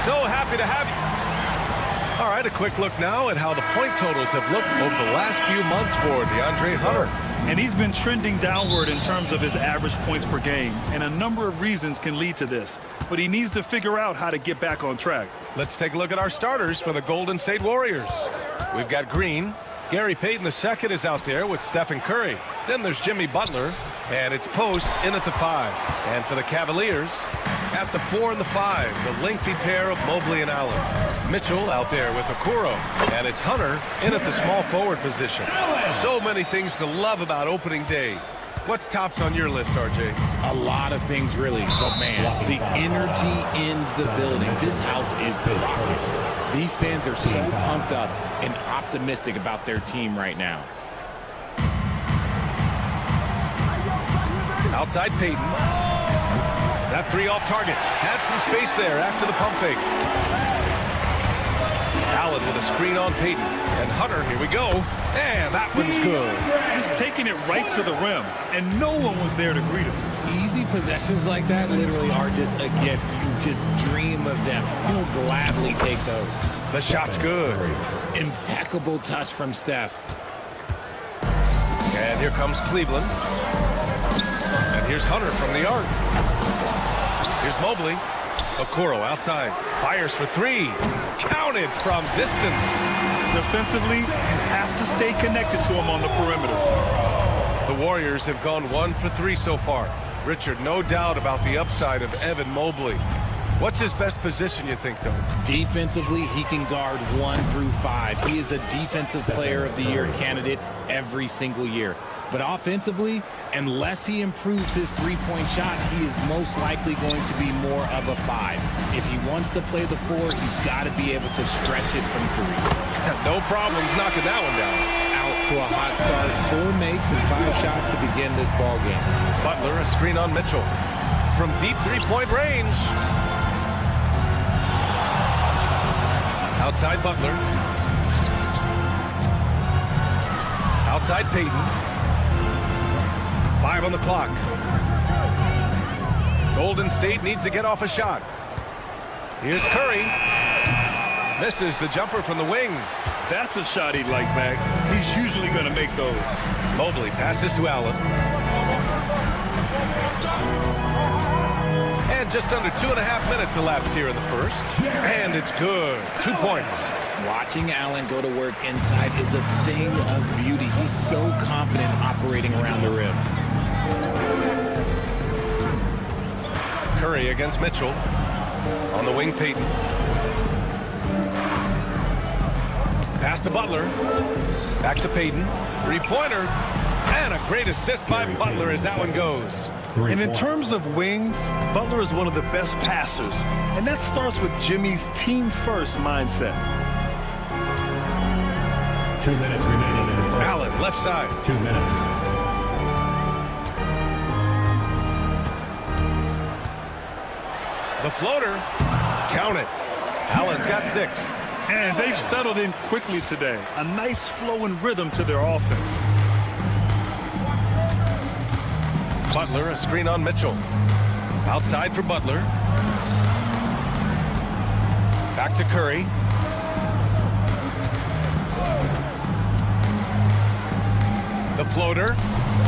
So happy to have you. All right, a quick look now at how the point totals have looked over the last few months for DeAndre Hunter. And he's been trending downward in terms of his average points per game, and a number of reasons can lead to this. But he needs to figure out how to get back on track. Let's take a look at our starters for the Golden State Warriors. We've got Green. Gary Payton II is out there with Stephen Curry. Then there's Jimmy Butler, and it's Post in at the 5. And for the Cavaliers, at the 4 and the 5, the lengthy pair of Mobley and Allen. Mitchell out there with Okoro, and it's Hunter in at the small forward position. So many things to love about opening day. What's tops on your list, RJ? A lot of things, really. But, man, the energy in the building. This house is rocking. These fans are so pumped up and optimistic about their team right now. Outside Payton. That 3 off target. Had some space there after the pump fake. Allen with a screen on Payton. And Hunter, here we go. And that one's good. Just taking it right to the rim, and no one was there to greet him. Easy possessions like that literally are just a gift. You just dream of them. You'll gladly take those. The shot's good. Impeccable touch from Steph. And here comes Cleveland. And here's Hunter from the arc. Here's Mobley. Okoro outside. Fires for 3. Counted from distance. Defensively, you have to stay connected to him on the perimeter. The Warriors have gone 1 for 3 so far. Richard, no doubt about the upside of Evan Mobley. What's his best position, you think, though? Defensively, he can guard 1 through 5. He is a Defensive Player of the Year candidate every single year. But offensively, unless he improves his three-point shot, he is most likely going to be more of a 5. If he wants to play the 4, he's got to be able to stretch it from 3. No problems knocking that one down. Out to a hot start, 4 makes and 5 shots to begin this ball game. Butler, a screen on Mitchell. From deep three-point range. Outside Butler. Outside Payton. 5 on the clock. Golden State needs to get off a shot. Here's Curry. Misses the jumper from the wing. That's a shot he'd like, Mac. He's usually going to make those. Mobley passes to Allen. And just under 2.5 minutes elapsed here in the first. And it's good. 2 points. Watching Allen go to work inside is a thing of beauty. He's so confident operating around the rim. Curry against Mitchell. On the wing, Payton. Pass to Butler. Back to Payton. 3-pointer. And a great assist by Butler as that one goes. And in terms of wings, Butler is one of the best passers. And that starts with Jimmy's team-first mindset. 2 minutes remaining in the first. Allen, left side. 2 minutes. The floater. Count it. Allen's got 6. And they've settled in quickly today. A nice flow and rhythm to their offense. Butler, a screen on Mitchell. Outside for Butler. Back to Curry. The floater.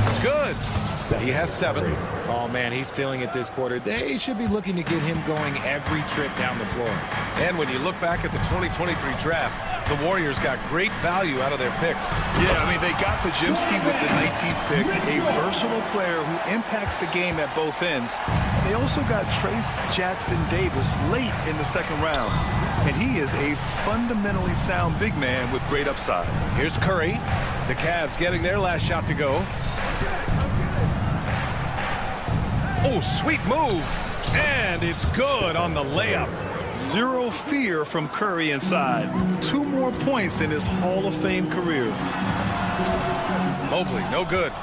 It's good. He has 7. Oh, man, he's feeling it this quarter. They should be looking to get him going every trip down the floor. And when you look back at the 2023 draft, the Warriors got great value out of their picks. Yeah, I mean, they got Pajimski with the 19th pick, a versatile player who impacts the game at both ends. They also got Trace Jackson-Davis late in the second round. And he is a fundamentally sound big man with great upside. Here's Curry. The Cavs getting their last shot to go. Oh, sweet move. And it's good on the layup. Zero fear from Curry inside. 2 more points in his Hall of Fame career. Mobley, no good.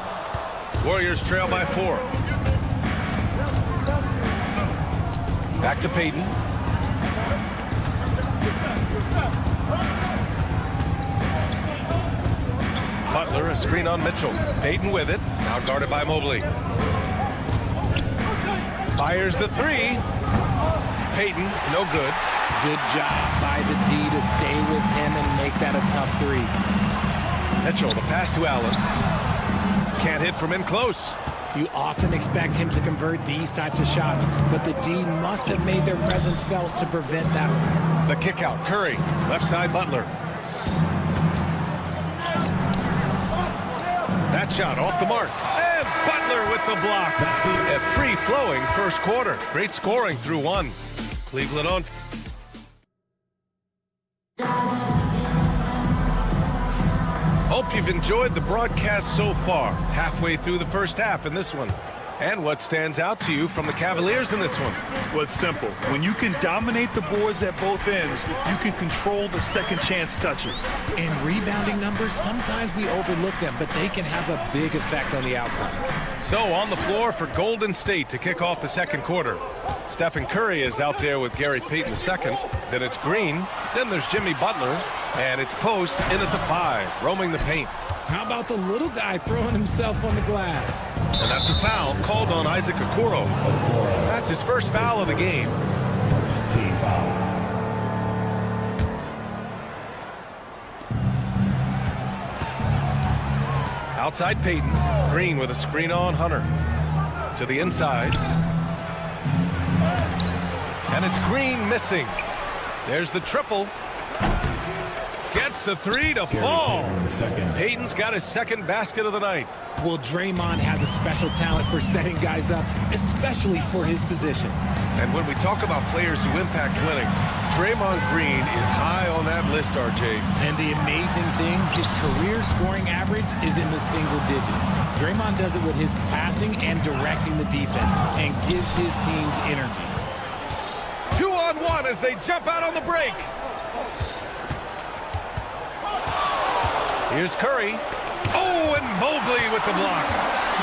Warriors trail by 4. Back to Payton. Butler, a screen on Mitchell. Payton with it. Now guarded by Mobley. Fires the 3. Payton, no good. Good job by the D to stay with him and make that a tough 3. Mitchell, the pass to Allen. Can't hit from in close. You often expect him to convert these types of shots, but the D must have made their presence felt to prevent that one. The kick out, Curry. Left side, Butler. That shot off the mark. And Butler with the block. A free-flowing first quarter. Great scoring through 1. Cleveland on. Hope you've enjoyed the broadcast so far. Halfway through the first half in this one. And what stands out to you from the Cavaliers in this one? Well, it's simple. When you can dominate the boards at both ends, you can control the second chance touches. In rebounding numbers, sometimes we overlook them, but they can have a big effect on the outcome. So on the floor for Golden State to kick off the second quarter. Stephen Curry is out there with Gary Payton II. Then it's Green. Then there's Jimmy Butler. And it's Post in at the 5, roaming the paint. How about the little guy throwing himself on the glass? And that's a foul called on Isaac Okoro. That's his first foul of the game. Team foul. Outside Payton. Green with a screen on Hunter. To the inside. And it's Green missing. There's the triple. Gets the 3 to fall. Payton's got his second basket of the night. Well, Draymond has a special talent for setting guys up, especially for his position. And when we talk about players who impact winning, Draymond Green is high on that list, RJ. And the amazing thing, his career scoring average is in the single digits. Draymond does it with his passing and directing the defense and gives his teams energy. 2-on-1 as they jump out on the break. Here's Curry. Oh, and Mobley with the block.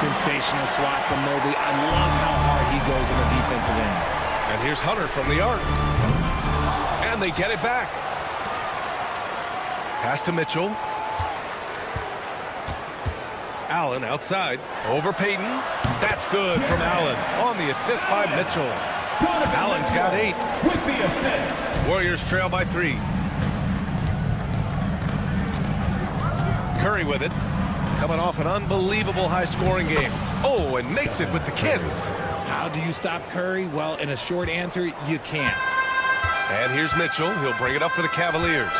Sensational swat from Mobley. I love how hard he goes in the defensive end. And here's Hunter from the arc. And they get it back. Pass to Mitchell. Allen outside. Over Payton. That's good from Allen. On the assist by Mitchell. Allen's got 8. With the assist. Warriors trail by 3. Curry with it. Coming off an unbelievable high-scoring game. Oh, and makes it with the kiss. How do you stop Curry? Well, in a short answer, you can't. And here's Mitchell. He'll bring it up for the Cavaliers.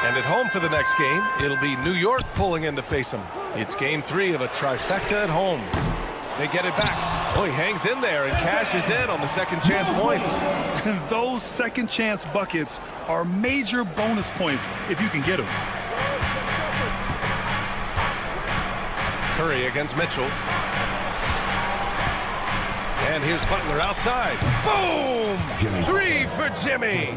And at home for the next game, it'll be New York pulling in to face them. It's game 3 of a trifecta at home. They get it back. Oh, he hangs in there and cashes in on the second chance points. Those second chance buckets are major bonus points if you can get them. Curry against Mitchell. And here's Butler outside. Boom! 3 for Jimmy.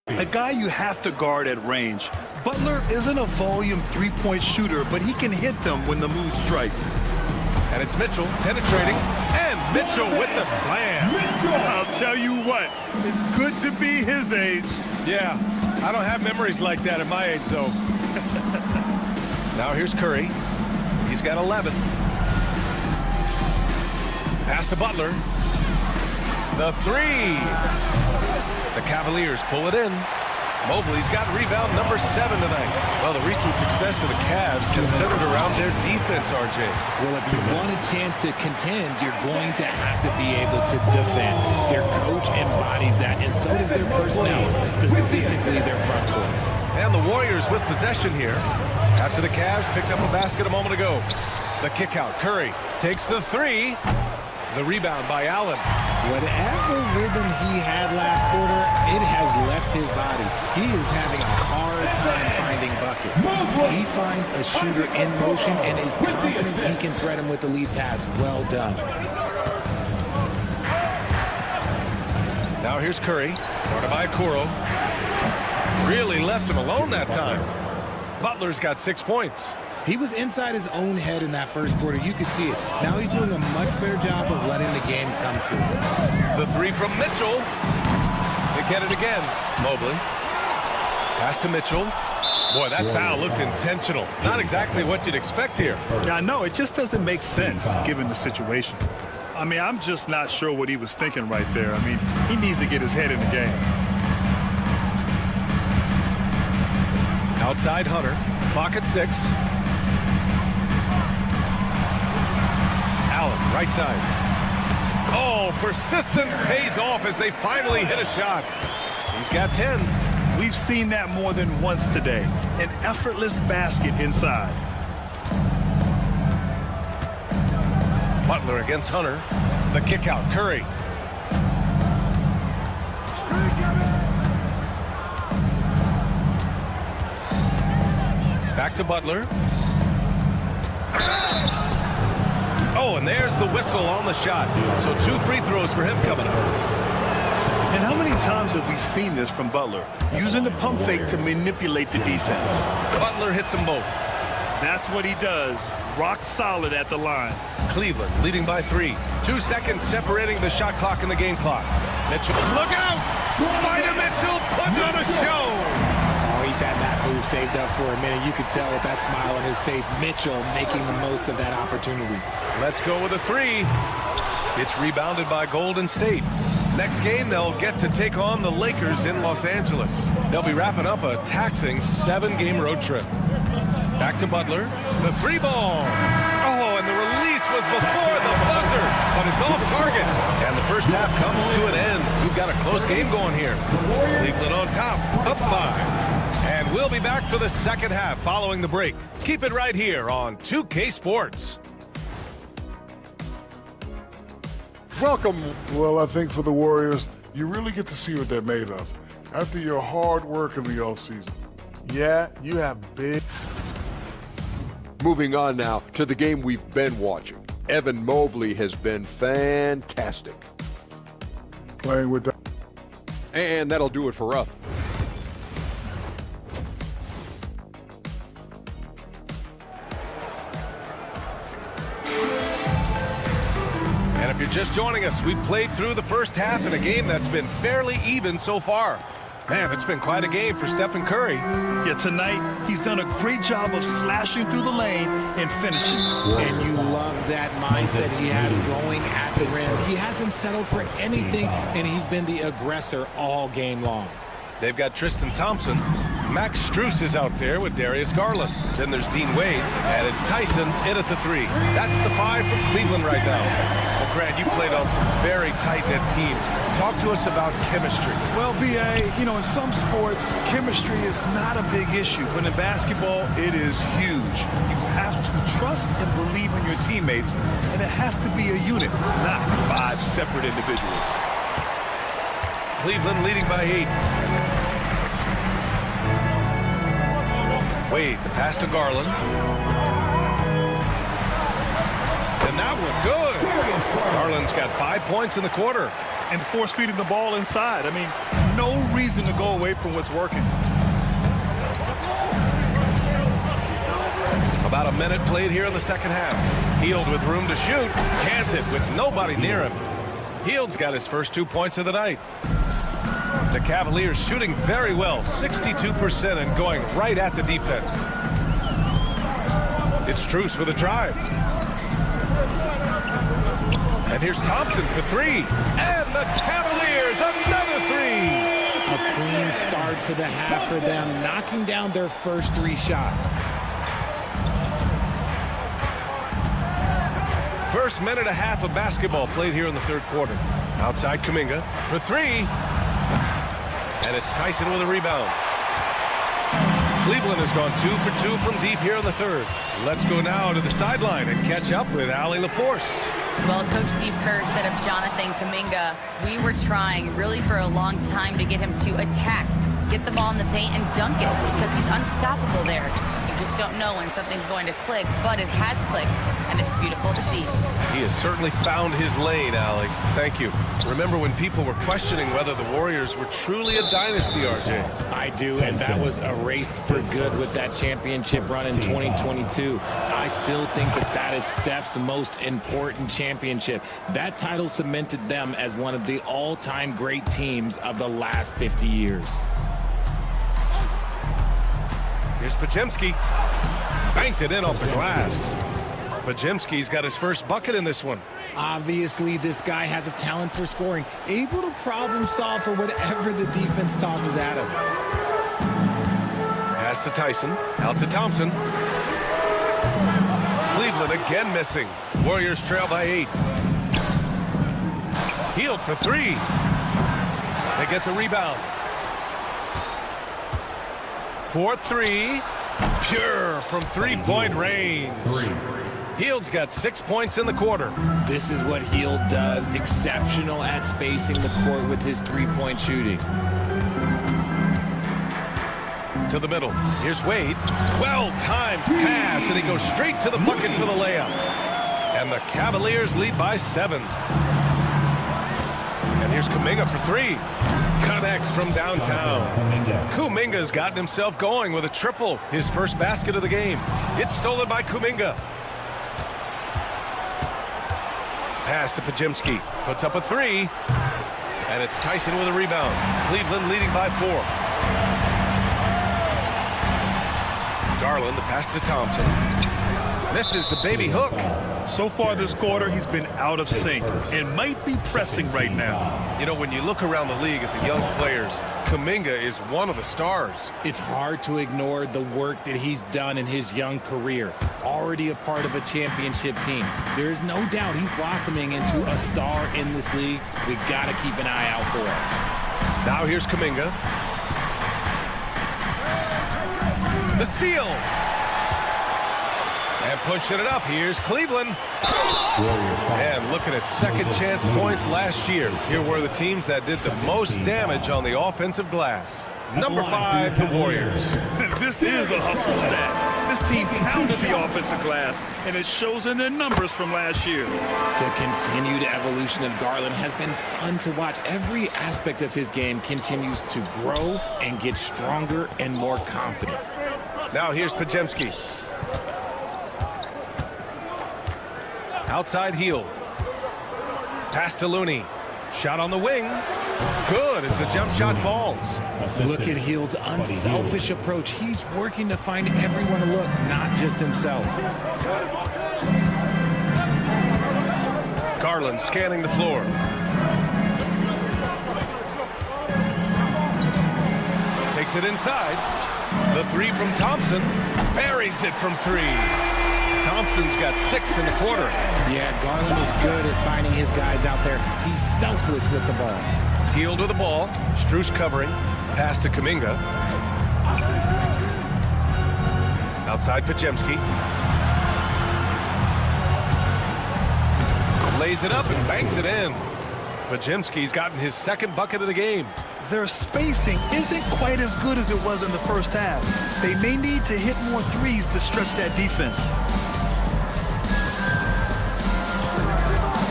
A guy you have to guard at range. Butler isn't a volume three-point shooter, but he can hit them when the mood strikes. And it's Mitchell penetrating and Mitchell with the slam. I'll tell you what, it's good to be his age. Yeah, I don't have memories like that at my age, though. Now here's Curry. He's got 11. Pass to Butler. The three. The Cavaliers pull it in. Mobley's got rebound number 7 tonight. Well, the recent success of the Cavs just centered around their defense, RJ. Well, if you want a chance to contend, you're going to have to be able to defend. Their coach embodies that, and so does their personnel, specifically their front court. And the Warriors with possession here. After the Cavs picked up a basket a moment ago. The kick out. Curry takes the three. The rebound by Allen. Whatever rhythm he had last quarter, it has left his body. He is having a hard time finding buckets. He finds a shooter in motion and is confident he can thread him with the lead pass. Well done. Now here's Curry. Guarded by Kuro. Really left him alone that time. Butler's got 6 points. He was inside his own head in that first quarter. You could see it. Now he's doing a much better job of letting the game come to him. The three from Mitchell. They get it again. Mobley. Pass to Mitchell. Boy, that foul looked intentional. Not exactly what you'd expect here. Yeah, I know. It just doesn't make sense given the situation. I mean, I'm just not sure what he was thinking right there. I mean, he needs to get his head in the game. Outside Hunter. Clock at 6. Allen, right side. Oh, persistence pays off as they finally hit a shot. He's got 10. We've seen that more than once today. An effortless basket inside. Butler against Hunter. The kick out. Curry. Back to Butler. Oh, and there's the whistle on the shot. So 2 free throws for him coming up. And how many times have we seen this from Butler? Using the pump fake to manipulate the defense. Butler hits them both. That's what he does. Rock solid at the line. Cleveland leading by 3. 2 seconds separating the shot clock and the game clock. Mitchell, look out! Spider Mitchell putting on a show! Oh, he's had that move saved up for a minute. You could tell with that smile on his face. Mitchell making the most of that opportunity. Let's go with a 3. It's rebounded by Golden State. Next game, they'll get to take on the Lakers in Los Angeles. They'll be wrapping up a taxing 7-game road trip. Back to Butler. The 3 ball. Oh, and the release was before the buzzer, but it's off target. And the first half comes to an end. We've got a close game going here. Cleveland on top, up 5. And we'll be back for the second half following the break. Keep it right here on 2K Sports. Welcome. Well, I think for the Warriors, you really get to see what they're made of. After your hard work in the offseason. Yeah, you have big... Moving on now to the game we've been watching. Evan Mobley has been fantastic. Playing with that. And that'll do it for us. And if you're just joining us, we've played through the first half in a game that's been fairly even so far. Man, it's been quite a game for Stephen Curry. Yeah, tonight, he's done a great job of slashing through the lane and finishing. And you love that mindset he has going at the rim. He hasn't settled for anything, and he's been the aggressor all game long. They've got Tristan Thompson. Max Strus is out there with Darius Garland. Then there's Dean Wade, and it's Tyson in at the 3. That's the 5 from Cleveland right now. Well, Grant, you played on some very tight-knit teams. Talk to us about chemistry. Well, B.A., you know, in some sports, chemistry is not a big issue. But in basketball, it is huge. You have to trust and believe in your teammates, and it has to be a unit, not 5 separate individuals. Cleveland leading by 8. Wade, the pass to Garland. And that one good. Garland's got 5 points in the quarter. And force feeding the ball inside. I mean, no reason to go away from what's working. About a minute played here in the second half. Hield with room to shoot. Cans it with nobody near him. Hield's got his first 2 points of the night. The Cavaliers shooting very well, 62%, and going right at the defense. It's Strus with a drive. And here's Thompson for three. And the Cavaliers, another three. A clean start to the half for them, knocking down their first 3 shots. First minute and a half of basketball played here in the third quarter. Outside Kuminga for three. And it's Tyson with a rebound. Cleveland has gone 2 for 2 from deep here in the third. Let's go now to the sideline and catch up with Allie LaForce. Well, Coach Steve Kerr said of Jonathan Kuminga, we were trying really for a long time to get him to attack, get the ball in the paint and dunk it because he's unstoppable there. You just don't know when something's going to click, but it has clicked, and it's beautiful to see. He has certainly found his lane, Allie. Thank you. Remember when people were questioning whether the Warriors were truly a dynasty, RJ? I do, and that was erased for good with that championship run in 2022. I still think that is Steph's most important championship. That title cemented them as one of the all-time great teams of the last 50 years. Here's Podziemski. Banked it in off the glass. Podziemski's got his first bucket in this one. Obviously, this guy has a talent for scoring, able to problem solve for whatever the defense tosses at him. Pass to Tyson, out to Thompson. Cleveland again missing. Warriors trail by 8. Hield for three. They get the rebound. 4-3. Pure from three-point range. Hield's got 6 points in the quarter. This is what Hield does. Exceptional at spacing the court with his three-point shooting. To the middle. Here's Wade. Well-timed pass, and he goes straight to the bucket for the layup. And the Cavaliers lead by 7. And here's Kuminga for three. Connects from downtown. Kuminga's gotten himself going with a triple. His first basket of the game. It's stolen by Kuminga. Pass to Podziemski. Puts up a three. And it's Tyson with a rebound. Cleveland leading by 4. Garland, the pass to Thompson. Misses the baby hook. So far this quarter, he's been out of sync and might be pressing right now. You know, when you look around the league at the young players, Kuminga is one of the stars. It's hard to ignore the work that he's done in his young career. Already a part of a championship team. There's no doubt he's blossoming into a star in this league. We got to keep an eye out for him. Now here's Kuminga. The steal. And pushing it up, here's Cleveland. And looking at second chance points last year. Here were the teams that did the most damage on the offensive glass. Number 5, the Warriors. This is a hustle stat. This team pounded the offensive glass, and it shows in their numbers from last year. The continued evolution of Garland has been fun to watch. Every aspect of his game continues to grow and get stronger and more confident. Now here's Podziemski. Outside Hield. Pass to Looney. Shot on the wing. Good as the jump shot falls. Look at Hield's unselfish approach. He's working to find everyone to look, not just himself. Garland scanning the floor. Takes it inside. The three from Thompson. Buries it from 3. Thompson's got 6 in the quarter. Yeah, Garland is good at finding his guys out there. He's selfless with the ball. Hield with the ball. Strus covering. Pass to Kuminga. Outside Podziemski. Lays it up and banks it in. Podziemski's gotten his second bucket of the game. Their spacing isn't quite as good as it was in the first half. They may need to hit more threes to stretch that defense.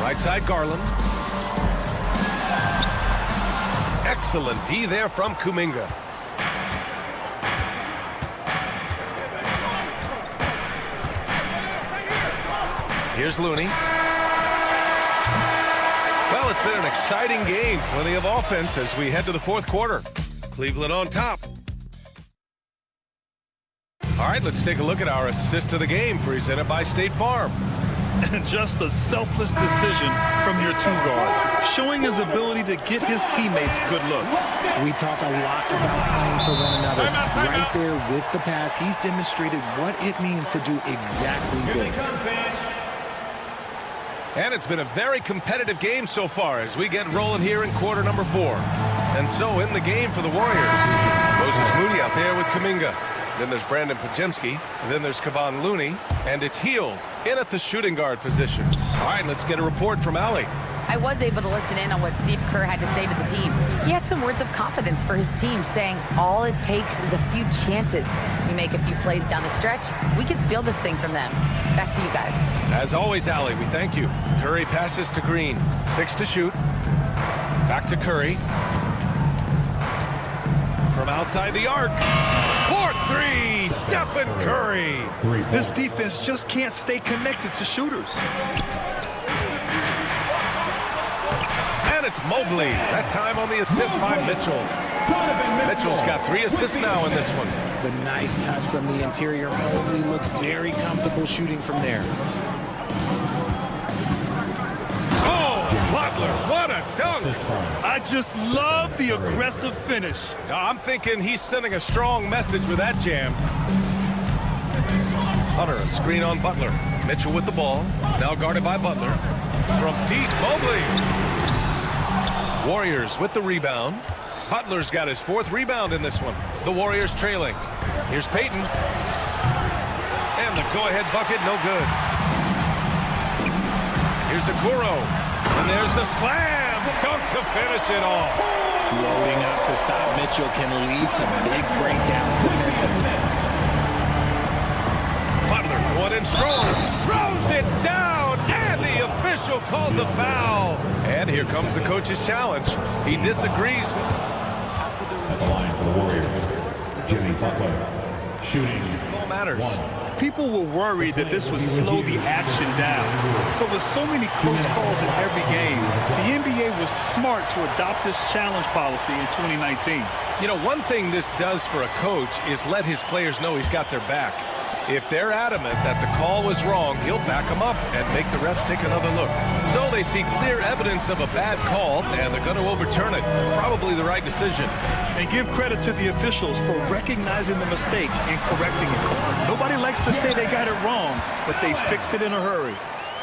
Right side Garland. Excellent D there from Kuminga. Here's Looney. Well, it's been an exciting game. Plenty of offense as we head to the fourth quarter. Cleveland on top. All right, let's take a look at our assist of the game presented by State Farm. Just a selfless decision from your two-guard, showing his ability to get his teammates good looks. We talk a lot about playing for one another. Right there with the pass, he's demonstrated what it means to do exactly this. And it's been a very competitive game so far as we get rolling here in quarter number 4. And so in the game for the Warriors, Moses Moody out there with Kuminga. Then there's Brandon Pajemski. Then there's Kevon Looney. And it's Hield in at the shooting guard position. All right, let's get a report from Allie. I was able to listen in on what Steve Kerr had to say to the team. He had some words of confidence for his team, saying all it takes is a few chances. You make a few plays down the stretch, we can steal this thing from them. Back to you guys. As always, Allie, we thank you. Curry passes to Green. 6 to shoot. Back to Curry. From outside the arc. 4-3, Stephen Curry. This defense just can't stay connected to shooters. And it's Mobley. That time on the assist by Mitchell. Mitchell's got 3 assists now in this one. The nice touch from the interior. Mobley looks very comfortable shooting from there. Oh, Butler, what a dunk. I just love the aggressive finish. I'm thinking he's sending a strong message with that jam. Hunter, a screen on Butler. Mitchell with the ball. Now guarded by Butler. From deep, Mobley. Warriors with the rebound. Butler's got his 4th rebound in this one. The Warriors trailing. Here's Payton. And the go-ahead bucket, no good. Here's Okoro. And there's the slam. Dunk to finish it off. Loading up to stop Mitchell can lead to big breakdowns defensively. Butler going in strong. Throws it down. And the official calls a foul. And here comes the coach's challenge. He disagrees. At the line for the Warriors, Jimmy Butler, shooting. All matters. 1. People were worried that this would slow the action down. But with so many close calls in every game, the NBA was smart to adopt this challenge policy in 2019. You know, one thing this does for a coach is let his players know he's got their back. If they're adamant that the call was wrong, he'll back them up and make the refs take another look. So they see clear evidence of a bad call, and they're going to overturn it. Probably the right decision. And give credit to the officials for recognizing the mistake and correcting it. Nobody likes to say they got it wrong, but they fixed it in a hurry.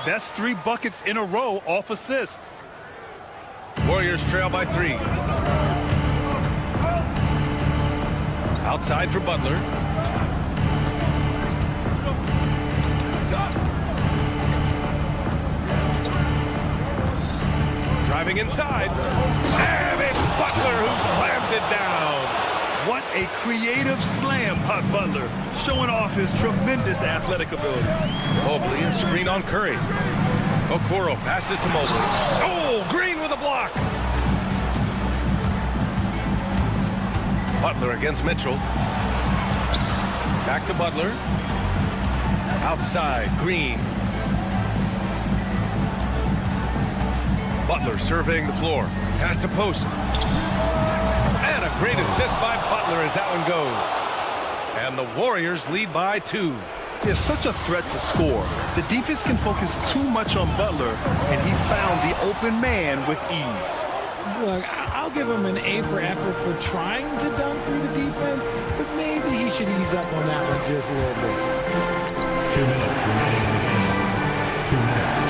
That's 3 buckets in a row off assist. Warriors trail by 3. Outside for Butler. Driving inside. And it's Butler who slams it down. What a creative slam by Butler, showing off his tremendous athletic ability. Mobley, a screen on Curry. Okoro passes to Mobley. Oh, Green with a block. Butler against Mitchell. Back to Butler. Outside, Green. Butler surveying the floor. Pass to post. And a great assist by Butler as that one goes. And the Warriors lead by 2. There's such a threat to score. The defense can focus too much on Butler, and he found the open man with ease. Look, I'll give him an A for effort for trying to dunk through the defense, but maybe he should ease up on that one just a little bit. 2 minutes remaining in the game. 2 minutes.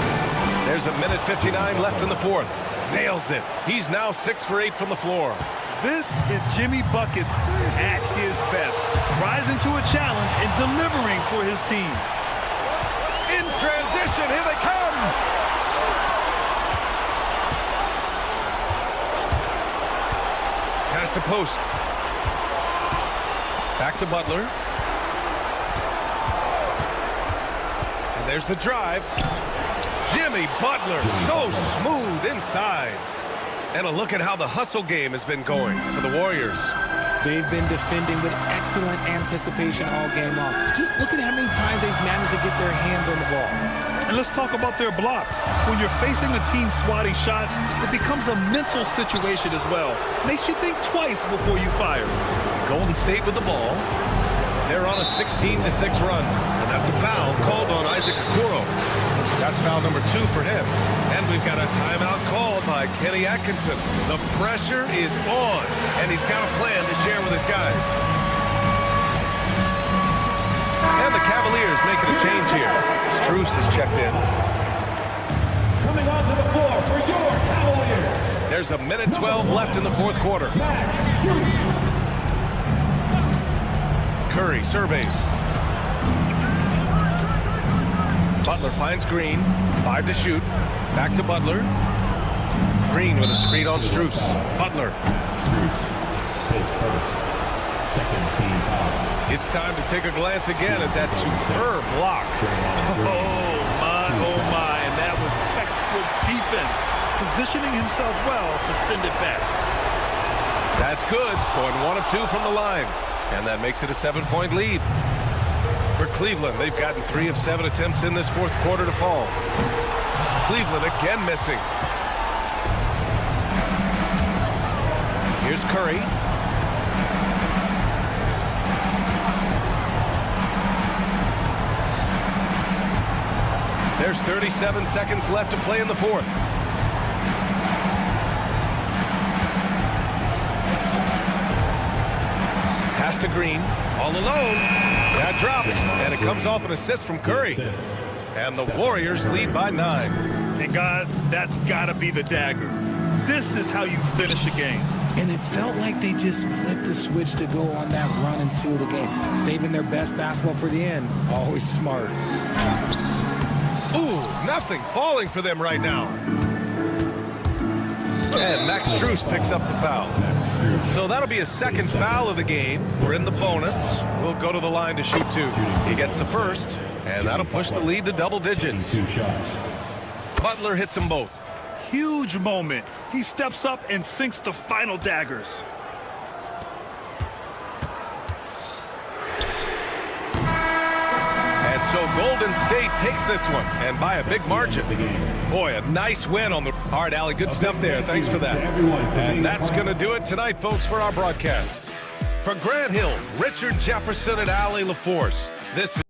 There's a minute 59 left in the 4th. Nails it. He's now 6 for 8 from the floor. This is Jimmy Buckets at his best, rising to a challenge and delivering for his team. In transition, here they come. Pass to post. Back to Butler. And there's the drive. Jimmy Butler, so smooth inside. And a look at how the hustle game has been going for the Warriors. They've been defending with excellent anticipation all game long. Just look at how many times they've managed to get their hands on the ball. And let's talk about their blocks. When you're facing a team swatting shots, it becomes a mental situation as well. Makes you think twice before you fire. Golden State with the ball. They're on a 16-6 run. And that's a foul called on Isaac Okoro. That's foul number 2 for him. And we've got a timeout called by Kenny Atkinson. The pressure is on, and he's got a plan to share with his guys. And the Cavaliers making a change here. Strus has checked in. Coming onto the floor for your Cavaliers. There's a minute 12 left in the fourth quarter. Curry surveys. Butler finds Green. 5 to shoot. Back to Butler. Green with a screen on Strus. Butler. Strus is first. Second team foul. It's time to take a glance again at that superb block. Oh my, and that was textbook defense. Positioning himself well to send it back. That's good. Going 1 of 2 from the line. And that makes it a 7-point lead. For Cleveland, they've gotten 3 of 7 attempts in this fourth quarter to fall. Cleveland again missing. Here's Curry. There's 37 seconds left to play in the fourth. Pass to Green, all alone. That drops, and it comes off an assist from Curry. And the Warriors lead by 9. And guys, that's gotta be the dagger. This is how you finish a game. And it felt like they just flipped the switch to go on that run and seal the game. Saving their best basketball for the end. Always smart. Ooh, nothing falling for them right now. And Max Strus picks up the foul. So that'll be his second foul of the game. We're in the bonus. We'll go to the line to shoot 2. He gets the first, and that'll push the lead to double digits. 2 shots. Butler hits them both. Huge moment. He steps up and sinks the final daggers. And so Golden State takes this one, and by a big margin. Boy, a nice win on the... All right, Allie, good stuff there. Thanks for that. And that's going to do it tonight, folks, for our broadcast. For Grant Hill, Richard Jefferson, and Allie LaForce, this is...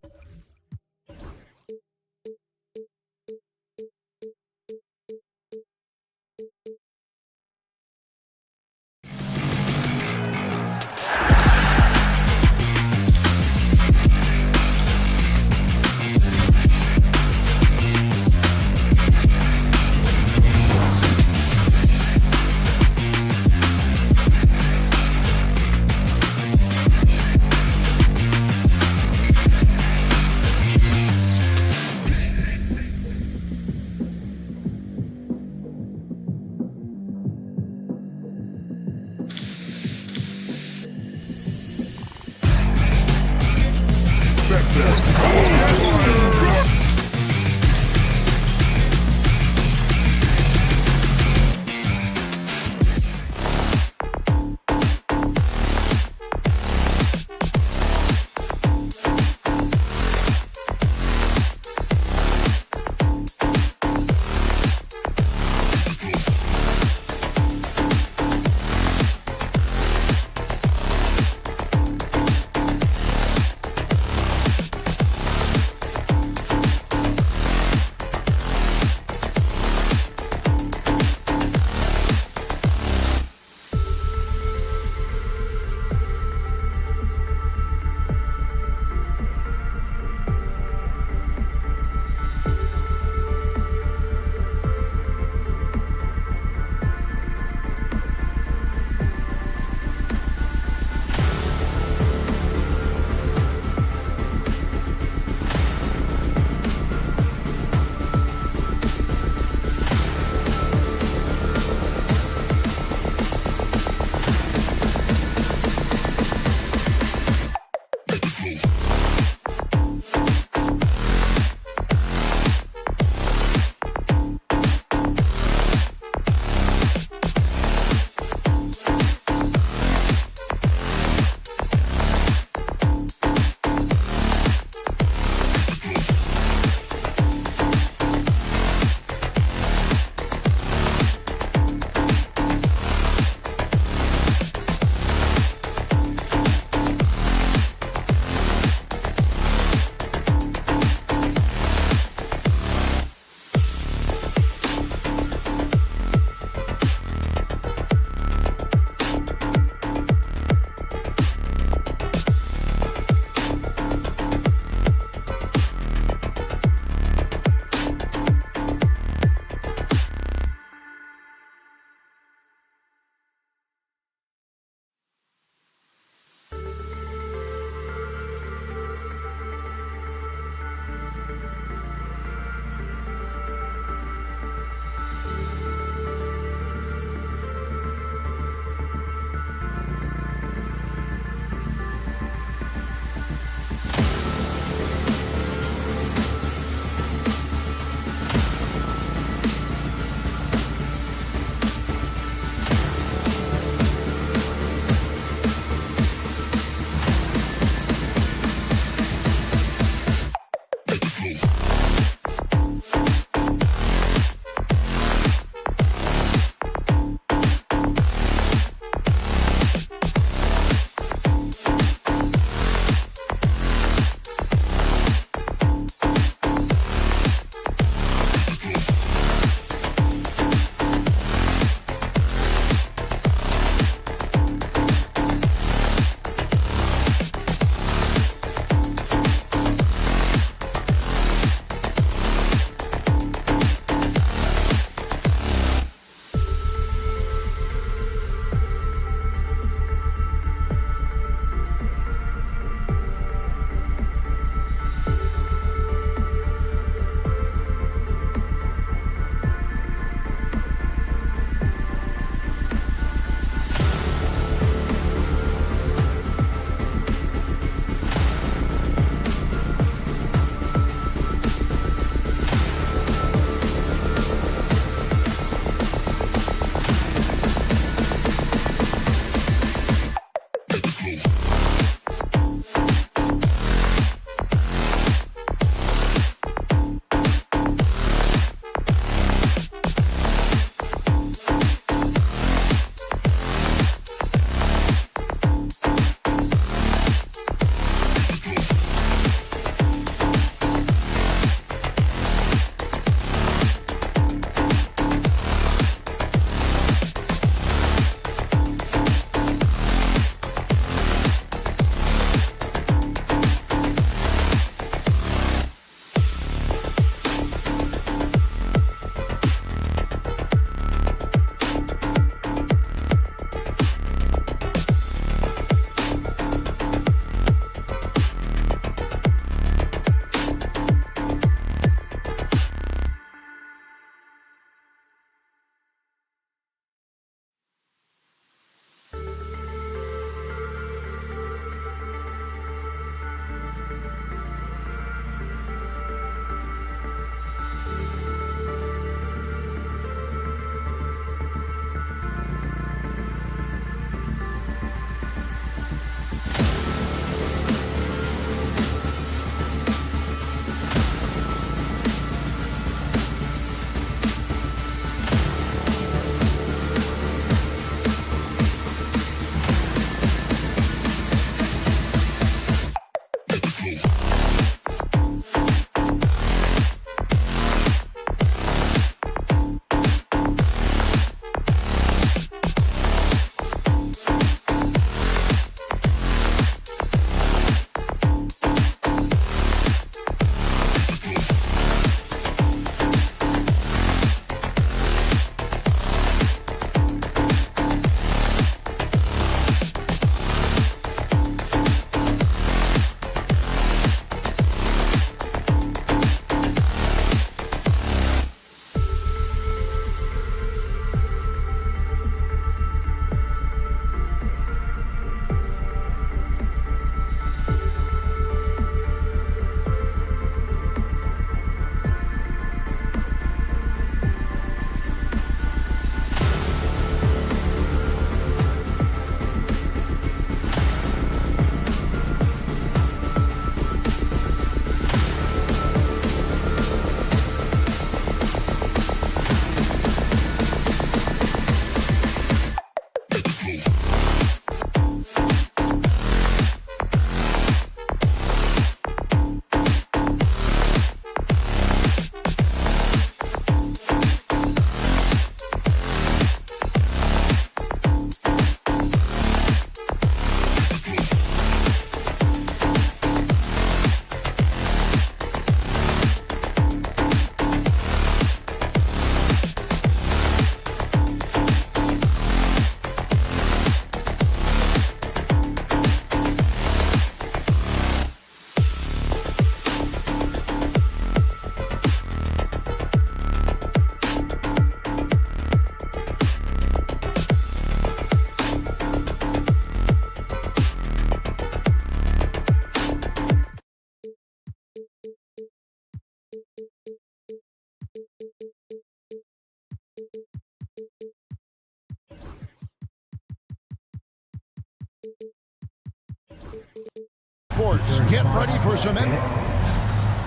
course. Get ready for some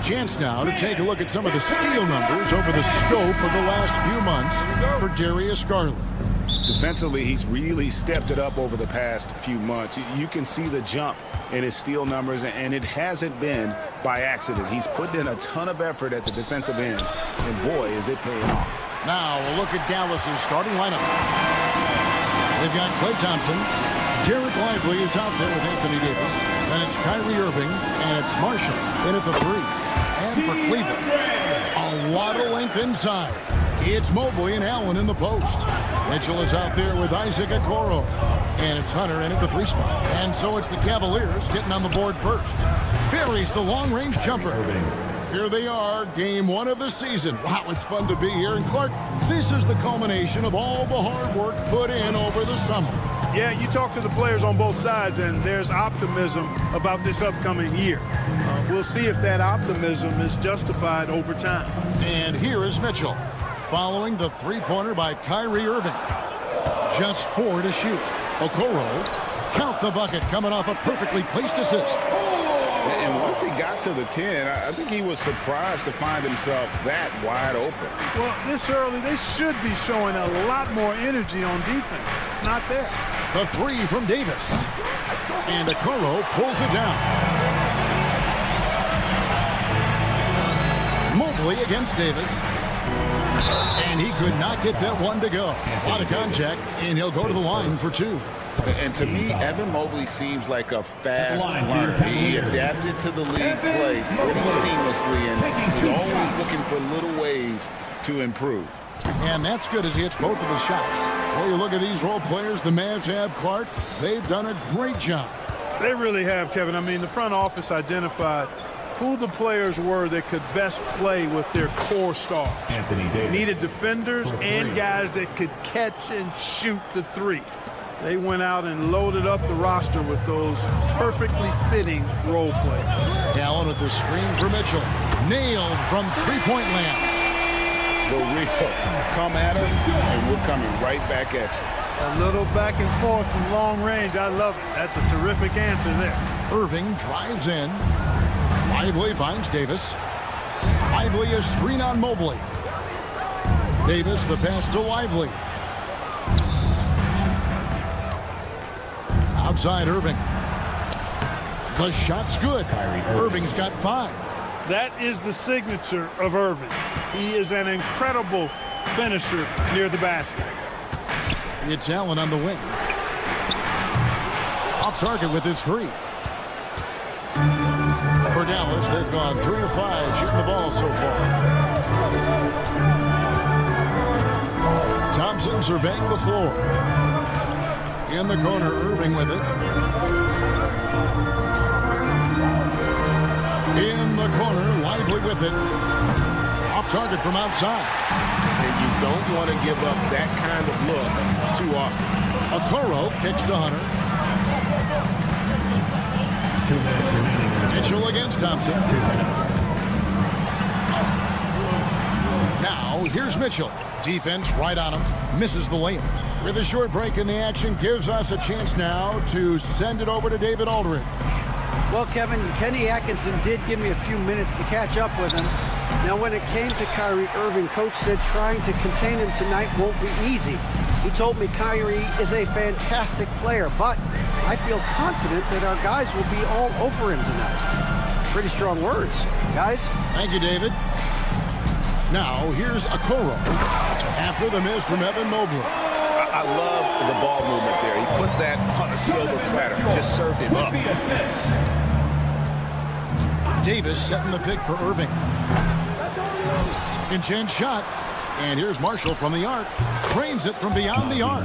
chance now to take a look at some of the steal numbers over the scope of the last few months for Darius Garland. Defensively, he's really stepped it up over the past few months. You can see the jump in his steal numbers, and it hasn't been by accident. He's put in a ton of effort at the defensive end, and boy, is it paying off. Now we'll look at Dallas's starting lineup. They've got Klay Thompson. Derek Lively is out there with Anthony Davis. Then it's Kyrie Irving, and it's Marshall in at the 3. And for Cleveland, a lot of length inside. It's Mobley and Allen in the post. Mitchell is out there with Isaac Okoro. And it's Hunter in at the 3 spot. And so it's the Cavaliers getting on the board first. Buries the long-range jumper. Here they are, game 1 of the season. Wow, it's fun to be here. And Clark, this is the culmination of all the hard work put in over the summer. Yeah, you talk to the players on both sides, and there's optimism about this upcoming year. We'll see if that optimism is justified over time. And here is Mitchell, following the 3-pointer by Kyrie Irving. Just 4 to shoot. Okoro, count the bucket, coming off a perfectly placed assist. And once he got to the 10, I think he was surprised to find himself that wide open. Well, this early, they should be showing a lot more energy on defense. It's not there. The 3 from Davis. And Okoro pulls it down. Mobley against Davis. And he could not get that one to go. A lot of contact, and he'll go to the line for 2. And to me, Evan Mobley seems like a fast learner. He adapted to the league play pretty seamlessly, and he's always looking for little ways to improve. And that's good as he hits both of his shots. Well, you look at these role players the Mavs have, Clark. They've done a great job. They really have, Kevin. I mean, the front office identified who the players were that could best play with their core stars. Needed defenders and guys that could catch and shoot the 3. They went out and loaded up the roster with those perfectly fitting role players. Allen with the screen for Mitchell. Nailed from 3-point land. The real come at us, and we're coming right back at you. A little back and forth from long range. I love it. That's a terrific answer there. Irving drives in. Lively finds Davis. Lively a screen on Mobley. Davis the pass to Lively. Outside Irving. The shot's good. Irving's got 5. That is the signature of Irving. He is an incredible finisher near the basket. It's Allen on the wing. Off target with his 3. For Dallas, they've gone 3 of 5 shooting the ball so far. Thompson surveying the floor. In the corner, Irving with it. In the corner, Lively with it. Off target from outside. And you don't want to give up that kind of look too often. Okoro kicks to Hunter. Mitchell against Thompson. Now, here's Mitchell. Defense right on him. Misses the layup. With a short break in the action, gives us a chance now to send it over to David Aldridge. Well, Kevin, Kenny Atkinson did give me a few minutes to catch up with him. Now, when it came to Kyrie Irving, Coach said trying to contain him tonight won't be easy. He told me Kyrie is a fantastic player, but I feel confident that our guys will be all over him tonight. Pretty strong words, guys. Thank you, David. Now, here's Okoro after the miss from Evan Mobley. I love the ball movement there. He put that on a silver platter. Just served him up. Davis setting the pick for Irving. Second chance shot. And here's Marshall from the arc. Trains it from beyond the arc.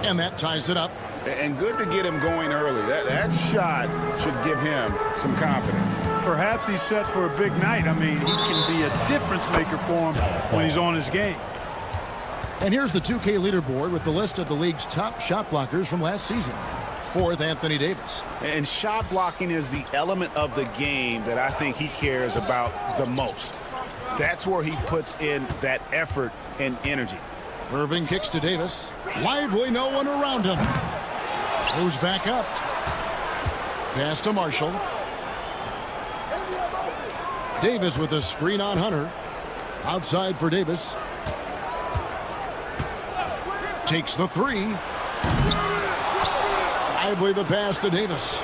And that ties it up. And good to get him going early. That shot should give him some confidence. Perhaps he's set for a big night. I mean, he can be a difference maker for him when he's on his game. And here's the 2K leaderboard with the list of the league's top shot blockers from last season. 4th, Anthony Davis. And shot blocking is the element of the game that I think he cares about the most. That's where he puts in that effort and energy. Irving kicks to Davis. Lively, no one around him. Goes back up. Pass to Marshall. Davis with a screen on Hunter. Outside for Davis. Takes the three. Lively the pass to Davis.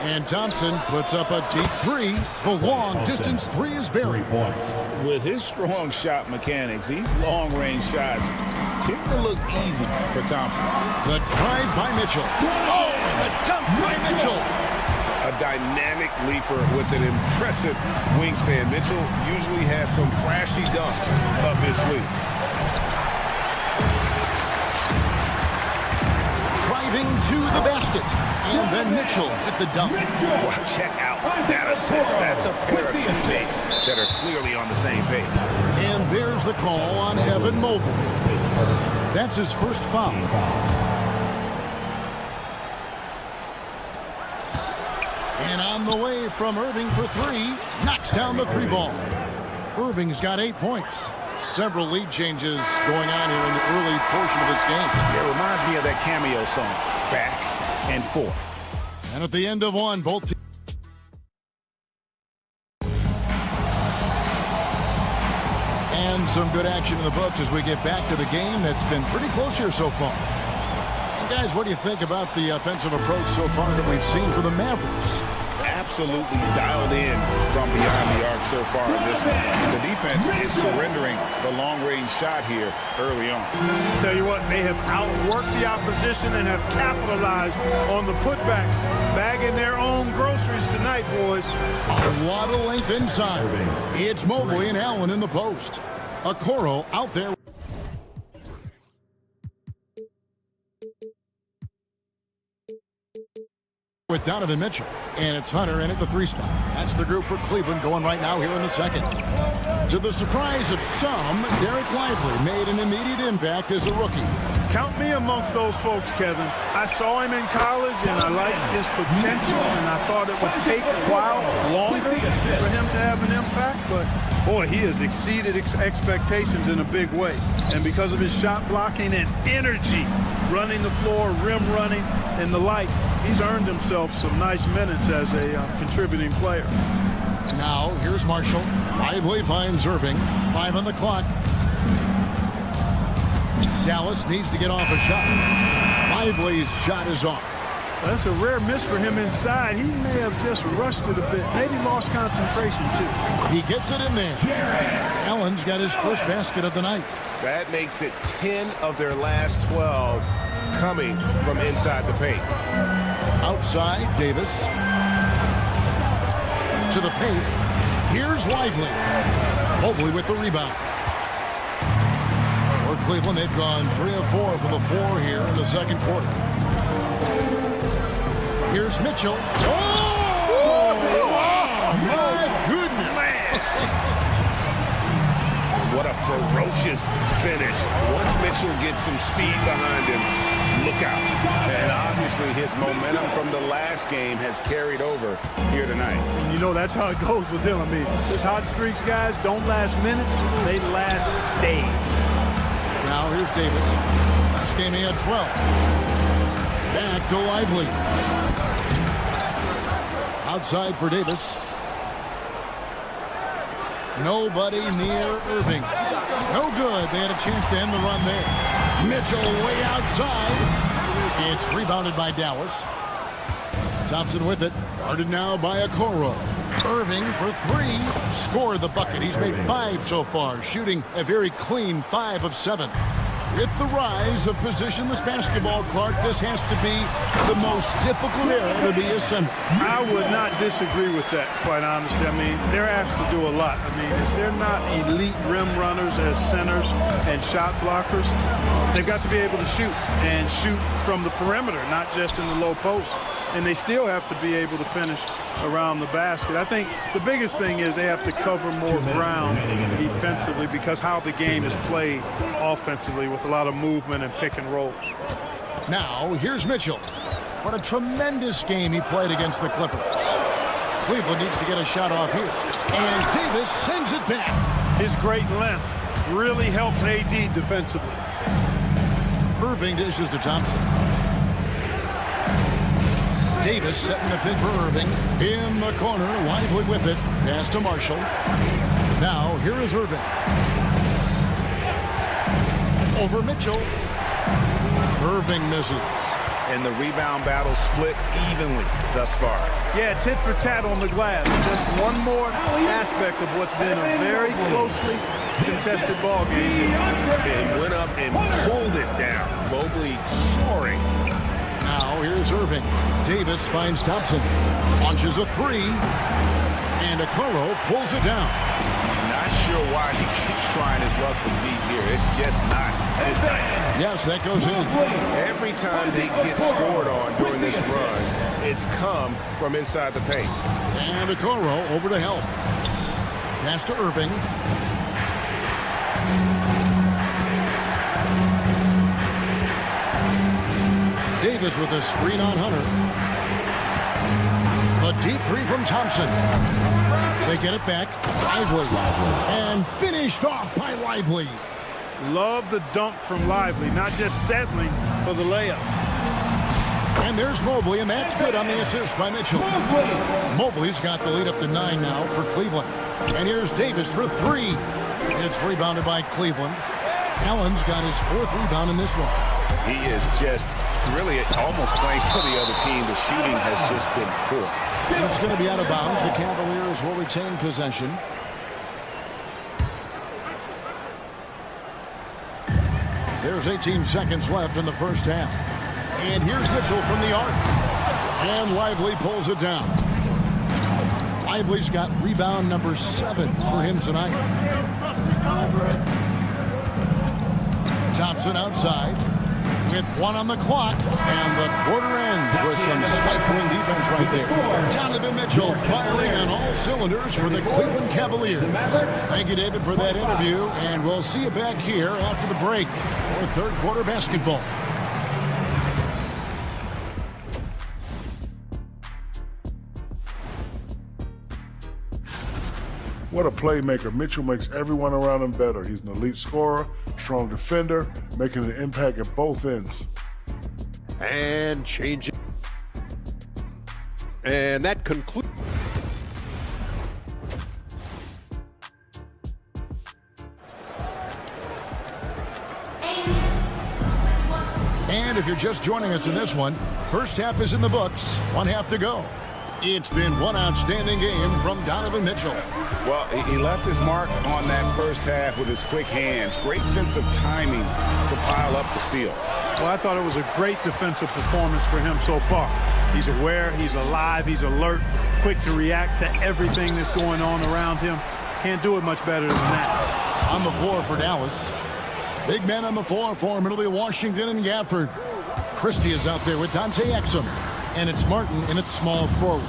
And Thompson puts up a deep three. The long distance three is buried. With his strong shot mechanics, these long-range shots tend to look easy for Thompson. The drive by Mitchell. Oh, and the dunk by Mitchell. A dynamic leaper with an impressive wingspan. Mitchell usually has some flashy dunks up his sleeve. Driving to the basket. And then Mitchell at the dunk. Well, check out that assist. That's a pair of teammates that are clearly on the same page. And there's the call on Evan Mobley. That's his first foul. And on the way from Irving for three. Knocks down the three ball. Irving's got 8 points. Several lead changes going on here in the early portion of this game. It reminds me of that cameo song, Back and Forth. And at the end of one, both teams. And some good action in the books as we get back to the game that's been pretty close here so far. And guys, what do you think about the offensive approach so far that we've seen for the Mavericks? Absolutely dialed in from behind the arc so far in this one. The defense is surrendering the long-range shot here early on. Tell you what, they have outworked the opposition and have capitalized on the putbacks. Bagging their own groceries tonight, boys. A lot of length inside. It's Mobley and Allen in the post. Okoro out there. With Donovan Mitchell, and it's Hunter in at the three spot. That's the group for Cleveland going right now here in the second. To the surprise of some, Derek Lively made an immediate impact as a rookie. Count me amongst those folks, Kevin. I saw him in college, and I liked his potential, and I thought it would take a while longer for him to have an impact, but boy, he has exceeded expectations in a big way. And because of his shot blocking and energy, running the floor, rim running, and the like, he's earned himself some nice minutes as a contributing player. And now, here's Marshall. Lively finds Irving. 5 on the clock. Dallas needs to get off a shot. Lively's shot is off. That's a rare miss for him inside. He may have just rushed it a bit. Maybe lost concentration, too. He gets it in there. Allen's got his first basket of the night. That makes it 10 of their last 12 coming from inside the paint. Outside, Davis. To the paint. Here's Lively. Mobley with the rebound. For Cleveland, they've gone 3 of 4 from the floor here in the second quarter. Here's Mitchell. Oh! My goodness! What a ferocious finish. Once Mitchell gets some speed behind him, look out. And obviously his momentum from the last game has carried over here tonight. And you know that's how it goes with him. I mean, his hot streaks, guys, don't last minutes. They last days. Now here's Davis. Last game he had 12. Back to Lively. Outside for Davis. Nobody near Irving. No good. They had a chance to end the run there. Mitchell way outside. It's rebounded by Dallas. Thompson with it. Guarded now by Okoro. Irving for 3. Scored the bucket. He's made 5 so far. Shooting a very clean 5 of 7. With the rise of positionless basketball, Clark, this has to be the most difficult era to be a center. I would not disagree with that, quite honestly. I mean, they're asked to do a lot. I mean, if they're not elite rim runners as centers and shot blockers, they've got to be able to shoot and shoot from the perimeter, not just in the low post. And they still have to be able to finish around the basket. I think the biggest thing is they have to cover more ground defensively because how the game is played offensively with a lot of movement and pick and rolls. Now, here's Mitchell. What a tremendous game he played against the Clippers. Cleveland needs to get a shot off here. And Davis sends it back. His great length really helps AD defensively. Irving dishes to Thompson. Davis setting the pick for Irving. In the corner, Lively with it. Pass to Marshall. Now, here is Irving. Over Mitchell. Irving misses. And the rebound battle split evenly thus far. Yeah, tit for tat on the glass. Just one more aspect of what's been a very closely contested ball game. And went up and pulled it down. Mobley soaring. Now here's Irving. Davis finds Thompson. Launches a three. And Okoro pulls it down. Not sure why he keeps trying his luck from deep here. It's just not his night. Yes, that goes in. Every time they get scored on during this run, it's come from inside the paint. And Okoro over to help. Pass to Irving. Davis with a screen on Hunter. A deep three from Thompson. They get it back. Lively. And finished off by Lively. Love the dunk from Lively, not just settling for the layup. And there's Mobley, and that's good on the assist by Mitchell. Mobley's got the lead up to 9 now for Cleveland. And here's Davis for 3. It's rebounded by Cleveland. Allen's got his 4th rebound in this one. He is just really almost playing for the other team. The shooting has just been poor. It's going to be out of bounds. The Cavaliers will retain possession. There's 18 seconds left in the first half. And here's Mitchell from the arc. And Lively pulls it down. Lively's got rebound number 7 for him tonight. Thompson outside with 1 on the clock. And the quarter ends with some stifling defense right there. Donovan Mitchell firing on all cylinders for the Cleveland Cavaliers. Thank you, David, for that interview. And we'll see you back here after the break for third quarter basketball. What a playmaker. Mitchell makes everyone around him better. He's an elite scorer, strong defender, making an impact at both ends. And changing. And that concludes. And if you're just joining us in this one, first half is in the books, 1 half to go. It's been one outstanding game from Donovan Mitchell. Well, he left his mark on that first half with his quick hands. Great sense of timing to pile up the steals. Well, I thought it was a great defensive performance for him so far. He's aware, he's alive, he's alert, quick to react to everything that's going on around him. Can't do it much better than that. On the floor for Dallas. Big men on the floor for him. It'll be Washington and Gafford. Christie is out there with Dante Exum. And it's Martin in its small forward.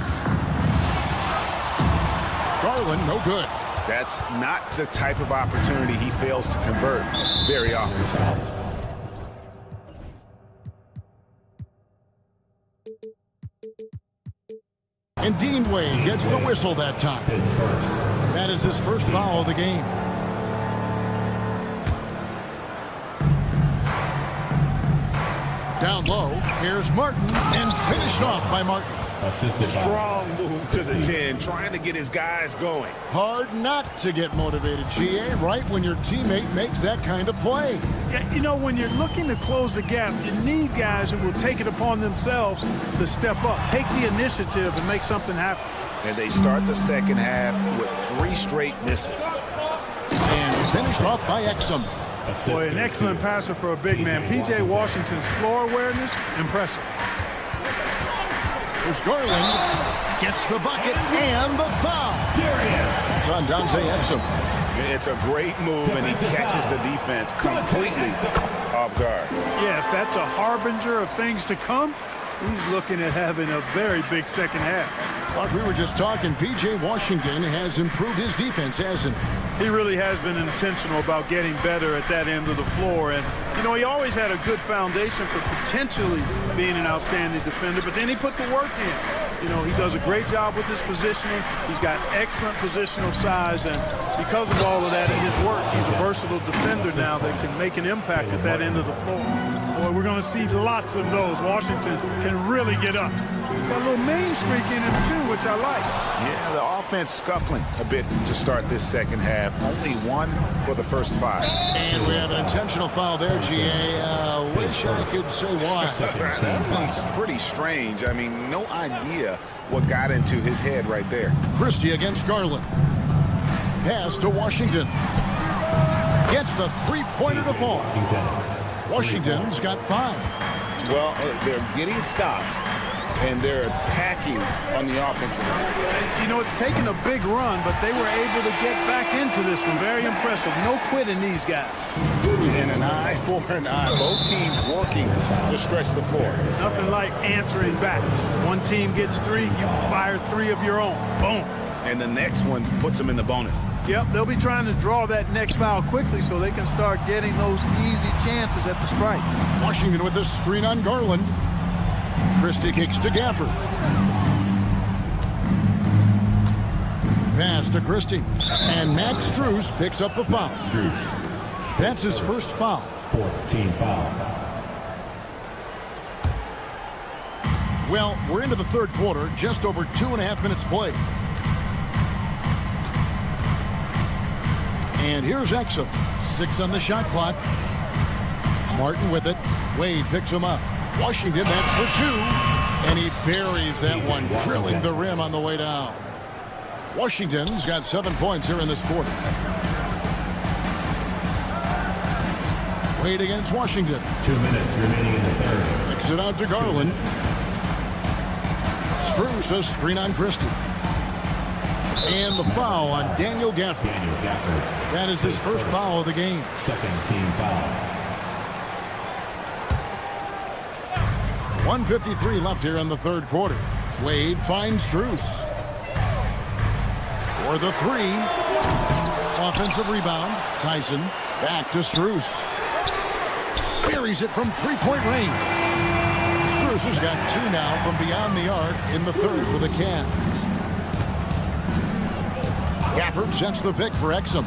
Garland, no good. That's not the type of opportunity he fails to convert very often. And Dean Wade gets the whistle that time. That is his first foul of the game. Down low, here's Martin, and finished off by Martin. Strong move to the 10, trying to get his guys going. Hard not to get motivated, GA, right when your teammate makes that kind of play. Yeah, you know, when you're looking to close the gap, you need guys who will take it upon themselves to step up, take the initiative, and make something happen. And they start the second half with 3 straight misses. And finished off by Exum. Boy, an excellent passer for a big man. P.J. Washington's floor awareness, impressive. There's Garland. Gets the bucket and the foul. It's on Dante Exum. It's a great move, and he catches the defense completely off guard. Yeah, if that's a harbinger of things to come, he's looking at having a very big second half. Like we were just talking, P.J. Washington has improved his defense, hasn't he? He really has been intentional about getting better at that end of the floor. And, you know, he always had a good foundation for potentially being an outstanding defender, but then he put the work in. You know, he does a great job with his positioning. He's got excellent positional size, and because of all of that in his work, he's a versatile defender now that can make an impact at that end of the floor. Boy, we're going to see lots of those. Washington can really get up. Got a little mean streak in him, too, which I like. Yeah, the offense scuffling a bit to start this second half. Only one for the first 5. And we have an intentional foul there, GA. Wish I could say why. That one's pretty strange. I mean, no idea what got into his head right there. Christie against Garland. Pass to Washington. Gets the three-pointer to fall. Washington's got 5. Well, they're getting stops, and they're attacking on the offensive end. You know, it's taken a big run, but they were able to get back into this one. Very impressive. No quitting these guys. And an eye for an eye. Both teams working to stretch the floor. Nothing like answering back. One team gets 3, you fire 3 of your own. Boom. And the next one puts them in the bonus. Yep, they'll be trying to draw that next foul quickly so they can start getting those easy chances at the strike. Washington with the screen on Garland. Christie kicks to Gafford. Pass to Christie. And Max Strus picks up the foul. That's his first foul. 14 foul. Well, we're into the third quarter, just over 2.5 minutes played. And here's Exum. 6 on the shot clock. Martin with it. Wade picks him up. Washington, that's for 2. And he buries that one, drilling the rim on the way down. Washington's got 7 points here in this quarter. Wade against Washington. 2 minutes remaining in the third. Kicks it out to Garland. Strus a screen on Christie. And the foul on Daniel Gafford. That is his first foul of the game. Second team foul. 1:53 left here in the third quarter. Wade finds Strus. For the 3. Offensive rebound. Tyson back to Strus. Buries it from three-point range. Strus has got 2 now from beyond the arc in the third for the Cavs. Gafford sets the pick for Exum.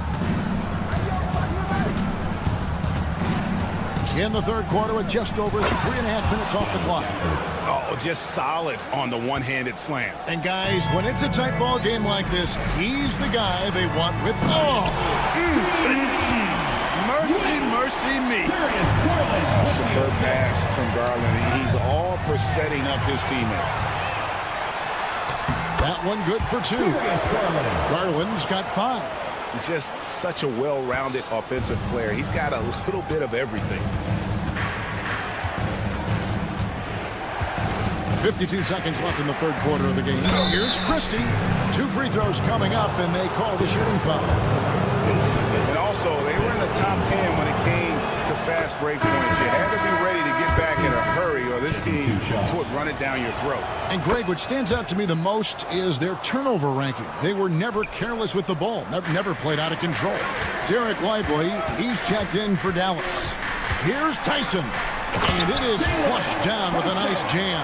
In the third quarter with just over 3.5 minutes off the clock. Oh, just solid on the one-handed slam. And guys, when it's a tight ball game like this, he's the guy they want with Mercy, mercy me. Superb pass from Garland. He's all for setting up his teammate. That one good for 2. Garland's got 5. Just such a well-rounded offensive player. He's got a little bit of everything. 52 seconds left in the third quarter of the game. Here's Christie. 2 free throws coming up, and they call the shooting foul. And also, they were in the top 10 when it came to fast break points. You had to be ready to get back in a hurry, or this team would run it down your throat. And Greg, what stands out to me the most is their turnover ranking. They were never careless with the ball, never played out of control. Derek Lively, he's checked in for Dallas. Here's Tyson, and it is flushed down with a nice jam.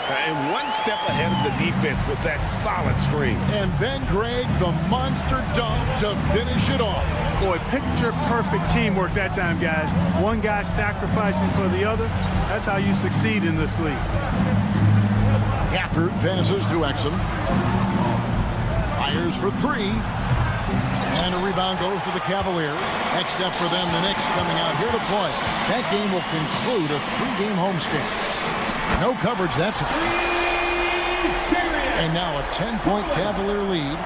And one step ahead of the defense with that solid screen. And then, Greg, the monster dunk to finish it off. Boy, picture-perfect teamwork that time, guys. One guy sacrificing for the other. That's how you succeed in this league. Gafford passes to Exum. Fires for 3. And a rebound goes to the Cavaliers. Next step for them, the Knicks coming out here to play. That game will conclude a 3-game homestand. No coverage, that's it. And now a 10-point Cavalier lead.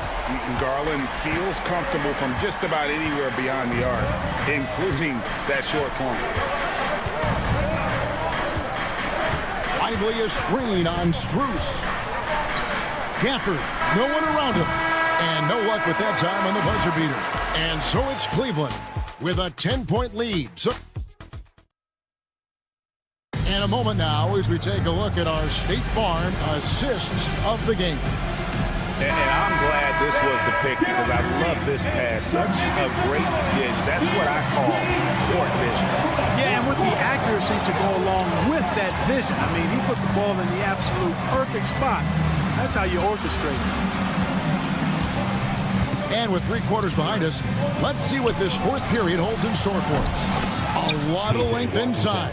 Garland feels comfortable from just about anywhere beyond the arc, including that short corner. Lively a screen on Strus. Gafford, no one around him. And no luck with that time on the buzzer beater. And so it's Cleveland with a 10-point lead. And a moment now as we take a look at our State Farm assists of the game. And I'm glad this was the pick because I love this pass. Such a great dish. That's what I call court vision. Yeah, and with the accuracy to go along with that vision. I mean, he put the ball in the absolute perfect spot. That's how you orchestrate it. And with 3 quarters behind us, let's see what this fourth period holds in store for us. A lot of length inside.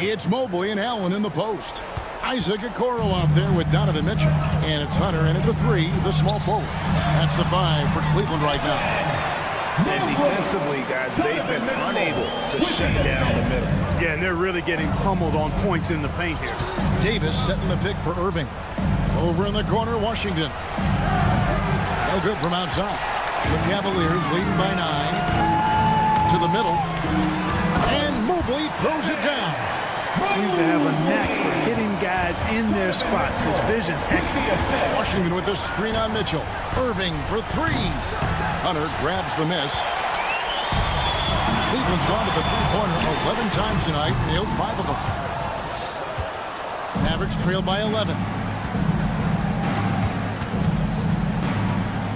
It's Mobley and Allen in the post. Isaac Okoro out there with Donovan Mitchell. And it's Hunter in at the 3, the small forward. That's the 5 for Cleveland right now. And defensively, guys, they've been unable to shut down the middle. Yeah, and they're really getting pummeled on points in the paint here. Davis setting the pick for Irving. Over in the corner, Washington. No good from outside. The Cavaliers leading by 9. To the middle. And Mobley throws it down. Seems to have a knack for hitting guys in their spots. His vision, excellent. Washington with the screen on Mitchell. Irving for 3. Hunter grabs the miss. Cleveland's gone to the three-pointer 11 times tonight, nailed 5 of them. Mavericks trail by 11.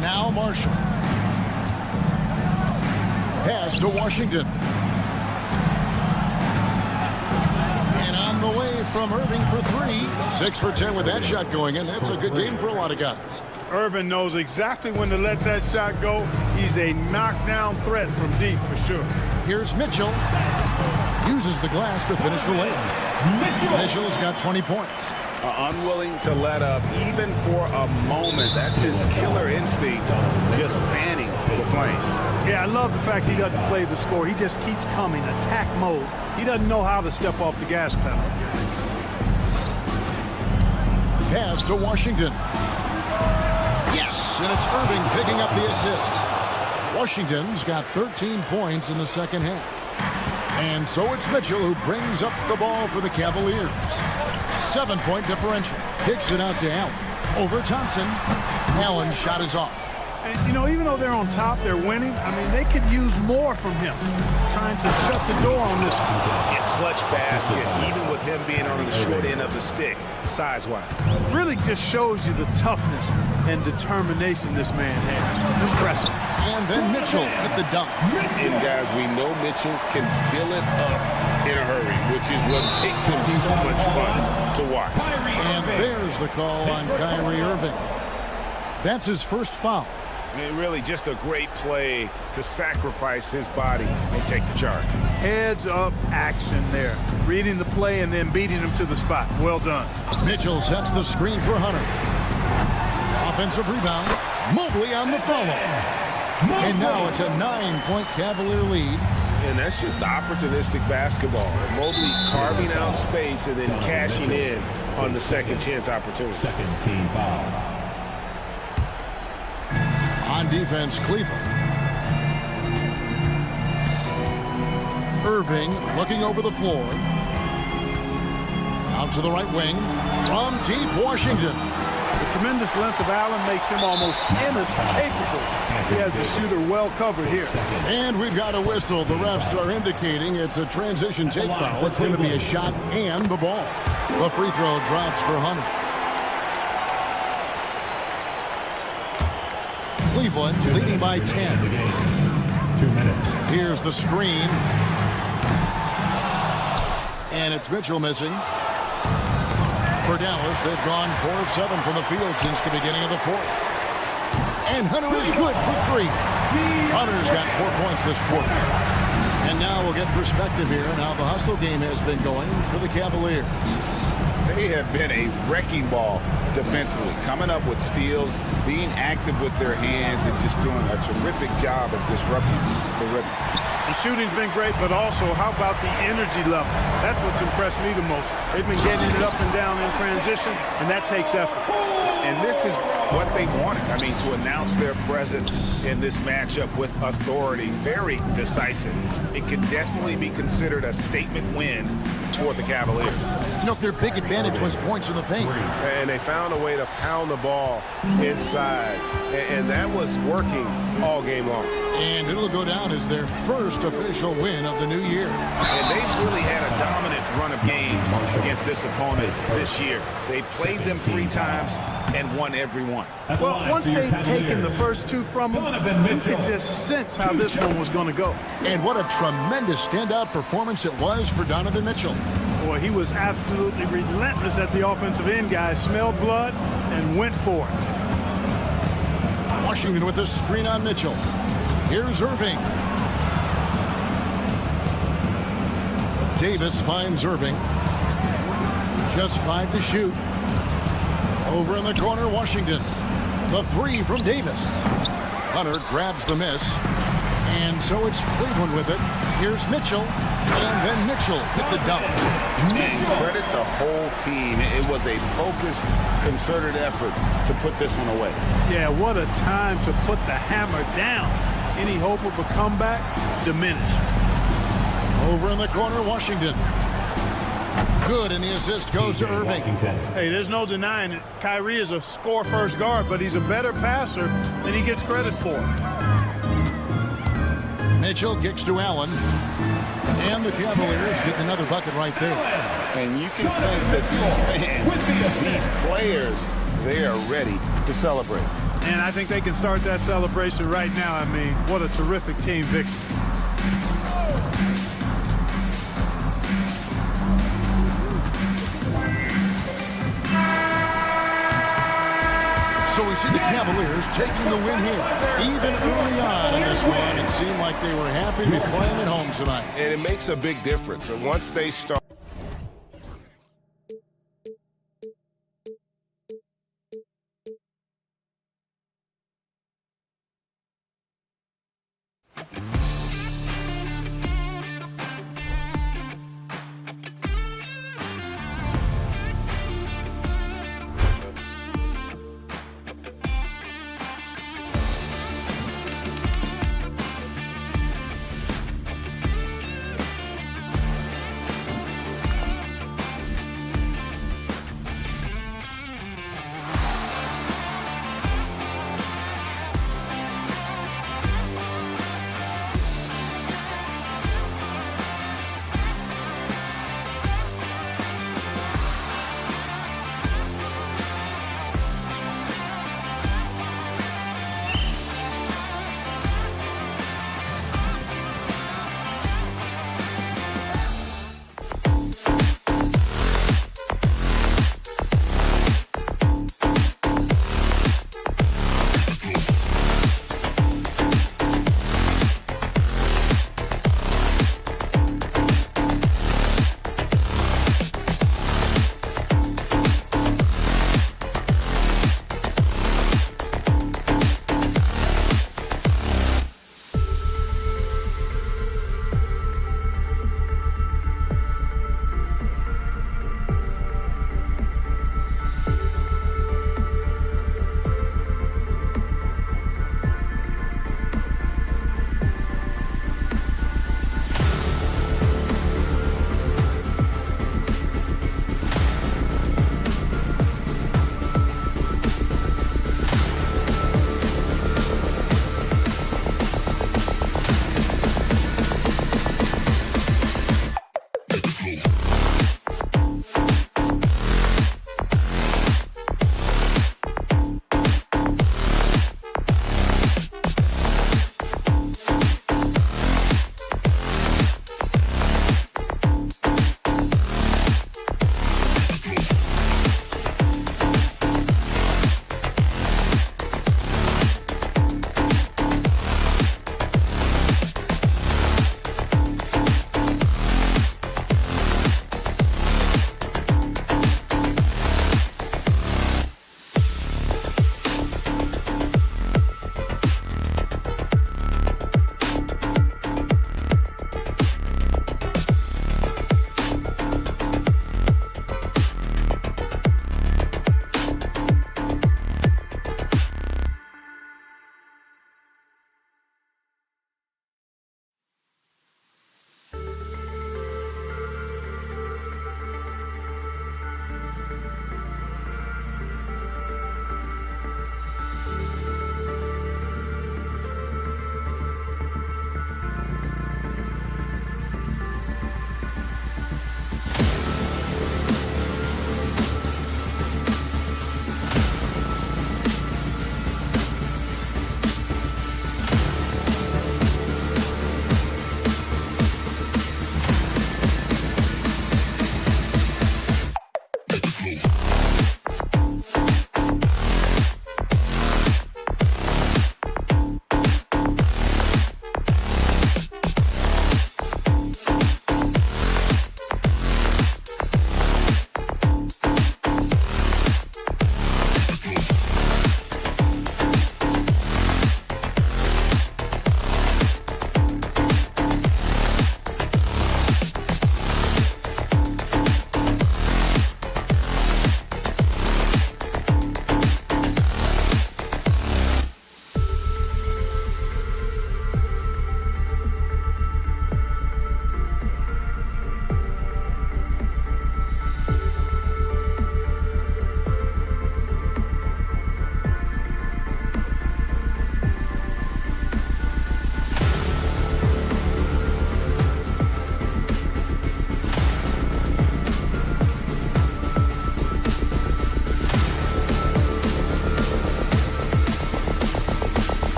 Now Marshall. Pass to Washington. And on the way from Irving for 3. 6 for 10 with that shot going in. That's a good game for a lot of guys. Irvin knows exactly when to let that shot go. He's a knockdown threat from deep for sure. Here's Mitchell. Uses the glass to finish the lane. Mitchell's got 20 points. Unwilling to let up even for a moment. That's his killer instinct, just fanning the flames. Yeah, I love the fact he doesn't play the score. He just keeps coming, attack mode. He doesn't know how to step off the gas pedal. Pass to Washington. Yes, and it's Irving picking up the assist. Washington's got 13 points in the second half. And so it's Mitchell who brings up the ball for the Cavaliers. 7-point differential. Kicks it out to Allen. Over Thompson. Allen's shot is off. And, you know, even though they're on top, they're winning. I mean, they could use more from him. Trying to shut the door on this one. A clutch basket, even with him being on the short end of the stick, size-wise. Really just shows you the toughness and determination this man has. Impressive. And then Mitchell at the dunk. And guys, we know Mitchell can fill it up in a hurry, which is what makes him so much fun to watch. And there's the call on Kyrie Irving. That's his first foul. And really just a great play to sacrifice his body and take the charge. Heads up action there. Reading the play and then beating him to the spot. Well done. Mitchell sets the screen for Hunter. Offensive rebound. Mobley on the follow. And now it's a 9-point Cavalier lead. And that's just opportunistic basketball. Mobley carving out space and then cashing in on the second chance opportunity. Second team foul. On defense, Cleveland. Irving looking over the floor. Out to the right wing. From deep, Washington. The tremendous length of Allen makes him almost inescapable. He has the shooter well covered here. And we've got a whistle. The refs are indicating it's a transition take foul. It's going to be a shot and the ball. The free throw drops for Hunter. Cleveland leading by 10. 2 minutes. Here's the screen. And it's Mitchell missing. For Dallas, they've gone 4 of 7 from the field since the beginning of the fourth. And Hunter is good for 3. Hunter's got 4 points this quarter. And now we'll get perspective here on how the hustle game has been going for the Cavaliers. They have been a wrecking ball defensively, coming up with steals, being active with their hands, and just doing a terrific job of disrupting the rhythm. The shooting's been great, but also how about the energy level? That's what's impressed me the most. They've been getting it up and down in transition, and that takes effort. And this is what they wanted. I mean, to announce their presence in this matchup with authority, very decisive. It could definitely be considered a statement win for the Cavaliers. You know, their big advantage was points in the paint. And they found a way to pound the ball inside. And that was working all game long. And it'll go down as their first official win of the new year. And they've really had a dominant run of games against this opponent this year. They played them 3 times and won every one. Well, once they'd taken the first 2 from them, you could just sense how this one was going to go. And what a tremendous standout performance it was for Donovan Mitchell. Boy, he was absolutely relentless at the offensive end, guys. Smelled blood and went for it. Washington with the screen on Mitchell. Here's Irving. Davis finds Irving. Just 5 to shoot. Over in the corner, Washington. The 3 from Davis. Hunter grabs the miss. And so it's Cleveland with it. Here's Mitchell. And then Mitchell hit the dunk. And credit the whole team. It was a focused, concerted effort to put this one away. Yeah, what a time to put the hammer down. Any hope of a comeback diminished. Over in the corner, Washington. Good, and the assist goes to Irving. Hey, there's no denying it. Kyrie is a score-first guard, but he's a better passer than he gets credit for. Mitchell kicks to Allen. And the Cavaliers get another bucket right there. And you can sense that these fans, these players, they are ready to celebrate. And I think they can start that celebration right now. I mean, what a terrific team victory. So we see the Cavaliers taking the win here. Even early on in this one, it seemed like they were happy to be playing at home tonight. And it makes a big difference. And once they start.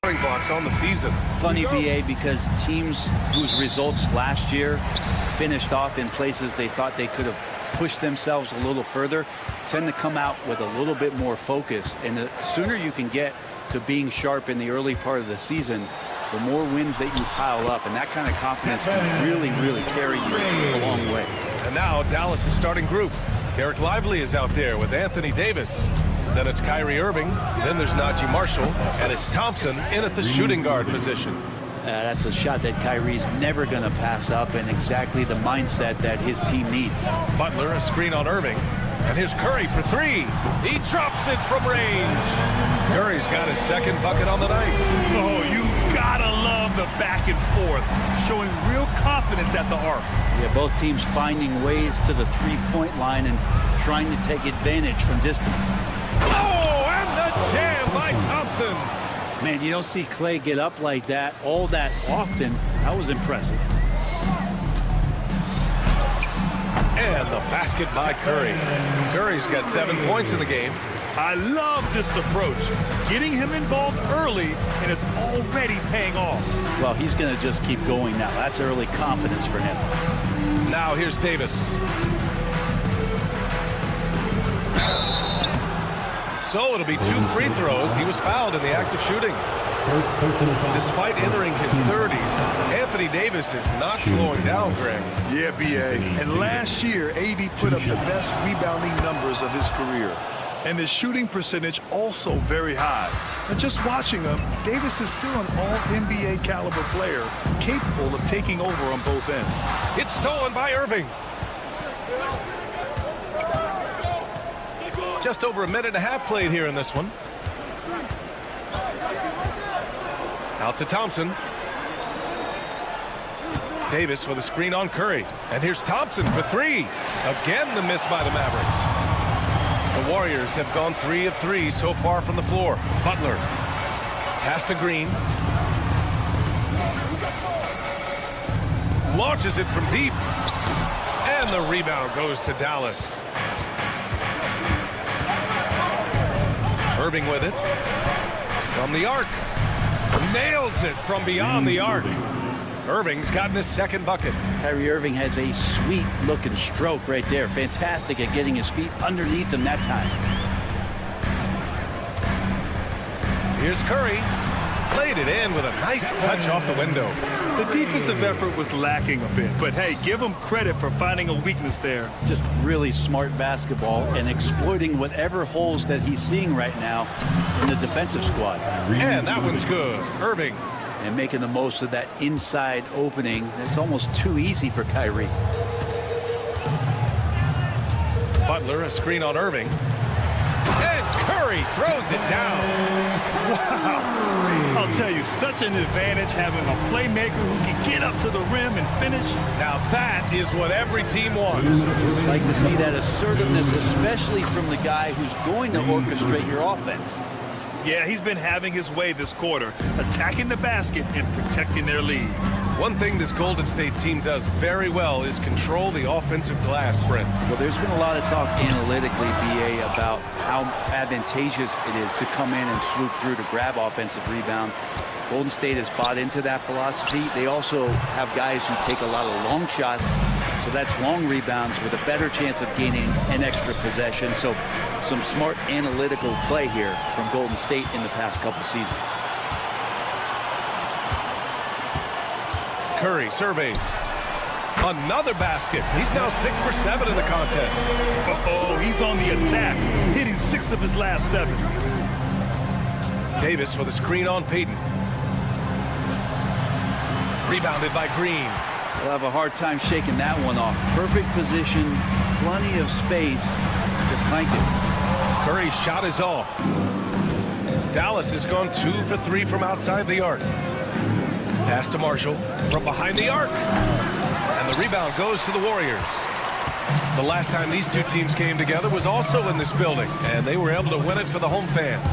starting blocks on the season. Funny, BA, because teams whose results last year finished off in places they thought they could have pushed themselves a little further tend to come out with a little bit more focus. And the sooner you can get to being sharp in the early part of the season, the more wins that you pile up. And that kind of confidence can really, really carry you a long way. And now Dallas' starting group. Derek Lively is out there with Anthony Davis. Then it's Kyrie Irving. Then there's Najee Marshall. And it's Thompson in at the shooting guard position. That's a shot that Kyrie's never going to pass up, and exactly the mindset that his team needs. Butler, a screen on Irving. And here's Curry for three. He drops it from range. Curry's got his second bucket on the night. Oh, you gotta love the back and forth, showing real confidence at the arc. Yeah, both teams finding ways to the three-point line and trying to take advantage from distance. Oh, and the jam by Thompson. Man, you don't see Clay get up like that all that often. That was impressive. And the basket by Curry. Curry's got 7 points in the game. I love this approach. Getting him involved early, and it's already paying off. Well, he's going to just keep going now. That's early confidence for him. Now here's Davis. So it'll be 2 free throws. He was fouled in the act of shooting. Despite entering his 30s, Anthony Davis is not slowing down, Greg. Yeah, B.A. And last year, AD put up the best rebounding numbers of his career. And his shooting percentage also very high. And just watching him, Davis is still an all-NBA caliber player, capable of taking over on both ends. It's stolen by Irving. Just over a minute and a half played here in this one. Out to Thompson. Davis with a screen on Curry. And here's Thompson for three. Again, the miss by the Mavericks. The Warriors have gone 3 of 3 so far from the floor. Butler. Pass to Green. Launches it from deep. And the rebound goes to Dallas. Irving with it. From the arc. Nails it from beyond the arc. Irving's gotten his second bucket. Kyrie Irving has a sweet-looking stroke right there. Fantastic at getting his feet underneath him that time. Here's Curry. Played it in with a nice touch off the window. The defensive effort was lacking a bit, but hey, give him credit for finding a weakness there. Just really smart basketball and exploiting whatever holes that he's seeing right now in the defensive squad. And that one's good. Irving. And making the most of that inside opening. It's almost too easy for Kyrie. Butler, a screen on Irving. And Curry throws it down. Wow. I'll tell you, such an advantage having a playmaker who can get up to the rim and finish. Now that is what every team wants. I'd like to see that assertiveness, especially from the guy who's going to orchestrate your offense. Yeah, he's been having his way this quarter, attacking the basket and protecting their lead. One thing this Golden State team does very well is control the offensive glass, Brent. Well, there's been a lot of talk analytically, BA, about how advantageous it is to come in and swoop through to grab offensive rebounds. Golden State has bought into that philosophy. They also have guys who take a lot of long shots, so that's long rebounds with a better chance of gaining an extra possession. So some smart analytical play here from Golden State in the past couple seasons. Curry surveys. Another basket. He's now 6 for 7 in the contest. Oh, he's on the attack, hitting 6 of his last 7. Davis with a screen on Payton. Rebounded by Green. We'll have a hard time shaking that one off. Perfect position, plenty of space. Just clanked it. Curry's shot is off. Dallas has gone 2 for 3 from outside the arc. Pass to Marshall from behind the arc. And the rebound goes to the Warriors. The last time these two teams came together was also in this building, and they were able to win it for the home fans.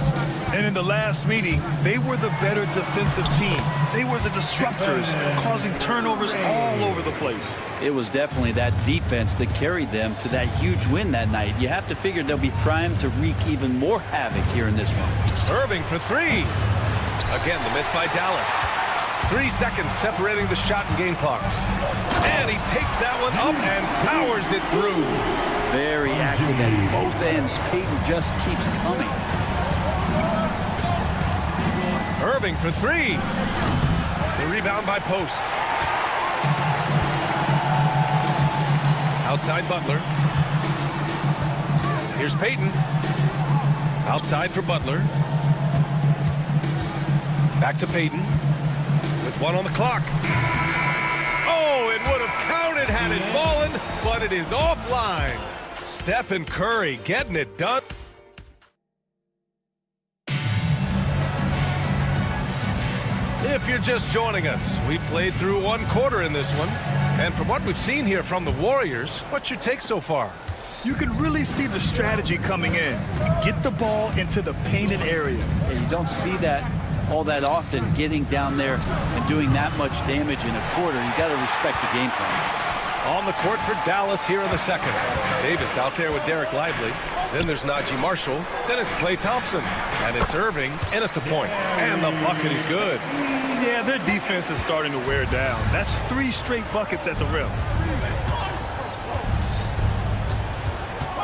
And in the last meeting, they were the better defensive team. They were the disruptors, causing turnovers all over the place. It was definitely that defense that carried them to that huge win that night. You have to figure they'll be primed to wreak even more havoc here in this one. Irving for three. Again, the miss by Dallas. 3 seconds separating the shot and game clocks. And he takes that one up and powers it through. Very active at both ends. Payton just keeps coming. Irving for 3. The rebound by Post. Outside Butler. Here's Payton. Outside for Butler. Back to Payton. With 1 on the clock. Oh, it would have counted had it fallen, but it is offline. Stephen Curry getting it done. If you're just joining us, we played through 1 quarter in this one. And from what we've seen here from the Warriors, what's your take so far? You can really see the strategy coming in. Get the ball into the painted area. And you don't see that all that often, getting down there and doing that much damage in a quarter. You got to respect the game plan. On the court for Dallas here in the second. Davis out there with Derek Lively. Then there's Najee Marshall. Then it's Klay Thompson. And it's Irving in at the point. And the bucket is good. Yeah, their defense is starting to wear down. That's 3 straight buckets at the rim.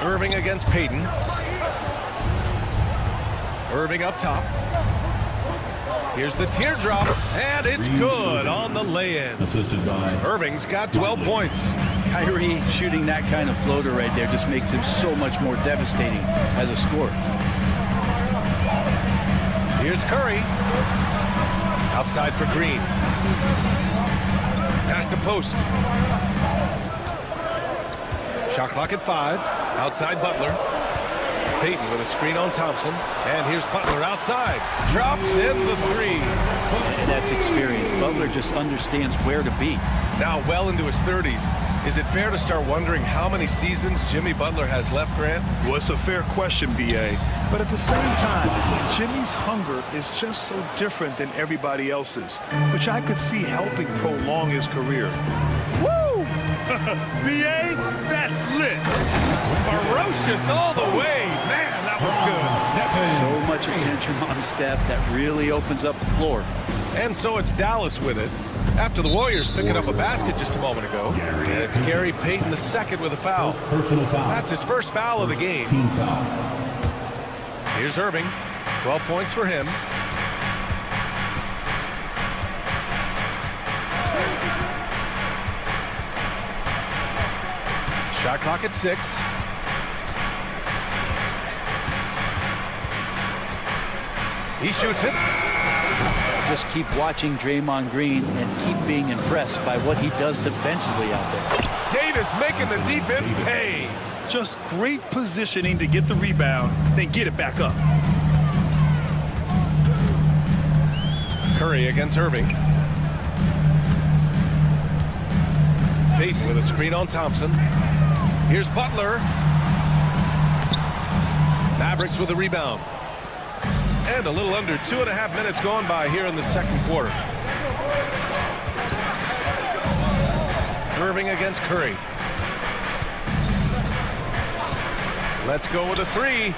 Irving against Payton. Irving up top. Here's the teardrop, and it's good on the lay-in. Assisted by Irving's got 12 points. Kyrie shooting that kind of floater right there just makes him so much more devastating as a scorer. Here's Curry. Outside for Green. Pass to Post. Shot clock at 5. Outside Butler. Payton with a screen on Thompson. And here's Butler outside. Drops in the 3. And that's experience. Butler just understands where to be. Now well into his 30s. Is it fair to start wondering how many seasons Jimmy Butler has left, Grant? Well, it's a fair question, B.A. But at the same time, Jimmy's hunger is just so different than everybody else's, which I could see helping prolong his career. Woo! B.A., that's lit. Ferocious all the way. Man, that was good. So much attention on Steph that really opens up the floor. And so it's Dallas with it. After the Warriors picking up a basket just a moment ago. And it's Gary Payton II with a foul. personal foul. That's his first foul of the game. Team foul. Here's Irving. 12 points for him. Shot clock at 6. He shoots it. Just keep watching Draymond Green and keep being impressed by what he does defensively out there. Davis making the defense pay. Just great positioning to get the rebound, then get it back up. Curry against Irving. Payton with a screen on Thompson. Here's Butler. Mavericks with a rebound. And a little under 2.5 minutes gone by here in the second quarter. Irving against Curry. Let's go with a 3.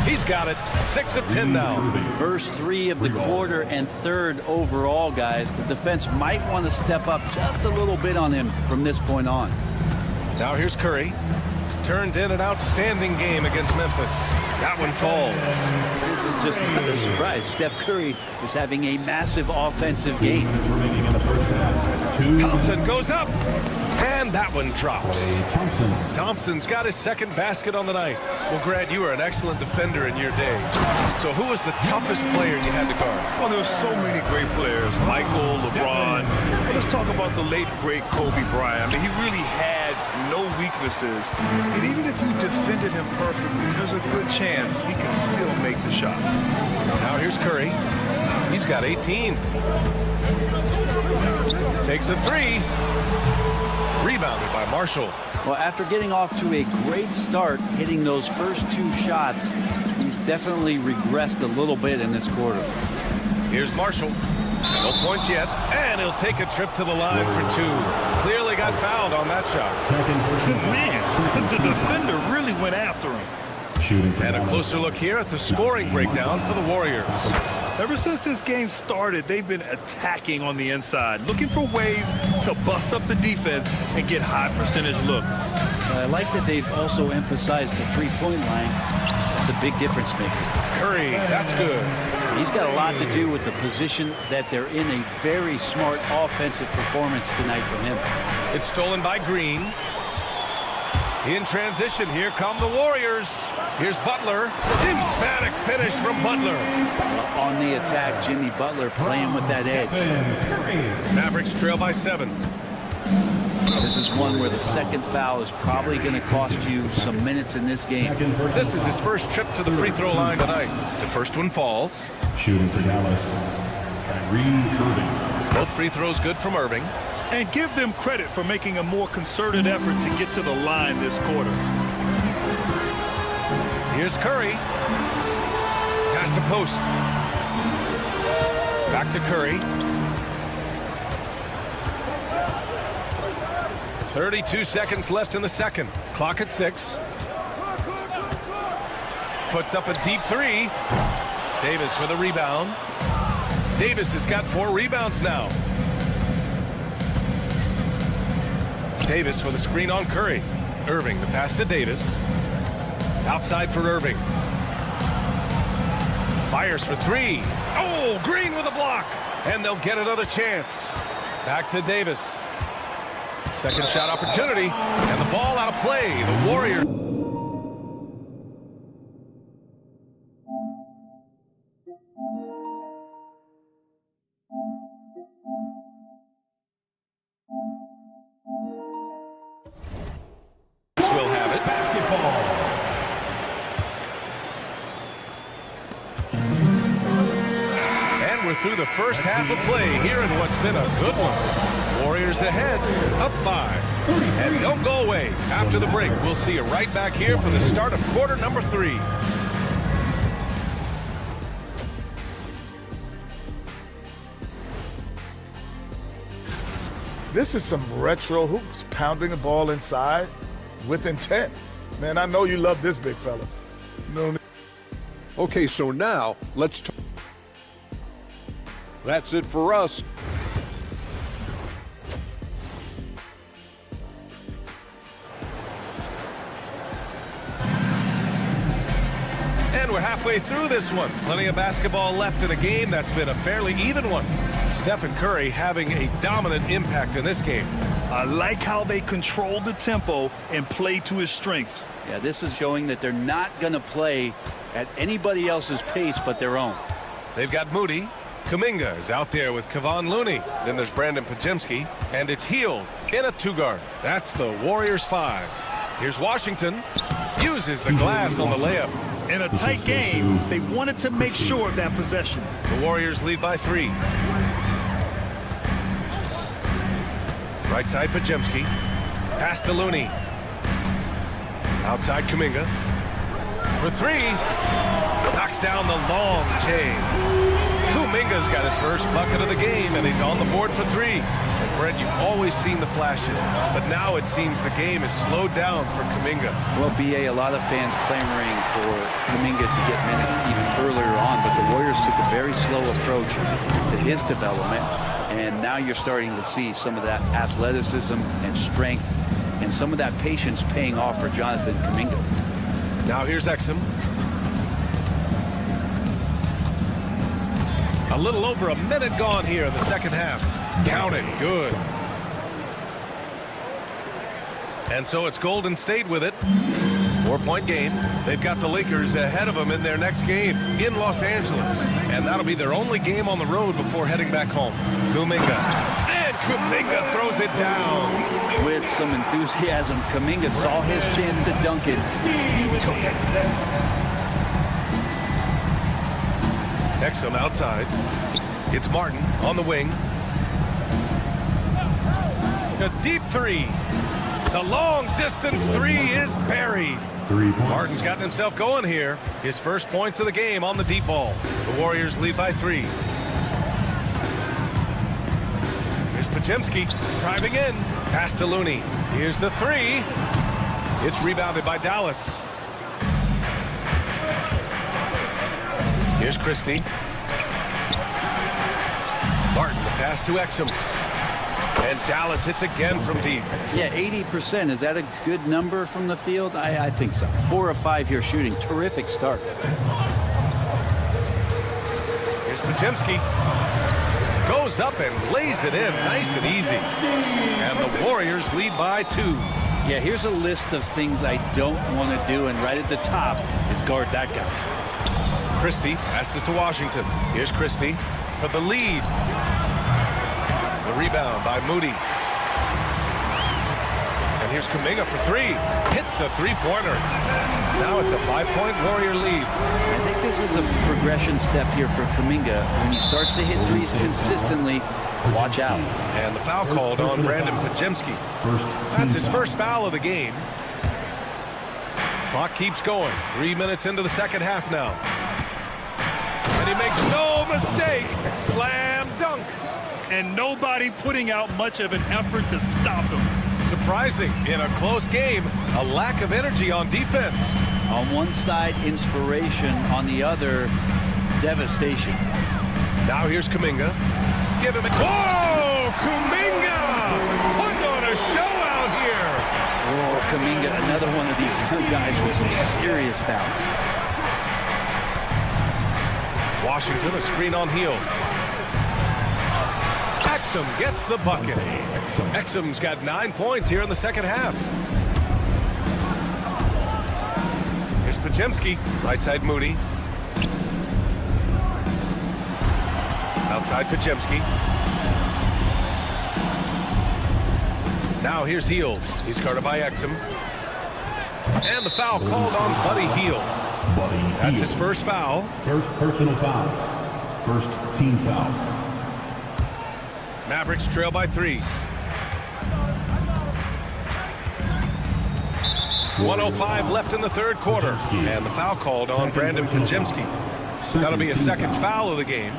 He's got it. 6 of 10 now. First 3 of the quarter and 3rd overall, guys. The defense might want to step up just a little bit on him from this point on. Now here's Curry. Turned in an outstanding game against Memphis. That one falls. This is just not a surprise. Steph Curry is having a massive offensive game. Thompson goes up. And that one drops. Thompson's got his 2nd basket on the night. Well, Grant, you were an excellent defender in your day. So who was the toughest player you had to guard? Well, there were so many great players. Michael, LeBron. But let's talk about the late, great Kobe Bryant. I mean, he really had no weaknesses. And even if you defended him perfectly, there's a good chance he can still make the shot. Now here's Curry. He's got 18. Takes a 3. Rebounded by Marshall. Well, after getting off to a great start, hitting those first 2 shots, he's definitely regressed a little bit in this quarter. Here's Marshall. No points yet, and he'll take a trip to the line for 2. Clearly got fouled on that shot. Man, the defender really went after him. Shooting for And a Dallas. closer look here at the scoring breakdown for the Warriors. Ever since this game started, they've been attacking on the inside, looking for ways to bust up the defense and get high percentage looks. I like that they've also emphasized the three-point line. That's a big difference maker. Curry, that's good. He's got a lot to do with the position that they're in. A very smart offensive performance tonight from him. It's stolen by Green. In transition, here come the Warriors. Here's Butler. Emphatic finish from Butler. On the attack, Jimmy Butler playing with that edge. Mavericks trail by 7. This is one where the second foul is probably going to cost you some minutes in this game. This is his first trip to the free throw line tonight. The first one falls. Shooting for Dallas. Kyrie Irving. Both free throws good from Irving. And give them credit for making a more concerted effort to get to the line this quarter. Here's Curry. Pass to post. Back to Curry. 32 seconds left in the second. Clock at 6. Puts up a deep 3. Davis with a rebound. Davis has got 4 rebounds now. Davis with a screen on Curry. Irving, the pass to Davis. Outside for Irving. Fires for 3. Oh, Green with a block. And they'll get another chance. Back to Davis. Second shot opportunity. And the ball out of play. The Warriors. Will have it. Basketball. And we're through the first half of play here in what's been a good one. Warriors ahead, up 5. And don't go away. After the break, we'll see you right back here for the start of quarter number 3. This is some retro hoops, pounding the ball inside with intent. Man, I know you love this big fella. No. Okay, so now let's talk. That's it for us. And we're halfway through this one. Plenty of basketball left in a game that's been a fairly even one. Stephen Curry having a dominant impact in this game. I like how they control the tempo and play to his strengths. Yeah, this is showing that they're not going to play at anybody else's pace but their own. They've got Moody. Kuminga is out there with Kevon Looney. Then there's Brandon Pajemski. And it's Hield in a 2-guard. That's the Warriors 5. Here's Washington. Uses the glass on the layup. In a tight game, they wanted to make sure of that possession. The Warriors lead by 3. Right side, Pajemski. Pass to Looney. Outside, Kuminga. For 3. Knocks down the long J. Kuminga's got his first bucket of the game, and he's on the board for 3. And Brent, you've always seen the flashes, but now it seems the game is slowed down for Kuminga. Well, BA, a lot of fans clamoring for Kuminga to get minutes even earlier on, but the Warriors took a very slow approach to his development, and now you're starting to see some of that athleticism and strength and some of that patience paying off for Jonathan Kuminga. Now here's Exum. A little over a minute gone here in the second half. Count it. Good. And so it's Golden State with it. 4-point game. They've got the Lakers ahead of them in their next game in Los Angeles. And that'll be their only game on the road before heading back home. Kuminga. And Kuminga throws it down. With some enthusiasm, Kuminga saw his chance to dunk it. He took it. Exum outside. It's Martin on the wing. A deep 3. The long distance 3 is buried. 3 points. Martin's gotten himself going here. His first points of the game on the deep ball. The Warriors lead by 3. Here's Pajemski driving in. Pass to Looney. Here's the 3. It's rebounded by Dallas. Here's Christie. Martin, the pass to Exum. And Dallas hits again from deep. Yeah, 80%. Is that a good number from the field? I think so. 4 of 5 here shooting. Terrific start. Here's Podziemski. Goes up and lays it in nice and easy. And the Warriors lead by 2. Yeah, here's a list of things I don't want to do, and right at the top is guard that guy. Christie passes to Washington. Here's Christie for the lead. The rebound by Moody. And here's Kuminga for 3. Hits a three-pointer. Now it's a 5-point Warrior lead. I think this is a progression step here for Kuminga. When he starts to hit threes consistently, watch out. And the foul called on Brandon Podziemski. That's his first foul of the game. Clock keeps going. 3 minutes into the second half now. And he makes no mistake. Slam dunk. And nobody putting out much of an effort to stop him. Surprising in a close game, a lack of energy on defense. On one side, inspiration. On the other, devastation. Now here's Kuminga. Give him a... Whoa! Kuminga! Putting on a show out here. Oh, Kuminga, another one of these young guys with some serious bounce. Washington, a screen on Hield. Exum gets the bucket. Exum's got 9 points here in the second half. Here's Podziemski. Right side Moody. Outside Podziemski. Now here's Hield. He's guarded by Exum. And the foul called on Buddy Hield. That's his first foul. First personal foul. First team foul. Mavericks trail by 3. 1:05 left in the third quarter. And the foul called on Brandon Podziemski. That'll be a second foul of the game.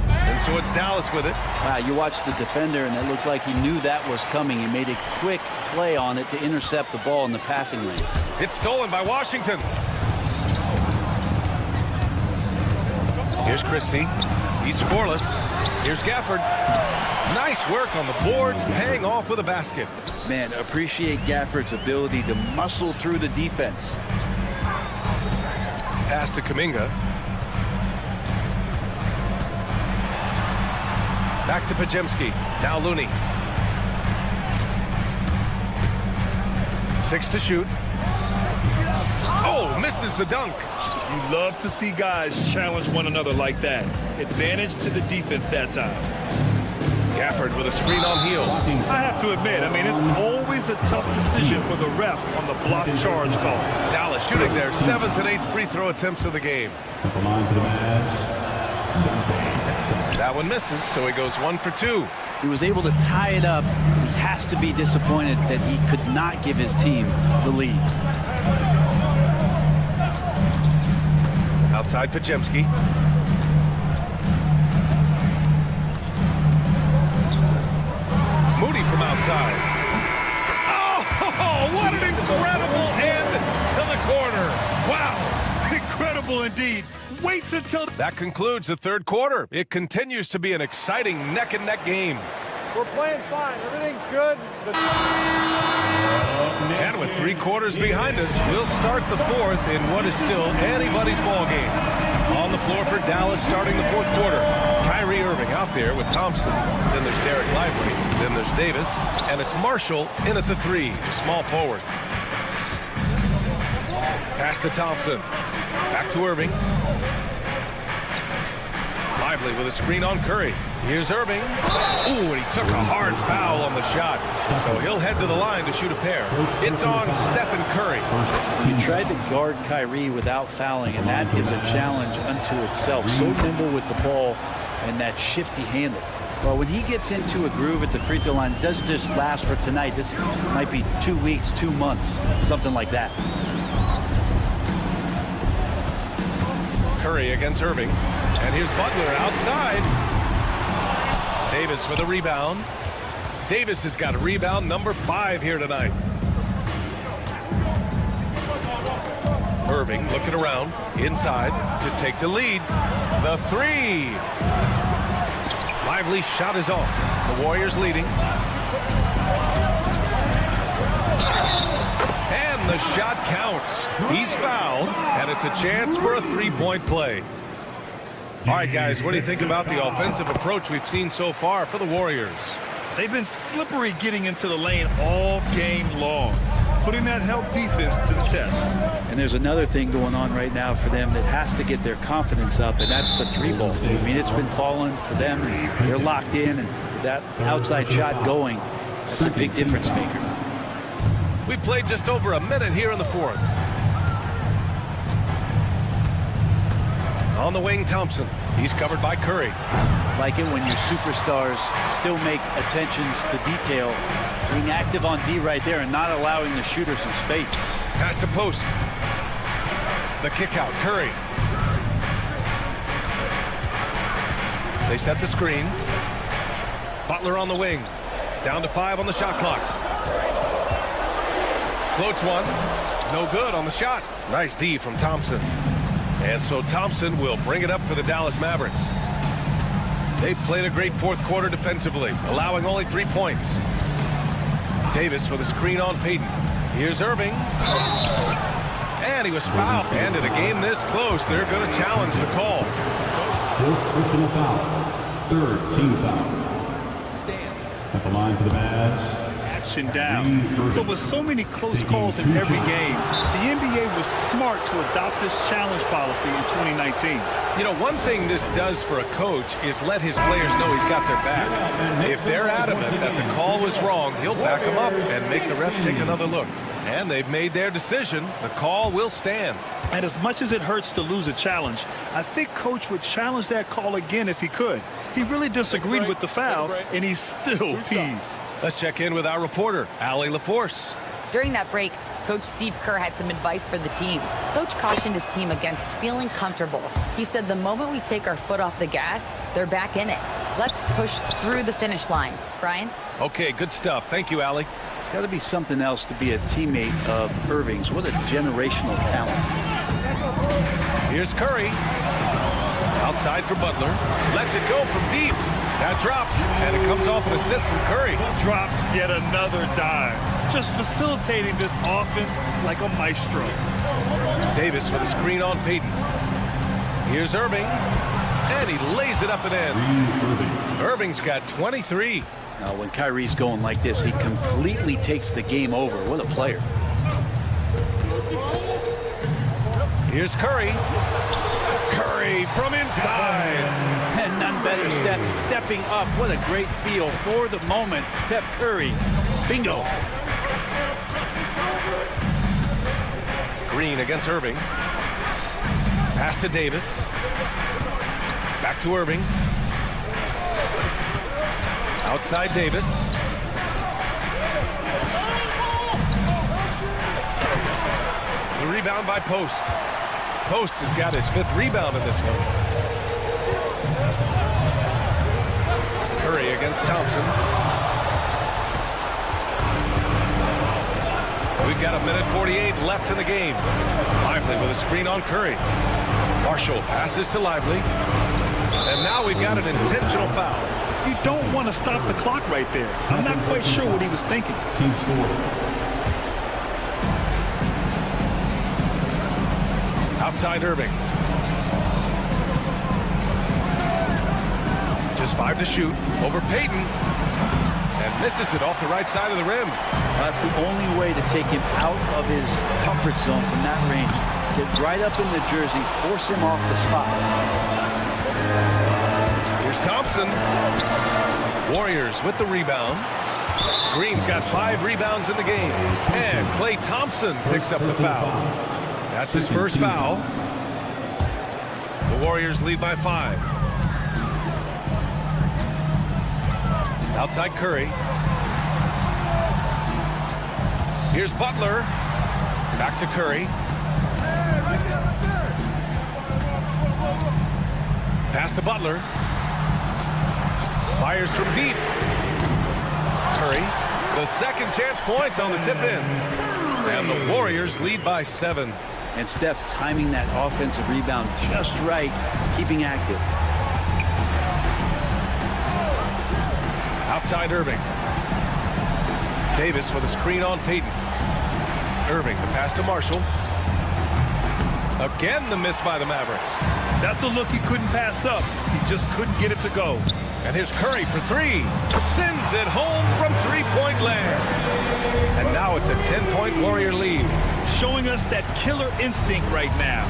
And so it's Dallas with it. Wow, you watched the defender, and it looked like he knew that was coming. He made a quick play on it to intercept the ball in the passing lane. It's stolen by Washington. Here's Christie. He's scoreless. Here's Gafford. Nice work on the boards, paying off with a basket. Man, appreciate Gafford's ability to muscle through the defense. Pass to Kuminga. Back to Podziemski. Now Looney. 6 to shoot. Oh, misses the dunk. You love to see guys challenge one another like that. Advantage to the defense that time. Gafford with a screen on Hield. I have to admit, I mean, it's always a tough decision for the ref on the block charge call. Dallas shooting their 7th and 8th free throw attempts of the game. At the line for the Mavs. That one misses, so he goes 1 for 2. He was able to tie it up. He has to be disappointed that he could not give his team the lead. Outside Podziemski. Moody from outside. Oh, what an incredible end to the corner. Wow, incredible indeed. Waits until... That concludes the third quarter. It continues to be an exciting neck-and-neck game. We're playing fine. Everything's good. And with 3 quarters behind us, we'll start the fourth in what is still anybody's ball game. On the floor for Dallas starting the fourth quarter. Kyrie Irving out there with Thompson. Then there's Derek Lively. Then there's Davis. And it's Marshall in at the 3, small forward. Pass to Thompson. Back to Irving. Lively with a screen on Curry. Here's Irving. Ooh, and he took a hard foul on the shot. So he'll head to the line to shoot a pair. It's on Stephen Curry. He tried to guard Kyrie without fouling, and that is a challenge unto itself. So nimble with the ball and that shifty handle. Well, when he gets into a groove at the free throw line, it doesn't just last for tonight. This might be 2 weeks, 2 months, something like that. Curry against Irving. And here's Butler outside. Davis with a rebound. Davis has got a rebound number 5 here tonight. Irving looking around, inside to take the lead. The three. Lively shot is off. The Warriors leading. And the shot counts. He's fouled, and it's a chance for a three-point play. All right, guys, what do you think about the offensive approach we've seen so far for the Warriors? They've been slippery getting into the lane all game long, putting that help defense to the test. And there's another thing going on right now for them that has to get their confidence up, and that's the three ball. I mean, it's been falling for them. They're locked in, and that outside shot going, that's a big difference maker. We played just over a minute here in the fourth. On the wing, Thompson. He's covered by Curry. Like it when your superstars still make attentions to detail, being active on D right there and not allowing the shooter some space. Pass to post. The kick out, Curry. They set the screen. Butler on the wing. Down to 5 on the shot clock. Floats one. No good on the shot. Nice D from Thompson. And so Thompson will bring it up for the Dallas Mavericks. They've played a great fourth quarter defensively, allowing only 3 points. Davis with a screen on Payton. Here's Irving. And he was fouled. And in a game this close, they're going to challenge the call. Fourth personal foul. Third team foul. Stands. At the line for the Mavs. Action down. But with so many close calls in every game, the NBA was smart to adopt this challenge policy in 2019. You know, one thing this does for a coach is let his players know he's got their back. If they're adamant that the call was wrong, he'll back them up and make the refs take another look. And they've made their decision. The call will stand. And as much as it hurts to lose a challenge, I think Coach would challenge that call again if he could. He really disagreed with the foul, and he's still peeved. Let's check in with our reporter, Allie LaForce. During that break, Coach Steve Kerr had some advice for the team. Coach cautioned his team against feeling comfortable. He said the moment we take our foot off the gas, they're back in it. Let's push through the finish line. Brian? Okay, good stuff. Thank you, Allie. It's got to be something else to be a teammate of Irving's. What a generational talent. Here's Curry. Outside for Butler. Lets it go from deep. That drops, and it comes off an assist from Curry. Drops yet another dive. Just facilitating this offense like a maestro. Davis with a screen on Payton. Here's Irving, and he lays it up and in. Irving's got 23. Now, when Kyrie's going like this, he completely takes the game over. What a player. Here's Curry. Curry from inside. And none better, Steph stepping up. What a great feel for the moment. Steph Curry. Bingo. Green against Irving. Pass to Davis. Back to Irving. Outside Davis. The rebound by Post. Post has got his 5th rebound in this one. Curry against Thompson. We've got 1:48 left in the game. Lively with a screen on Curry. Marshall passes to Lively. And now we've got an intentional foul. You don't want to stop the clock right there. I'm not quite sure what he was thinking. Team score. Outside Irving. Just 5 to shoot. Over Payton. And misses it off the right side of the rim. That's the only way to take him out of his comfort zone from that range. Get right up in the jersey, force him off the spot. Here's Thompson. Warriors with the rebound. Green's got 5 rebounds in the game. And Klay Thompson picks up the foul. That's his first foul. The Warriors lead by 5. Outside Curry. Here's Butler. Back to Curry. Pass to Butler. Fires from deep. Curry. The second chance points on the tip in. And the Warriors lead by 7. And Steph timing that offensive rebound just right, keeping active. Outside Irving. Davis with a screen on Payton. Irving, the pass to Marshall. Again, the miss by the Mavericks. That's a look he couldn't pass up. He just couldn't get it to go. And here's Curry for three. Sends it home from three-point land. And now it's a 10-point Warrior lead. Showing us that killer instinct right now.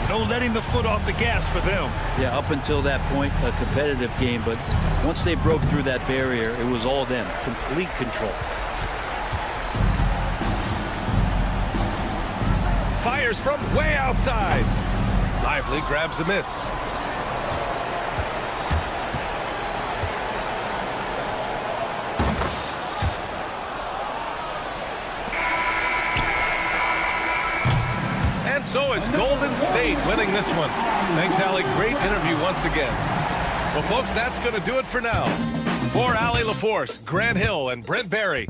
No letting the foot off the gas for them. Yeah, up until that point, a competitive game. But once they broke through that barrier, it was all them. Complete control. Fires from way outside. Lively grabs the miss. And so it's Golden State winning this one. Thanks, Allie. Great interview once again. Well, folks, that's going to do it for now. For Allie LaForce, Grant Hill, and Brent Barry.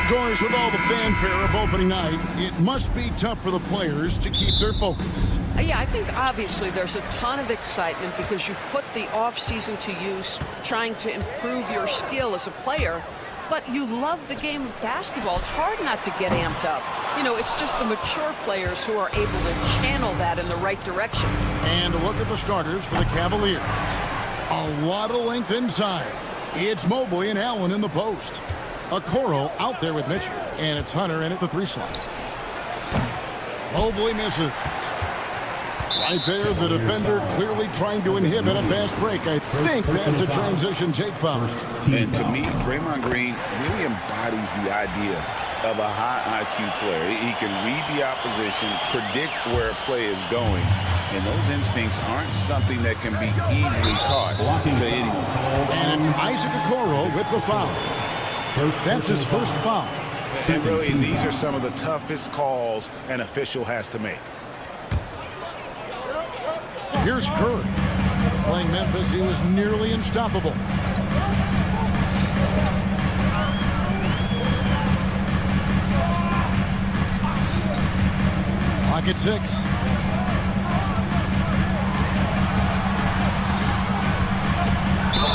Doris, with all the fanfare of opening night, it must be tough for the players to keep their focus. Yeah, I think obviously there's a ton of excitement because you put the off-season to use trying to improve your skill as a player, but you love the game of basketball. It's hard not to get amped up. You know, it's just the mature players who are able to channel that in the right direction. And look at the starters for the Cavaliers. A lot of length inside. It's Mobley and Allen in the post. Okoro out there with Mitchell, and it's Hunter in at the 3 slot. Mobley misses. Right there, the defender clearly trying to inhibit a fast break. I think that's a transition take foul. And to me, Draymond Green really embodies the idea of a high IQ player. He can read the opposition, predict where a play is going, and those instincts aren't something that can be easily taught to anyone. And it's Isaac Okoro with the foul. That's his first foul. And really, these are some of the toughest calls an official has to make. Here's Curry. Playing Memphis, he was nearly unstoppable. Clock at 6.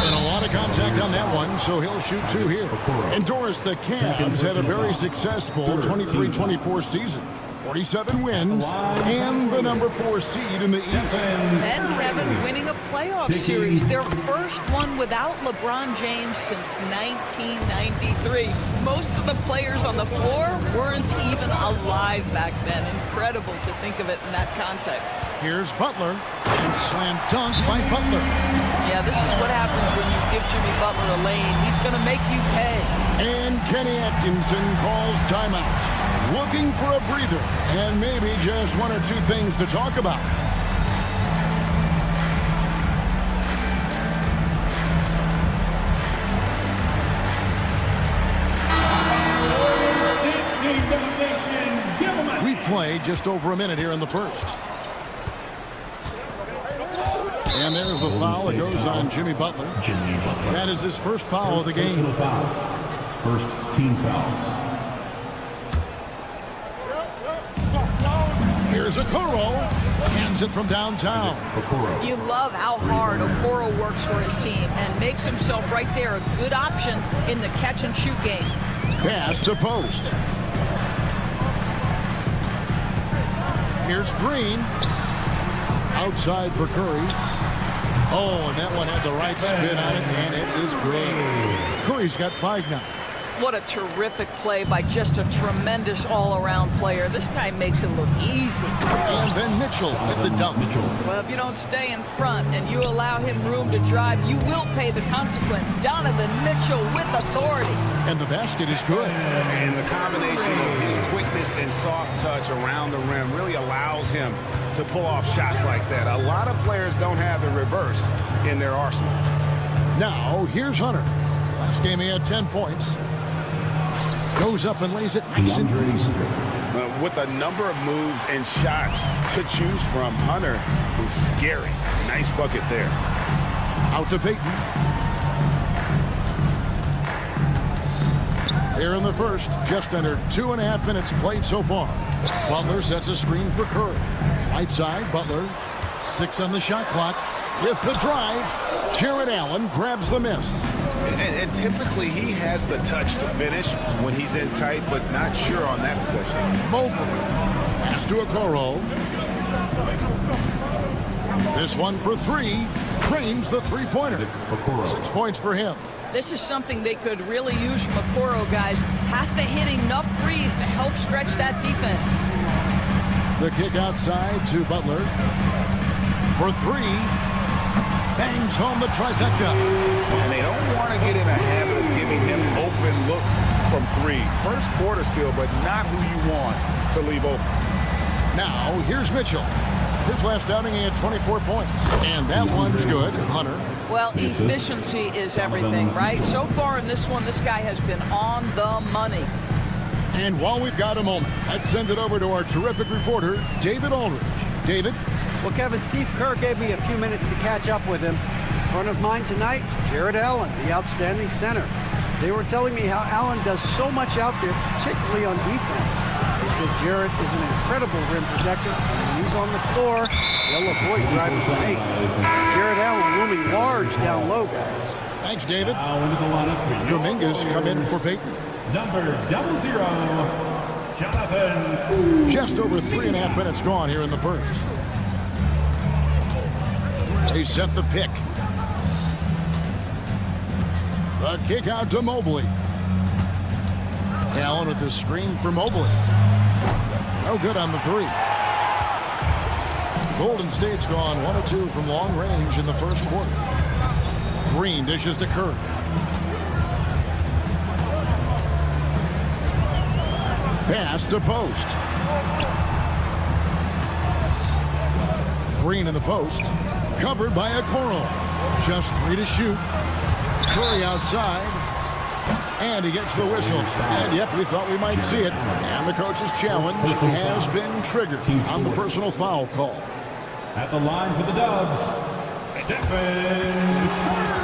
And a lot of contact on that one, so he'll shoot 2 here. And Doris, the Cavs had a very successful 23-24 season. 47 wins and the number 4 seed in the East. And Kevin winning a playoff series, their first one without LeBron James since 1993. Most of the players on the floor weren't even alive back then. Incredible to think of it in that context. Here's Butler, and slam dunk by Butler. Yeah, this is what happens when you give Jimmy Butler a lane. He's going to make you pay. And Kenny Atkinson calls timeout. Looking for a breather and maybe just 1 or 2 things to talk about. We play just over a minute here in the first. And there's a foul that goes on Jimmy Butler. That is his first foul of the game. First team foul. Here's Okoro. Hands it from downtown. You love how hard Okoro works for his team and makes himself right there a good option in the catch-and-shoot game. Pass to post. Here's Green. Outside for Curry. Oh, and that one had the right spin on it, and it is good. Curry's got 5 now. What a terrific play by just a tremendous all-around player. This guy makes it look easy. And then Mitchell with the dunk. Well, if you don't stay in front and you allow him room to drive, you will pay the consequence. Donovan Mitchell with authority. And the basket is good. And the combination of his quickness and soft touch around the rim really allows him to pull off shots like that. A lot of players don't have the reverse in their arsenal. Now, here's Hunter. Last game he had 10 points. Goes up and lays it nice and easy. With a number of moves and shots to choose from, Hunter is scary. Nice bucket there. Out to Peyton. Here in the first, just under 2.5 minutes played so far. Butler sets a screen for Curry. Right side, Butler. 6 on the shot clock. With the drive, Jared Allen grabs the miss. And typically he has the touch to finish when he's in tight, but not sure on that possession. Mobley. Pass to Okoro. This one for 3. Drains the 3-pointer. 6 points for him. This is something they could really use from Okoro, guys. Has to hit enough threes to help stretch that defense. The kick outside to Butler. For 3. Bangs home the trifecta. And they don't want to get in a habit of giving him open looks from 3. First quarter still, but not who you want to leave open. Now, here's Mitchell. His last outing, he had 24 points. And that one's good. Hunter. Well, efficiency is everything, right? So far in this one, this guy has been on the money. And while we've got a moment, let's send it over to our terrific reporter, David Aldridge. David? Well, Kevin, Steve Kerr gave me a few minutes to catch up with him. In front of mine tonight, Jared Allen, the outstanding center. They were telling me how Allen does so much out there, particularly on defense. They said Jarrett is an incredible rim protector, and when he's on the floor, they'll avoid driving the paint. Jarrett Allen looming large down low, guys. Thanks, David. Dominguez come in for Peyton. Number 00, Jonathan. Just over 3.5 minutes gone here in the first. They set the pick. The kick out to Mobley. Allen with the screen for Mobley. No good on the three. Golden State's gone 1 of 2 from long range in the first quarter. Green dishes to Curry. Pass to post. Green in the post. Covered by Okoro. Just 3 to shoot. Curry outside. And he gets the whistle. And yep, we thought we might see it. And the coach's challenge has been triggered on the personal foul call. At the line for the Dubs, Stephen Curry.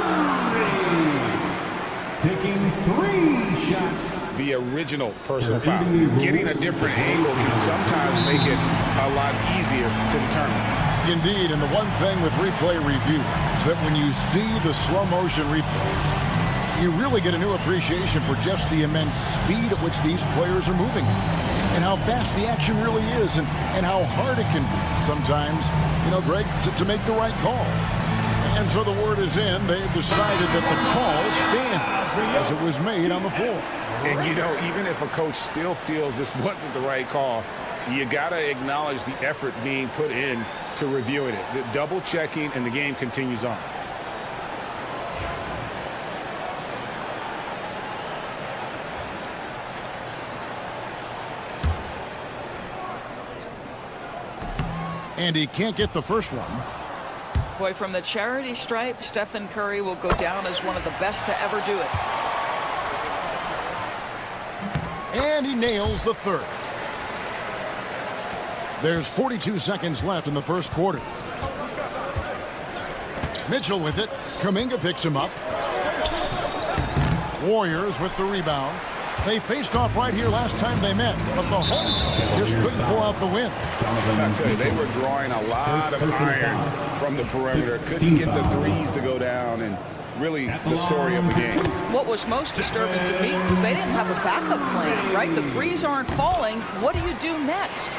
Taking 3 shots. The original personal foul. Getting a different angle can sometimes make it a lot easier to determine. Indeed, and the one thing with replay review is that when you see the slow motion replays, you really get a new appreciation for just the immense speed at which these players are moving and how fast the action really is and how hard it can be sometimes, you know, Greg, to make the right call. And so the word is in. They've decided that the call stands as it was made on the floor. And, you know, even if a coach still feels this wasn't the right call, you got to acknowledge the effort being put in to reviewing it. The double checking, and the game continues on. And he can't get the first one. Boy, from the charity stripe, Stephen Curry will go down as one of the best to ever do it. And he nails the third. There's 42 seconds left in the first quarter. Mitchell with it. Kuminga picks him up. Warriors with the rebound. They faced off right here last time they met, but the Hawks just couldn't pull out the win. I tell you, they were drawing a lot of iron from the perimeter. Couldn't get the threes to go down, and really the story of the game. What was most disturbing to me was they didn't have a backup plan, right? The threes aren't falling. What do you do next?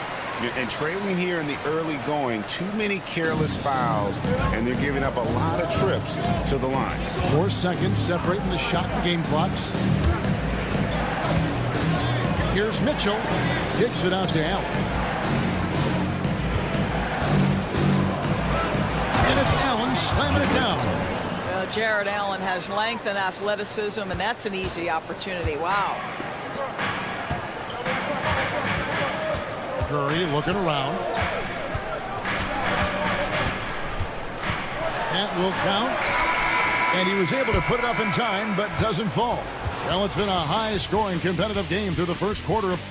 And trailing here in the early going, too many careless fouls, and they're giving up a lot of trips to the line. 4 seconds separating the shot and game clocks. Here's Mitchell. Kicks it out to Allen. And it's Allen slamming it down. Well, Jarrett Allen has length and athleticism, and that's an easy opportunity. Wow. Curry looking around. That will count. And he was able to put it up in time, but doesn't fall. Well, it's been a high-scoring, competitive game through the first quarter of...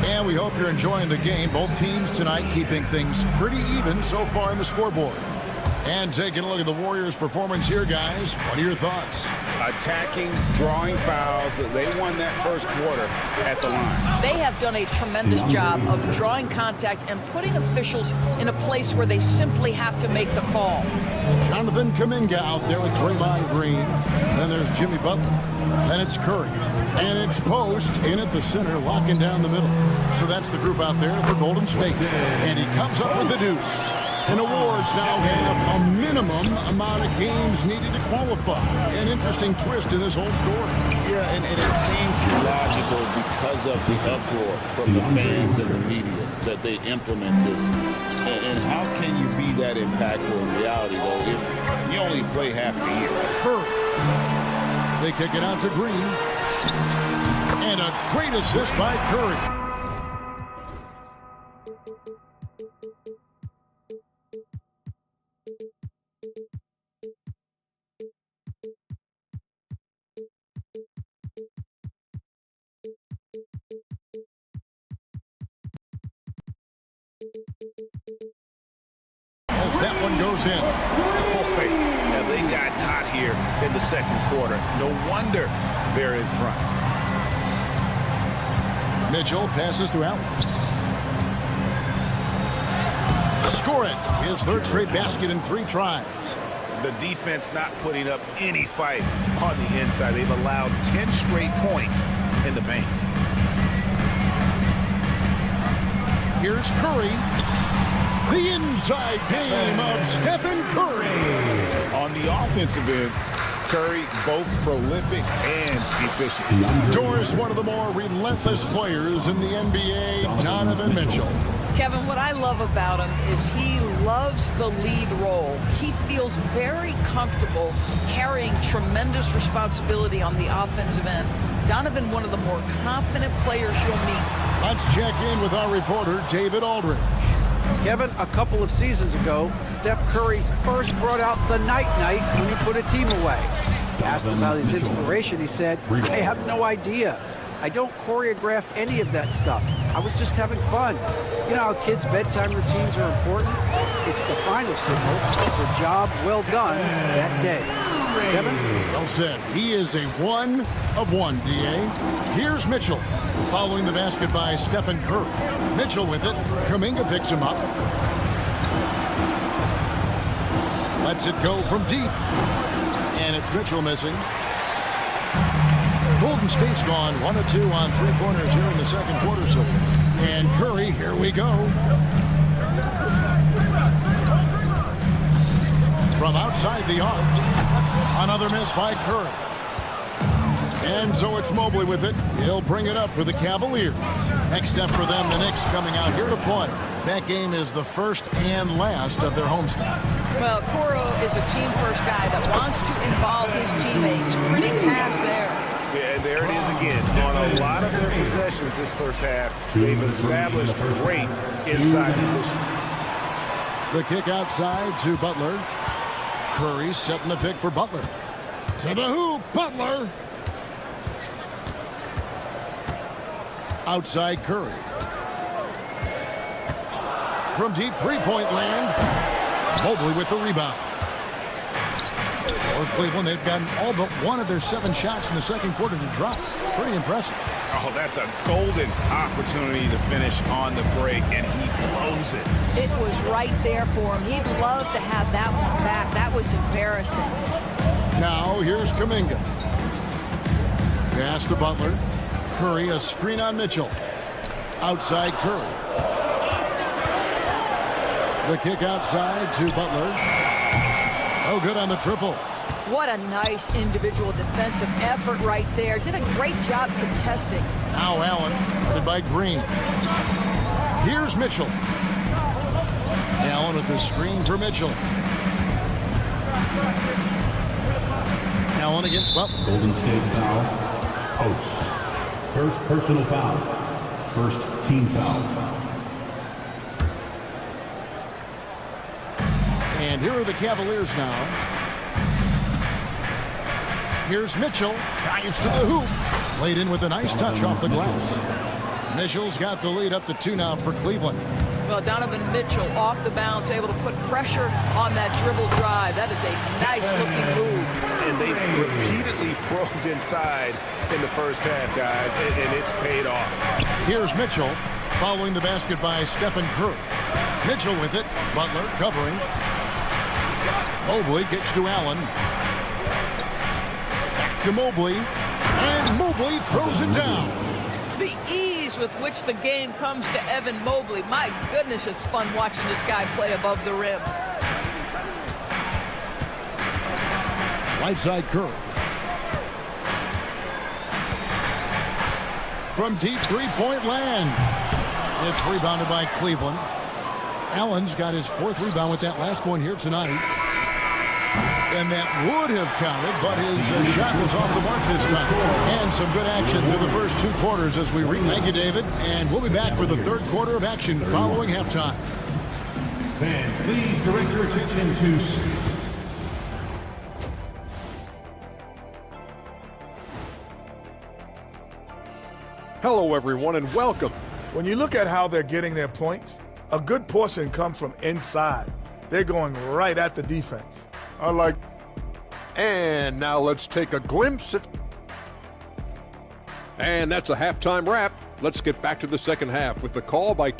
And we hope you're enjoying the game. Both teams tonight keeping things pretty even so far in the scoreboard. And taking a look at the Warriors' performance here, guys. What are your thoughts? Attacking, drawing fouls. They won that first quarter at the line. They have done a tremendous job of drawing contact and putting officials in a place where they simply have to make the call. Jonathan Kuminga out there with Draymond Green. Then there's Jimmy Butler. Then it's Curry. And it's Post in at the center, locking down the middle. So that's the group out there for Golden State. And he comes up with the deuce. And awards now have a minimum amount of games needed to qualify. An interesting twist in this whole story. Yeah, and it seems logical because of the uproar from the fans and the media that they implement this. And how can you be that impactful in reality, though, if you only play half the year? Curry. They kick it out to Green. And a great assist by Curry. As that one goes in. They've gotten hot here in the second quarter. No wonder they're in front. Mitchell passes to Allen. Score it. His third straight basket in 3 tries. The defense not putting up any fight on the inside. They've allowed 10 straight points in the paint. Here's Curry. The inside game of Stephen Curry. On the offensive end, Curry both prolific and efficient. Doris, one of the more relentless players in the NBA, Donovan Mitchell. Kevin, what I love about him is he loves the lead role. He feels very comfortable carrying tremendous responsibility on the offensive end. Donovan, one of the more confident players you'll meet. Let's check in with our reporter, David Aldridge. Kevin, a couple of seasons ago, Steph Curry first brought out the night-night when you put a team away. Asked about his inspiration, he said, I have no idea. I don't choreograph any of that stuff. I was just having fun. You know how kids' bedtime routines are important? It's the final signal for job well done that day. Kevin? Well said. He is a 1 of 1, D.A. Here's Mitchell, following the basket by Stephen Curry. Mitchell with it. Kuminga picks him up. Lets it go from deep. And it's Mitchell missing. Golden State's gone 1 of 2 on 3-pointers here in the second quarter so far. And Curry, here we go. From outside the arc, another miss by Curry. And so it's Mobley with it. He'll bring it up for the Cavaliers. Next step for them, the Knicks coming out here to play. That game is the first and last of their homestand. Well, Coro is a team-first guy that wants to involve his teammates. Pretty pass there. Yeah, and there it is again. On a lot of their possessions this first half, they've established great inside position. The kick outside to Butler. Curry setting the pick for Butler. To the hoop, Butler. Outside Curry. From deep three-point land, Mobley with the rebound. For Cleveland, they've gotten all but one of their 7 shots in the second quarter to drop. Pretty impressive. Oh, that's a golden opportunity to finish on the break, and he blows it. It was right there for him. He'd love to have that one back. That was embarrassing. Now, here's Kuminga. Pass to Butler. Curry, a screen on Mitchell. Outside Curry. The kick outside to Butler. Oh, good on the triple. What a nice individual defensive effort right there. Did a great job contesting. Now Allen, guarded by Green. Here's Mitchell. Allen with the screen for Mitchell. Allen against Butler. Golden State foul. Post. First personal foul. First team foul. And here are the Cavaliers now. Here's Mitchell. Drives to the hoop. Played in with a nice touch off the glass. Mitchell's got the lead up to 2 now for Cleveland. Well, Donovan Mitchell off the bounce, able to put pressure on that dribble drive. That is a nice-looking move. And they've repeatedly probed inside in the first half, guys, and it's paid off. Here's Mitchell, following the basket by Stephen Curry. Mitchell with it. Butler covering. Mobley kicks to Allen. Back to Mobley. And Mobley throws it down. The ease with which the game comes to Evan Mobley. My goodness, it's fun watching this guy play above the rim. Right side Curry. From deep three-point land. It's rebounded by Cleveland. Allen's got his 4th rebound with that last one here tonight. And that would have counted, but his shot was off the mark this time. And some good action through the first 2 quarters as we read. Thank you, David. And we'll be back for the 3rd quarter of action following halftime. Fans, please direct your attention to... Hello, everyone, and welcome. When you look at how they're getting their points, a good portion comes from inside. They're going right at the defense. I like And now let's take a glimpse at... And that's a halftime wrap. Let's get back to the second half with the call by...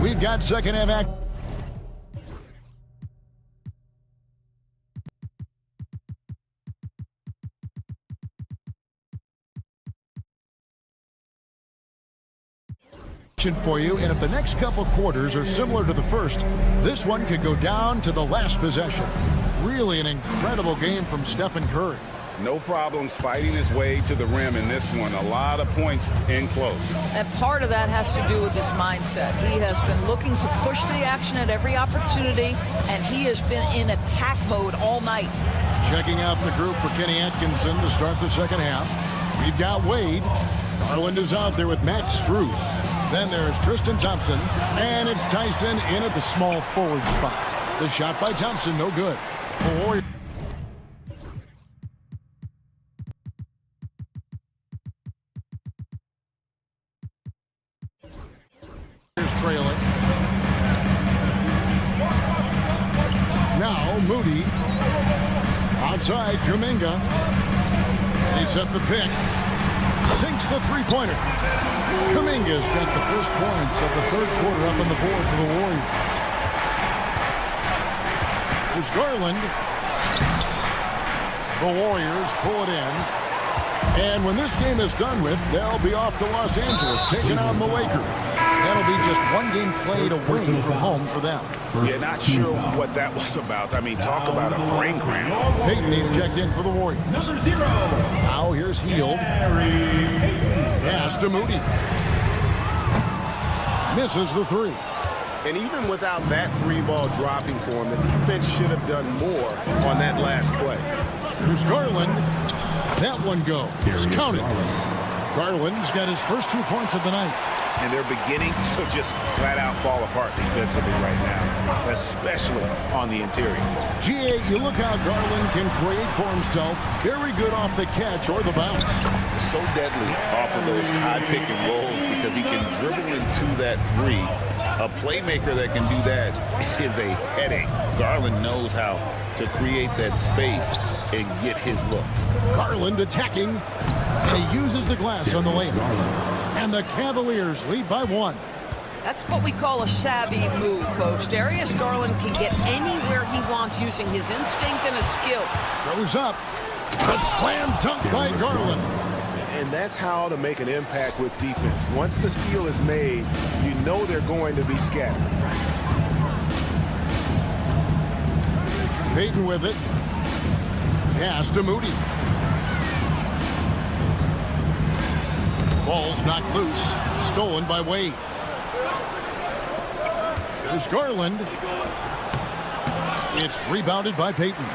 We've got second half action. For you, and if the next couple quarters are similar to the first, this one could go down to the last possession. Really an incredible game from Stephen Curry. No problems fighting his way to the rim in this one. A lot of points in close. And part of that has to do with his mindset. He has been looking to push the action at every opportunity, and he has been in attack mode all night. Checking out the group for Kenny Atkinson to start the second half. We've got Wade. Garland is out there with Max Strus. Then there's Tristan Thompson, and it's Tyson in at the small forward spot. The shot by Thompson, no good. The Warriors trailing. Now Moody. Outside, Kuminga. They set the pick. Sinks the three-pointer. Kuminga's got the first points of the third quarter up on the board for the Warriors. There's Garland. The Warriors pull it in. And when this game is done with, they'll be off to Los Angeles, taking on the Lakers. That'll be just one game played away from home for them. Yeah, not sure what that was about. I mean, talk about a brain cramp. Payton, he's checked in for the Warriors. Number 0. Now here's Hield. Pass to Moody. Misses the three. And even without that three ball dropping for him, the defense should have done more on that last play. Here's Garland. That one goes. Counted. Garland's got his first 2 points of the night. And they're beginning to just flat out fall apart defensively right now, especially on the interior. G.A., you look how Garland can create for himself. Very good off the catch or the bounce. So deadly off of those high pick and rolls because he can dribble into that three. A playmaker that can do that is a headache. Garland knows how to create that space and get his look. Garland attacking, and he uses the glass on the lane. And the Cavaliers lead by 1. That's what we call a savvy move, folks. Darius Garland can get anywhere he wants using his instinct and his skill. Goes up. A slam dunk by Garland. And that's how to make an impact with defense. Once the steal is made, you know they're going to be scattered. Payton with it. Pass to Moody. Ball's knocked loose. Stolen by Wade. There's Garland. It's rebounded by Payton.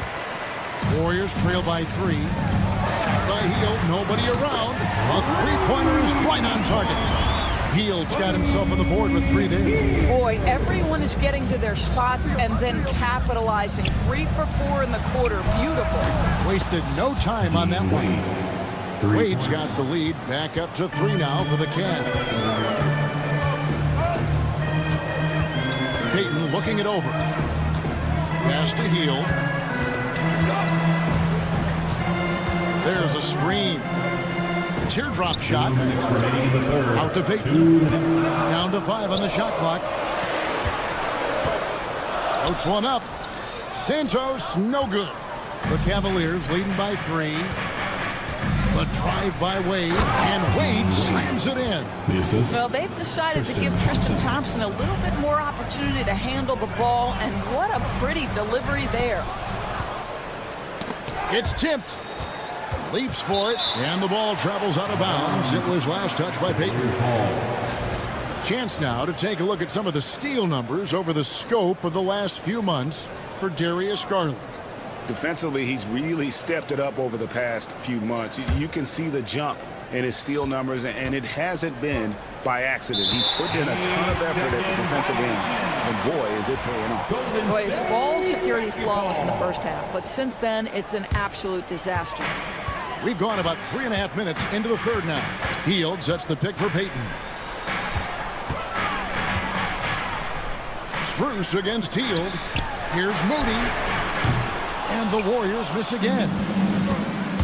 Warriors trail by 3. Shot by Hield. Nobody around. A three-pointer is right on target. Hield's got himself on the board with 3 there. Boy, everyone is getting to their spots and then capitalizing. 3 for 4 in the quarter. Beautiful. Wasted no time on that one. Wade's got the lead. Back up to 3 now for the Cavs. Payton looking it over. Pass to Hield. There's a screen. Teardrop shot. Out to Payton. Down to 5 on the shot clock. Floats one up. Santos, no good. The Cavaliers leading by 3. The drive by Wade, and Wade slams it in. Well, they've decided to give Tristan Thompson a little bit more opportunity to handle the ball, and what a pretty delivery there. It's tipped. Leaps for it, and the ball travels out of bounds. It was last touched by Payton. Chance now to take a look at some of the steal numbers over the scope of the last few months for Darius Garland. Defensively, he's really stepped it up over the past few months. You can see the jump in his steal numbers, and it hasn't been by accident. He's put in a ton of effort at the defensive end, and boy, is it paying off. Boy, his ball security flawless in the first half, but since then, it's an absolute disaster. We've gone about 3.5 minutes into the third now. Hield sets the pick for Payton. Strus against Hield. Here's Moody. And the Warriors miss again.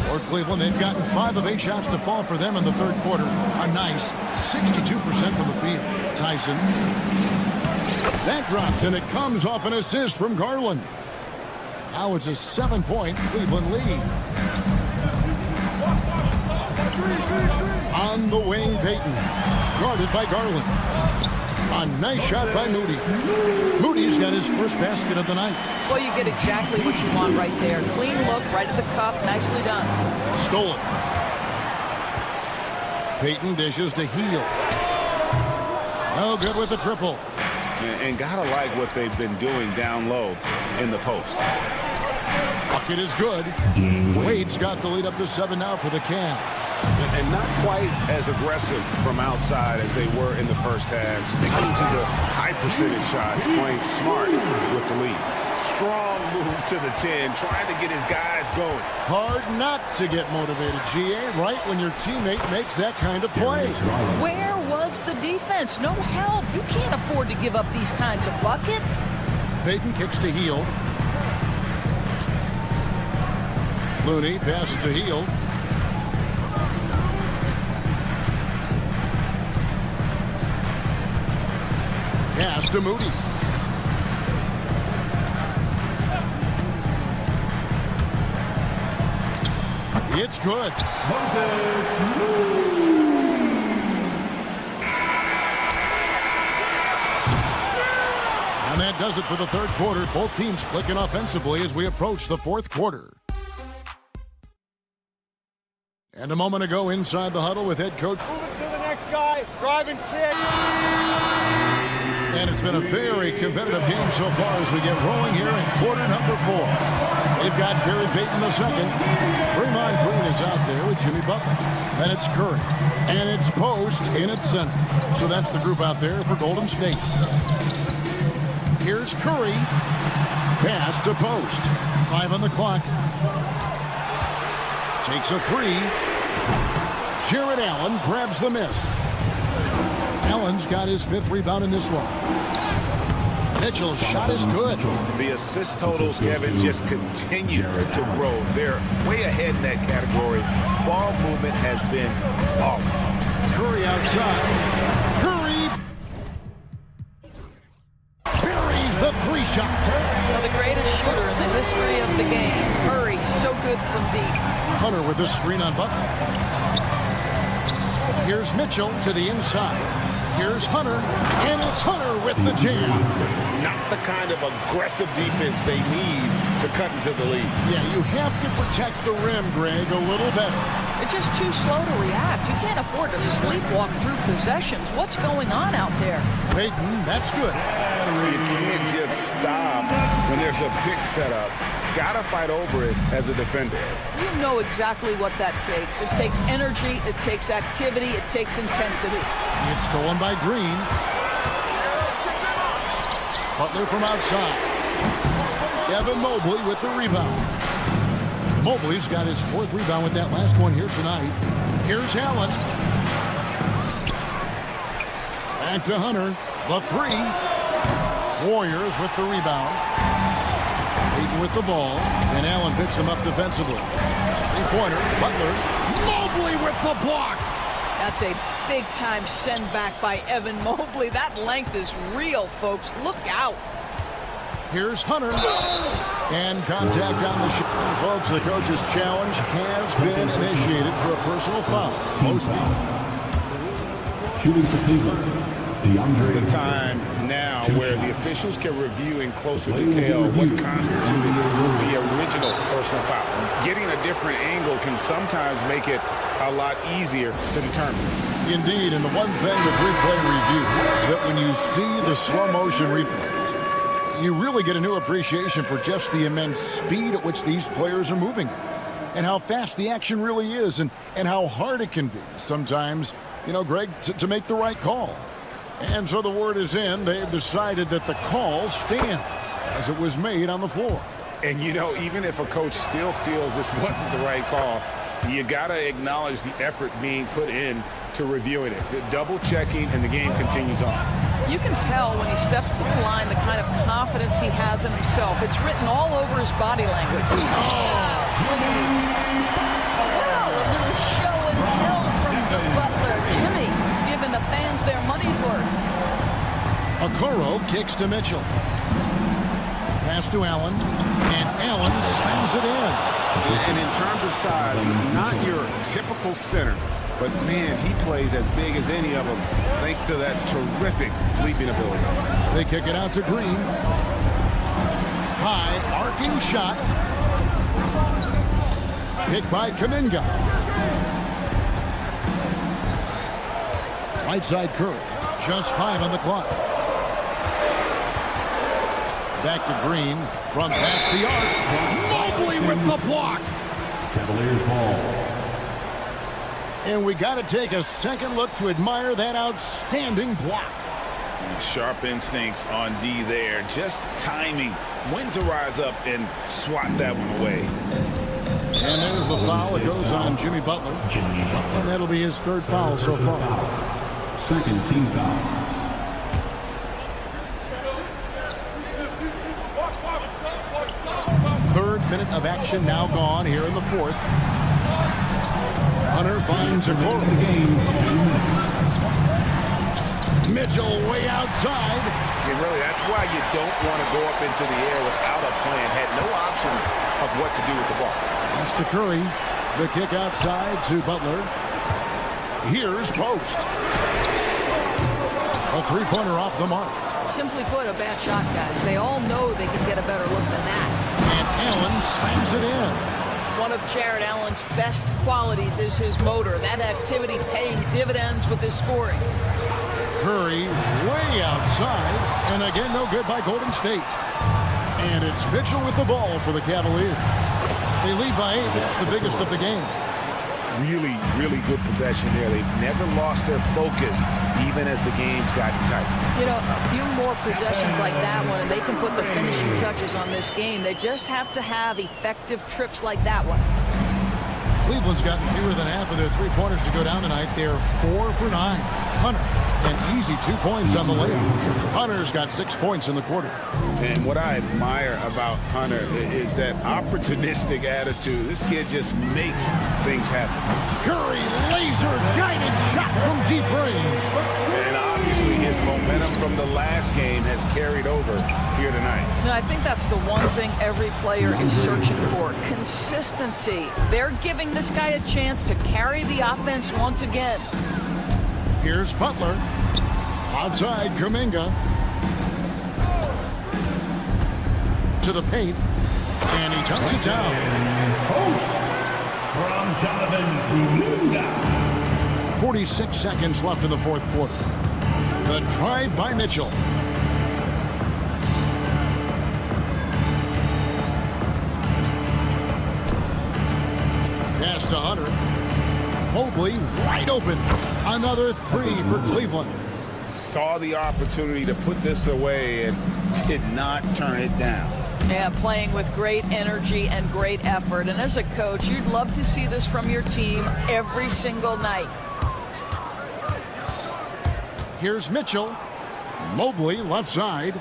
For Cleveland, they've gotten 5 of 8 shots to fall for them in the third quarter. A nice 62% from the field. Tyson. That drops, and it comes off an assist from Garland. Now it's a 7-point Cleveland lead. On the wing, Payton. Guarded by Garland. A nice shot by Moody. Moody's got his first basket of the night. Well, you get exactly what you want right there. Clean look, right at the cup. Nicely done. Stolen. Payton dishes to Hield. No good with the triple. And gotta like what they've been doing down low in the post. Bucket is good. Wade's got the lead up to 7 now for the Cavs. And not quite as aggressive from outside as they were in the first half. Sticking to the high percentage shots, playing smart with the lead. Strong move to the 10, trying to get his guys going. Hard not to get motivated, GA, right when your teammate makes that kind of play. Where was the defense? No help. You can't afford to give up these kinds of buckets. Payton kicks to Hield. Looney passes to Hield. Pass to Moody. It's good. And that does it for the third quarter. Both teams clicking offensively as we approach the fourth quarter. And a moment ago inside the huddle with head coach. Move it to the next guy. Drive and kick. And it's been a very competitive game so far as we get rolling here in quarter number 4. They've got Gary Payton II. Draymond Green is out there with Jimmy Butler. And it's Curry. And it's Post in its center. So that's the group out there for Golden State. Here's Curry. Pass to Post. 5 on the clock. Takes a 3. Jared Allen grabs the miss. Allen's got his 5th rebound in this one. Mitchell's shot is good. The assist totals, Kevin, just continue to grow. They're way ahead in that category. Ball movement has been flawless. Curry outside. Curry buries the 3 shot. Well, the greatest shooter in the history of the game. Curry, so good from deep. Hunter with the screen on Butler. Here's Mitchell to the inside. Here's Hunter, and it's Hunter with the jam. Not the kind of aggressive defense they need to cut into the lead. Yeah, you have to protect the rim, Greg, a little better. They're just too slow to react. You can't afford to sleepwalk through possessions. What's going on out there? Payton, that's good. You can't just stop when there's a pick set up. Gotta fight over it as a defender. You know exactly what that takes. It takes energy, it takes activity, it takes intensity. It's stolen by Green. Butler from outside. Evan Mobley with the rebound. Mobley's got his 4th rebound with that last one here tonight. Here's Allen. Back to Hunter. The 3. Warriors with the rebound. Payton with the ball. And Allen picks him up defensively. 3-pointer. Butler. Mobley with the block. That's a big-time send back by Evan Mobley. That length is real, folks. Look out. Here's Hunter. And contact on the shot. Folks, the coach's challenge has been initiated for a personal foul. Shooting for Cleveland. It's the time now where the officials can review in closer detail what constituted the original personal foul. Getting a different angle can sometimes make it a lot easier to determine. Indeed, and the one thing with replay review is that when you see the slow motion replays, you really get a new appreciation for just the immense speed at which these players are moving at, and how fast the action really is, and how hard it can be sometimes, you know, Greg, to make the right call. And so the word is in. They've decided that the call stands as it was made on the floor. And, you know, even if a coach still feels this wasn't the right call, you got to acknowledge the effort being put in to reviewing it. The double checking, and the game continues on. You can tell when he steps to the line the kind of confidence he has in himself. It's written all over his body language. Wow, a little show and tell from the butler. Jimmy giving the fans their money's worth. Okoro kicks to Mitchell. Pass to Allen, and Allen slams it in. And in terms of size, not your typical center, but man, he plays as big as any of them thanks to that terrific leaping ability. They kick it out to Green. High arcing shot. Picked by Kuminga. Right side Curry. Just 5 on the clock. Back to Green from past the arc. Mobley with the block. Cavaliers ball. And we got to take a second look to admire that outstanding block. Sharp instincts on D there. Just timing when to rise up and swat that one away. And there's the foul. It goes on Jimmy Butler. And that'll be his 3rd foul so far. Second team foul. Third minute of action now gone here in the 4th. Hunter finds Okoro. Mitchell way outside. And really, that's why you don't want to go up into the air without a plan. Had no option of what to do with the ball. That's to Curry. The kick outside to Butler. Here's Post. A 3-pointer off the mark. Simply put, a bad shot, guys. They all know they can get a better look than that. And Allen slams it in. One of Jared Allen's best qualities is his motor. That activity paying dividends with his scoring. Curry way outside. And again, no good by Golden State. And it's Mitchell with the ball for the Cavaliers. They lead by 8. It's the biggest of the game. Really, really good possession there. They've never lost their focus, even as the game's gotten tight. You know, a few more possessions like that one, and they can put the finishing touches on this game. They just have to have effective trips like that one. Cleveland's gotten fewer than half of their 3-pointers to go down tonight. They're 4 for 9. Hunter, an easy 2 points on the layup. Hunter's got 6 points in the quarter. And what I admire about Hunter is that opportunistic attitude. This kid just makes things happen. Curry, laser-guided shot from deep range. And obviously his momentum from the last game has carried over here tonight. No, I think that's the one thing every player is searching for. Consistency. They're giving this guy a chance to carry the offense once again. Here's Butler. Outside Kuminga. To the paint. And he tucks it down. From Jonathan Kuminga. 46 seconds left in the 4th quarter. The drive by Mitchell. Pass to Hunter. Mobley wide open. Another 3 for Cleveland. Saw the opportunity to put this away and did not turn it down. Yeah, playing with great energy and great effort. And as a coach, you'd love to see this from your team every single night. Here's Mitchell. Mobley left side.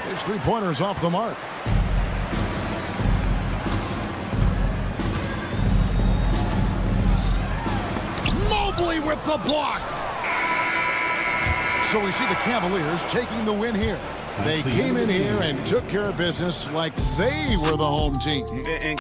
His 3-pointers off the mark. Mobley with the block. So we see the Cavaliers taking the win here. They came in here and took care of business like they were the home team.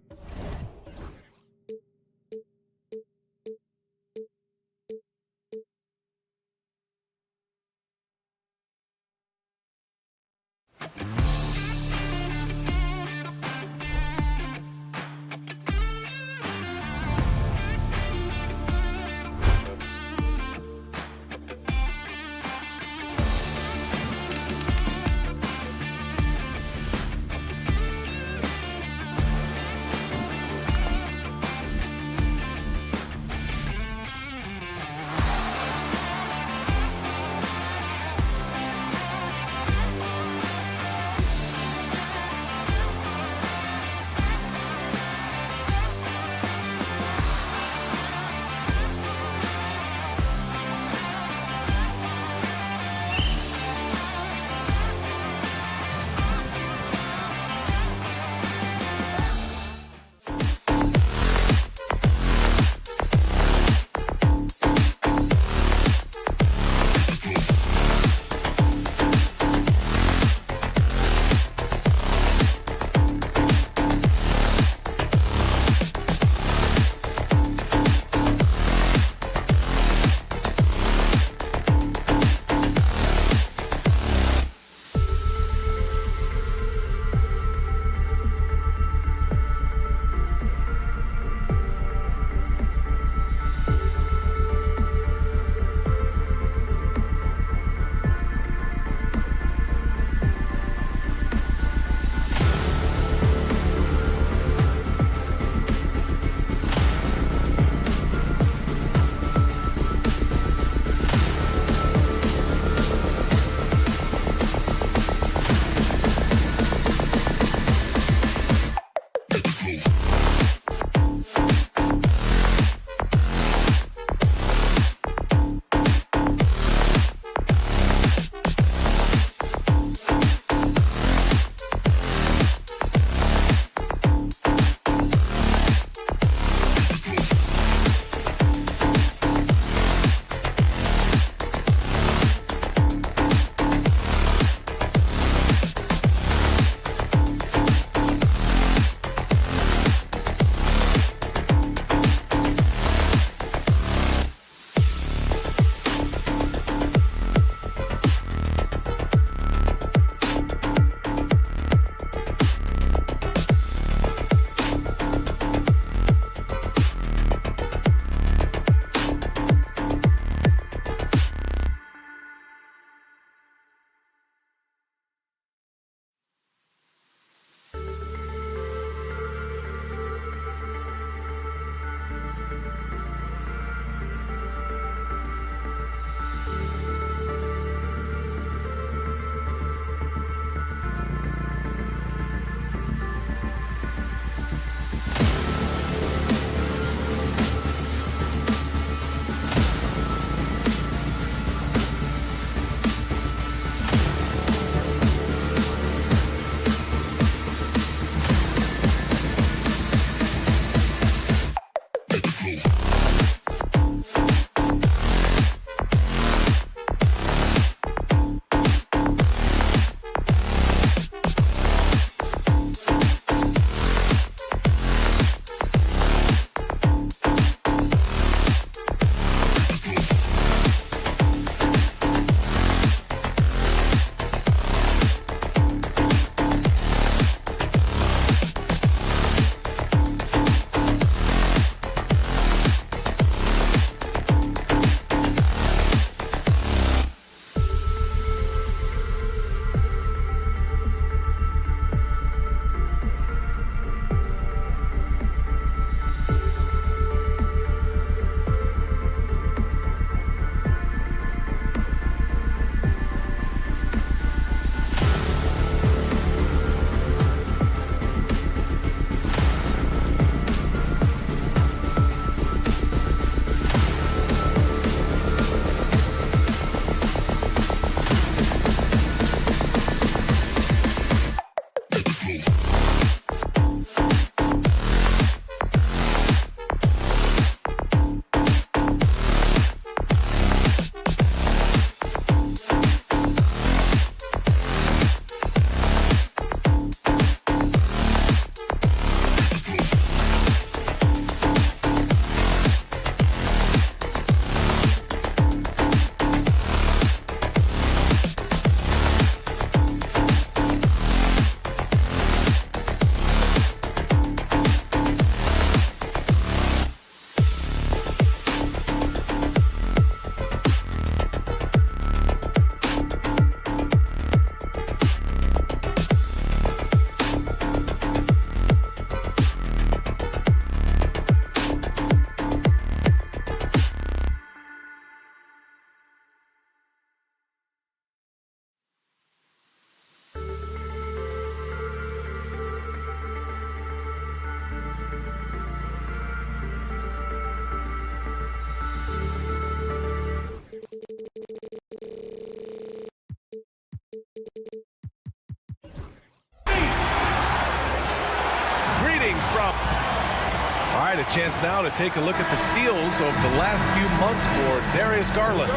right, a chance now to take a look at the steals over the last few months for Darius Garland.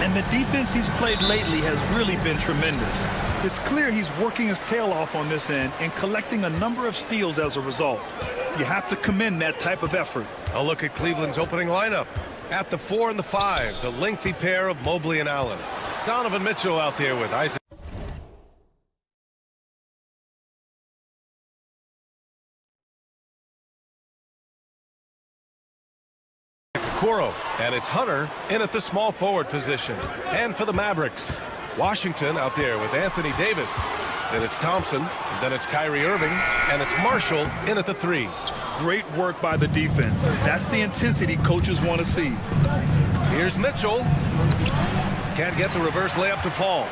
And the defense he's played lately has really been tremendous. It's clear he's working his tail off on this end and collecting a number of steals as a result. You have to commend that type of effort. A look at Cleveland's opening lineup. At the 4 and the 5, the lengthy pair of Mobley and Allen. Donovan Mitchell out there with Isaac. And it's Hunter in at the small forward position. And for the Mavericks, Washington out there with Anthony Davis. Then it's Thompson, then it's Kyrie Irving, and it's Marshall in at the 3. Great work by the defense. That's the intensity coaches want to see. Here's Mitchell. Can't get the reverse layup to fall.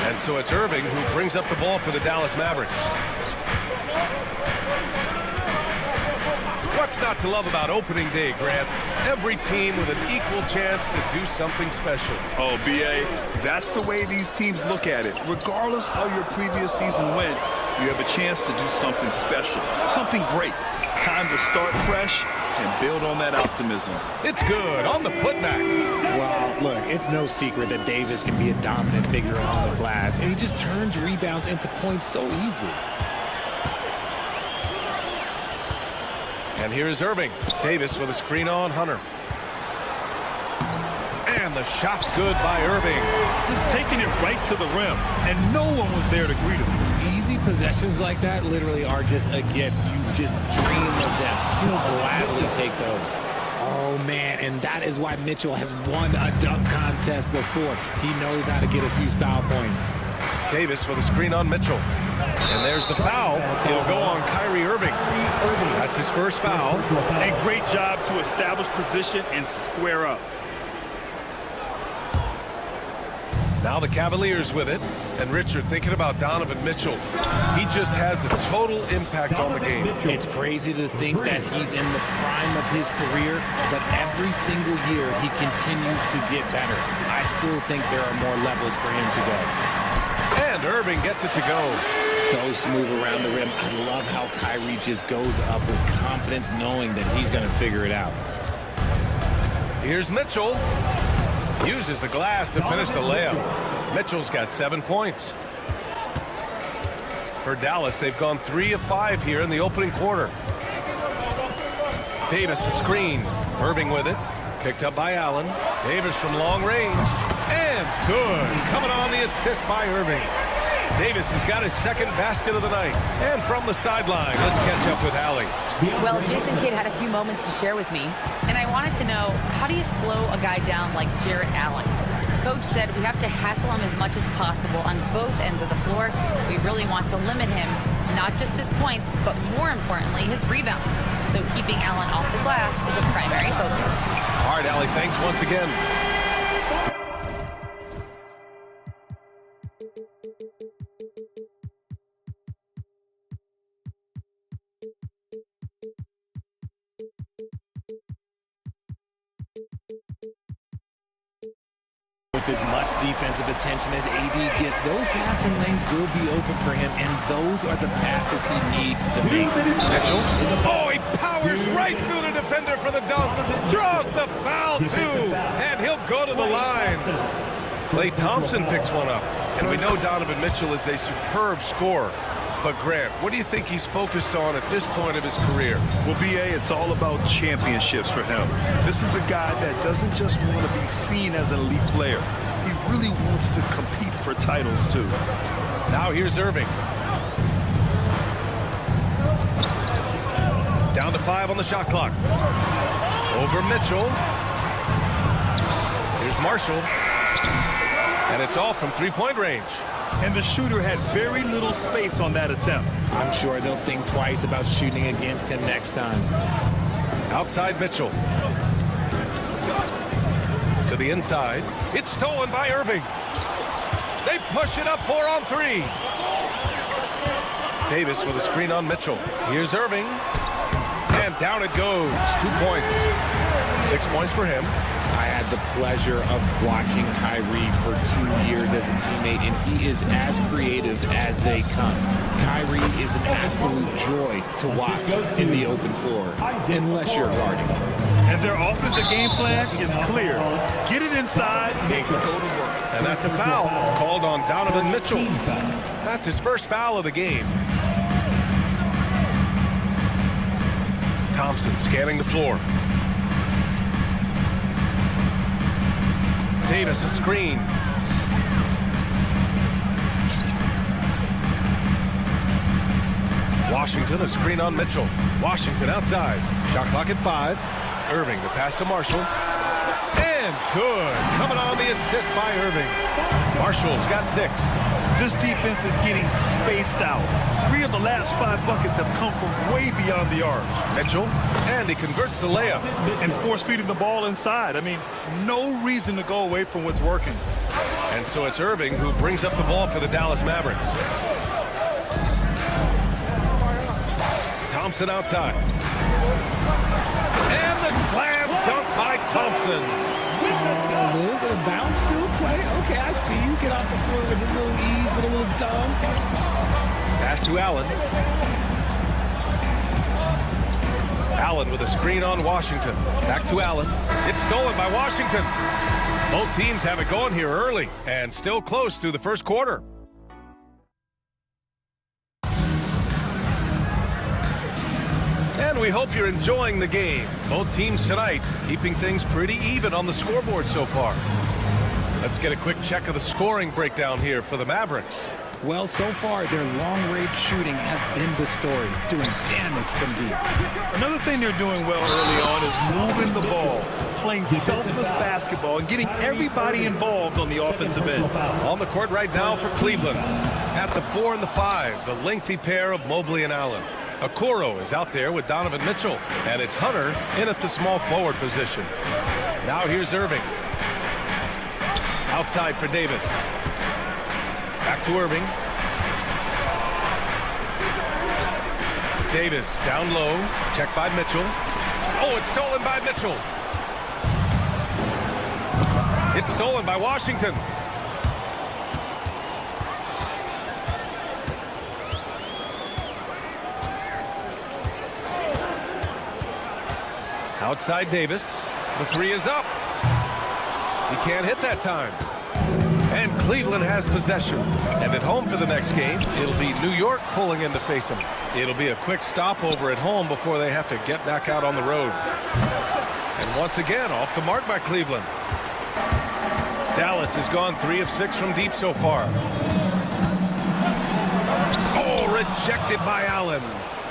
And so it's Irving who brings up the ball for the Dallas Mavericks. What's not to love about opening day, Grant? Every team with an equal chance to do something special. Oh, B.A., that's the way these teams look at it. Regardless how your previous season went, you have a chance to do something special, something great. Time to start fresh and build on that optimism. It's good on the putback. Well, look, it's no secret that Davis can be a dominant figure on the glass, and he just turns rebounds into points so easily. And here's Irving. Davis with a screen on Hunter. And the shot's good by Irving. Just taking it right to the rim, and no one was there to greet him. Easy possessions like that literally are just a gift. You just dream of them. He'll gladly take those. Oh, man, and that is why Mitchell has won a dunk contest before. He knows how to get a few style points. Davis with a screen on Mitchell. And there's the foul. It'll go on Kyrie Irving. That's his first foul. A great job to establish position and square up. Now the Cavaliers with it. And Richard, thinking about Donovan Mitchell, he just has a total impact on the game. It's crazy to think that he's in the prime of his career, but every single year he continues to get better. I still think there are more levels for him to go. And Irving gets it to go. So smooth around the rim. I love how Kyrie just goes up with confidence knowing that he's going to figure it out. Here's Mitchell. Uses the glass to finish the layup. Mitchell's got 7 points. For Dallas, they've gone 3 of 5 here in the opening quarter. Davis a screen. Irving with it. Picked up by Allen. Davis from long range. And good. Coming on the assist by Irving. Davis has got his second basket of the night. And from the sideline, let's catch up with Allie. Well, Jason Kidd had a few moments to share with me, and I wanted to know, how do you slow a guy down like Jarrett Allen? Coach said we have to hassle him as much as possible on both ends of the floor. We really want to limit him, not just his points, but more importantly, his rebounds. So keeping Allen off the glass is a primary focus. All right, Allie, thanks once again. With as much defensive attention as AD gets, those passing lanes will be open for him, and those are the passes he needs to make. Mitchell. Oh, he powers right through the defender for the dunk. Draws the foul, too. And he'll go to the line. Klay Thompson picks one up. And we know Donovan Mitchell is a superb scorer. But Grant, what do you think he's focused on at this point of his career? Well, B.A., it's all about championships for him. This is a guy that doesn't just want to be seen as an elite player. He really wants to compete for titles, too. Now here's Irving. Down to 5 on the shot clock. Over Mitchell. Here's Marshall. And it's off from three-point range. And the shooter had very little space on that attempt. I'm sure they'll think twice about shooting against him next time. Outside Mitchell. To the inside. It's stolen by Irving. They push it up 4 on 3. Davis with a screen on Mitchell. Here's Irving. And down it goes. 2 points. 6 points for him. I had the pleasure of watching Kyrie for 2 years as a teammate, and he is as creative as they come. Kyrie is an absolute joy to watch in the open floor, unless you're guarding him. And their offensive game plan is clear. Get it inside and go to work. And that's a foul called on Donovan Mitchell. That's his first foul of the game. Thompson scanning the floor. Davis a screen. Washington a screen on Mitchell. Washington outside. Shot clock at 5. Irving the pass to Marshall. And good. Coming on the assist by Irving. Marshall's got 6. This defense is getting spaced out. 3 of the last 5 buckets have come from way beyond the arc. Mitchell, and he converts the layup. And force-feeding the ball inside. I mean, no reason to go away from what's working. And so it's Irving who brings up the ball for the Dallas Mavericks. Thompson outside. And the slam dunk by Thompson. A little bit of bounce, still play. Okay, I see you. Get off the floor with a little ease, with a little dunk. Pass to Allen. Allen with a screen on Washington. Back to Allen. It's stolen by Washington. Both teams have it going here early and still close through the first quarter. And we hope you're enjoying the game. Both teams tonight keeping things pretty even on the scoreboard so far. Let's get a quick check of the scoring breakdown here for the Mavericks. Well, so far, their long-range shooting has been the story, doing damage from deep. Another thing they're doing well early on is moving the ball, playing selfless basketball, and getting everybody involved on the offensive end. On the court right now for Cleveland. At the 4 and the 5, the lengthy pair of Mobley and Allen. Okoro is out there with Donovan Mitchell, and it's Hunter in at the small forward position. Now here's Irving. Outside for Davis. Back to Irving. Davis down low. Checked by Mitchell. Oh, it's stolen by Mitchell. It's stolen by Washington. Outside Davis. The 3 is up. He can't hit that time. And Cleveland has possession. And at home for the next game, it'll be New York pulling in to face them. It'll be a quick stopover at home before they have to get back out on the road. And once again, off the mark by Cleveland. Dallas has gone 3 of 6 from deep so far. Oh, rejected by Allen.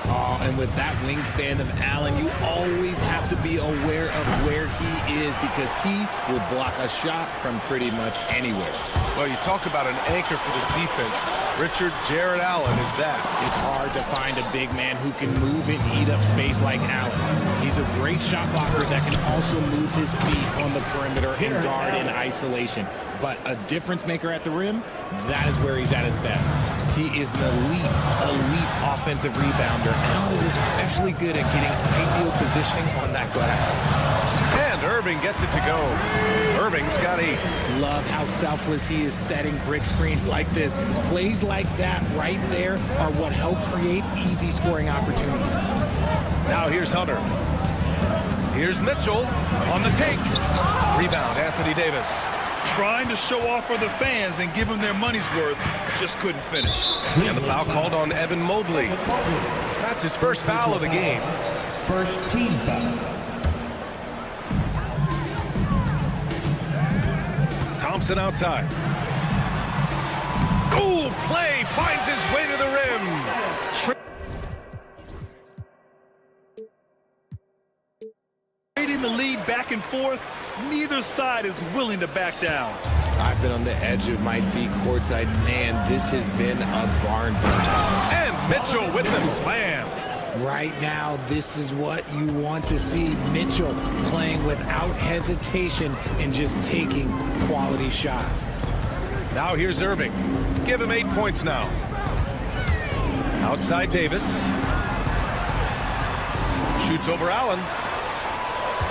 Oh, and with that wingspan of Allen, you always have to be aware of where he is because he will block a shot from pretty much anywhere. Well, you talk about an anchor for this defense. Richard Jared Allen is that. It's hard to find a big man who can move and eat up space like Allen. He's a great shot blocker that can also move his feet on the perimeter and guard in isolation. But a difference maker at the rim, that is where he's at his best. He is an elite offensive rebounder. Allen is especially good at getting ideal positioning on that glass. And Irving gets it to go. Irving's got 8. Love how selfless he is setting brick screens like this. Plays like that right there are what help create easy scoring opportunities. Now here's Hunter. Here's Mitchell on the take. Rebound, Anthony Davis. Trying to show off for the fans and give them their money's worth, just couldn't finish. And the foul called on Evan Mobley. That's his first foul of the game. First team foul. Thompson outside. Goal play finds his way to the rim. Trading the lead back and forth, neither side is willing to back down. I've been on the edge of my seat courtside. Man, this has been a barn burner. And Mitchell with the slam. Right now, this is what you want to see. Mitchell playing without hesitation and just taking quality shots. Now here's Irving. Give him 8 points now. Outside Davis. Shoots over Allen.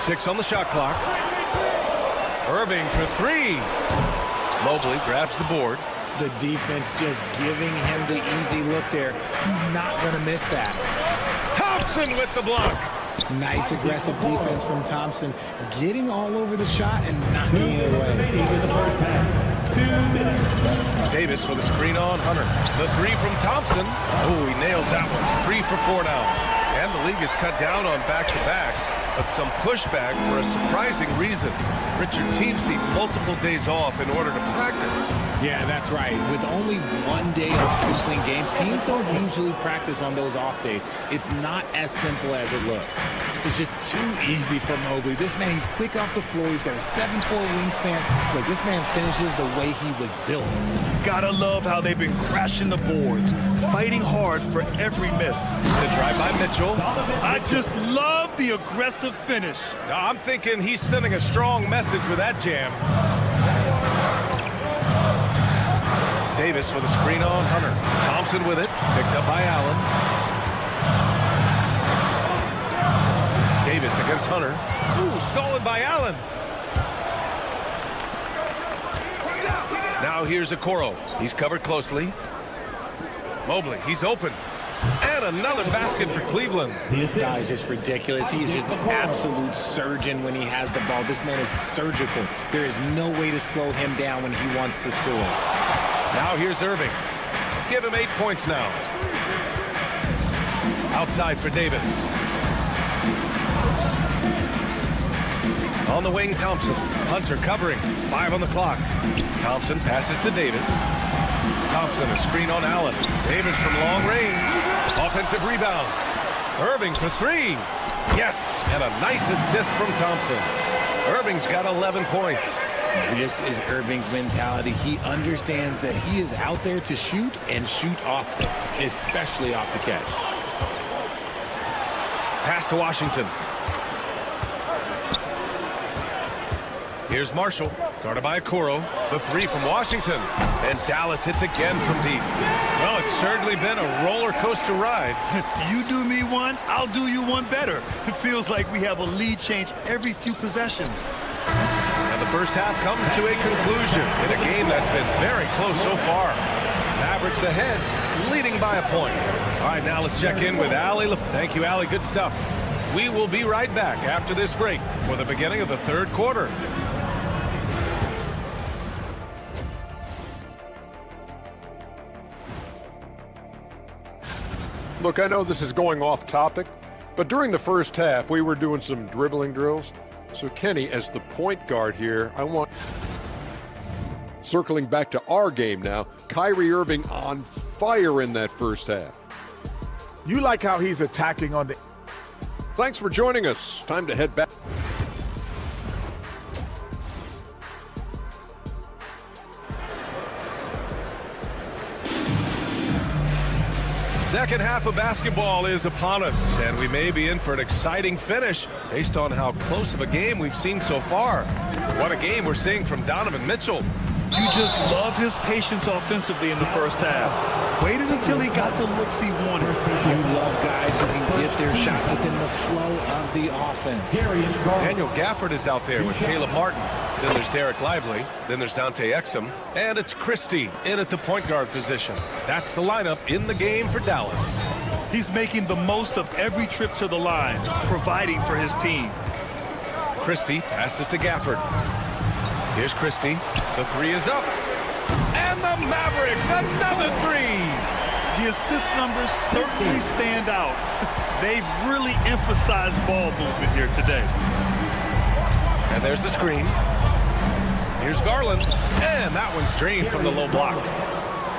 6 on the shot clock. Irving for 3. Mobley grabs the board. The defense just giving him the easy look there. He's not going to miss that. Thompson with the block. Nice aggressive defense from Thompson, getting all over the shot and knocking it away. Davis with a screen on Hunter. The 3 from Thompson. Oh, he nails that one. 3 for 4 now. And the league has cut down on back-to-backs, but some pushback for a surprising reason. Richard, teams need multiple days off in order to practice. Yeah, that's right. With only 1 day off between games, teams don't usually practice on those off days. It's not as simple as it looks. It's just too easy for Mobley. This man, he's quick off the floor. He's got a 7'4" wingspan. But this man finishes the way he was built. Gotta love how they've been crashing the boards, fighting hard for every miss. The drive by Mitchell. I just love the aggressive finish. I'm thinking he's sending a strong message with that jam. Davis with a screen on Hunter. Thompson with it. Picked up by Allen. Davis against Hunter. Ooh, stolen by Allen. Now here's Okoro. He's covered closely. Mobley, he's open. And another basket for Cleveland. This guy is just ridiculous. He's just an absolute surgeon when he has the ball. This man is surgical. There is no way to slow him down when he wants to score. Now here's Irving. Give him 8 points now. Outside for Davis. On the wing, Thompson. Hunter covering. 5 on the clock. Thompson passes to Davis. Thompson, a screen on Allen. Davis from long range. Offensive rebound. Irving for 3. Yes, and a nice assist from Thompson. Irving's got 11 points. This is Irving's mentality. He understands that he is out there to shoot and shoot often, especially off the catch. Pass to Washington. Here's Marshall, guarded by Okoro. The 3 from Washington. And Dallas hits again from deep. Well, it's certainly been a roller coaster ride. You do me one, I'll do you one better. It feels like we have a lead change every few possessions. And the first half comes to a conclusion in a game that's been very close so far. Mavericks ahead, leading by a point. All right, now let's check in with Allie. Thank you, Allie. Good stuff. We will be right back after this break for the beginning of the third quarter. Look, I know this is going off topic, but during the first half, we were doing some dribbling drills. So, Kenny, as the point guard here, I want... Circling back to our game now, Kyrie Irving on fire in that first half. You like how he's attacking on the... Thanks for joining us. Time to head back. Second half of basketball is upon us, and we may be in for an exciting finish based on how close of a game we've seen so far. What a game we're seeing from Donovan Mitchell. You just love his patience offensively in the first half. Waited until he got the looks he wanted. You love guys who can get their shot within the flow of the offense. Daniel Gafford is out there with Caleb Martin. Then there's Derek Lively. Then there's Dante Exum. And it's Christie in at the point guard position. That's the lineup in the game for Dallas. He's making the most of every trip to the line, providing for his team. Christie passes to Gafford. Here's Christie. The 3 is up. And the Mavericks, another 3. The assist numbers certainly stand out. They've really emphasized ball movement here today. And there's the screen. Here's Garland. And that one's drained from the low block.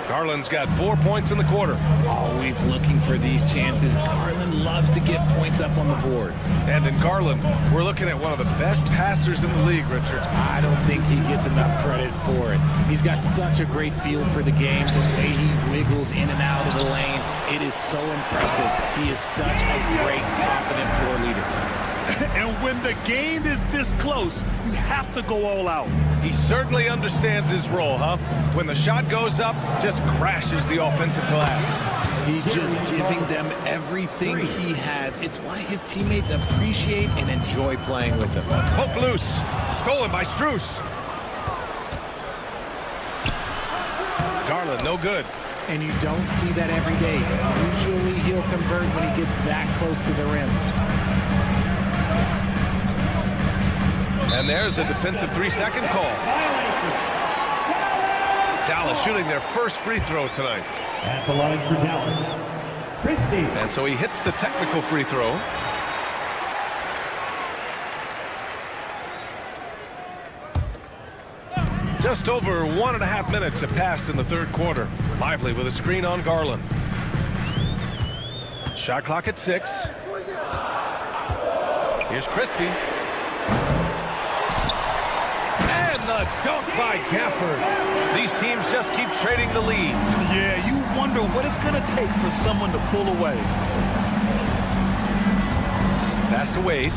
Garland's got 4 points in the quarter. Always looking for these chances. Garland loves to get points up on the board. And in Garland, we're looking at one of the best passers in the league, Richard. I don't think he gets enough credit for it. He's got such a great feel for the game, the way he wiggles in and out of the lane. It is so impressive. He is such a great, confident floor leader. And when the game is this close, you have to go all out. He certainly understands his role, huh? When the shot goes up, just crashes the offensive glass. He's just giving them everything he has. It's why his teammates appreciate and enjoy playing with him. Poke loose. Stolen by Strus. Garland, no good. And you don't see that every day. Usually he'll convert when he gets that close to the rim. And there's a defensive 3-second call. Dallas shooting their first free throw tonight. At the line for Dallas, Christie. And so he hits the technical free throw. Just over 1.5 minutes have passed in the third quarter. Lively with a screen on Garland. Shot clock at 6. Here's Christie. And the dunk by Gafford. These teams just keep trading the lead. Yeah, you wonder what it's going to take for someone to pull away. Pass to Wade.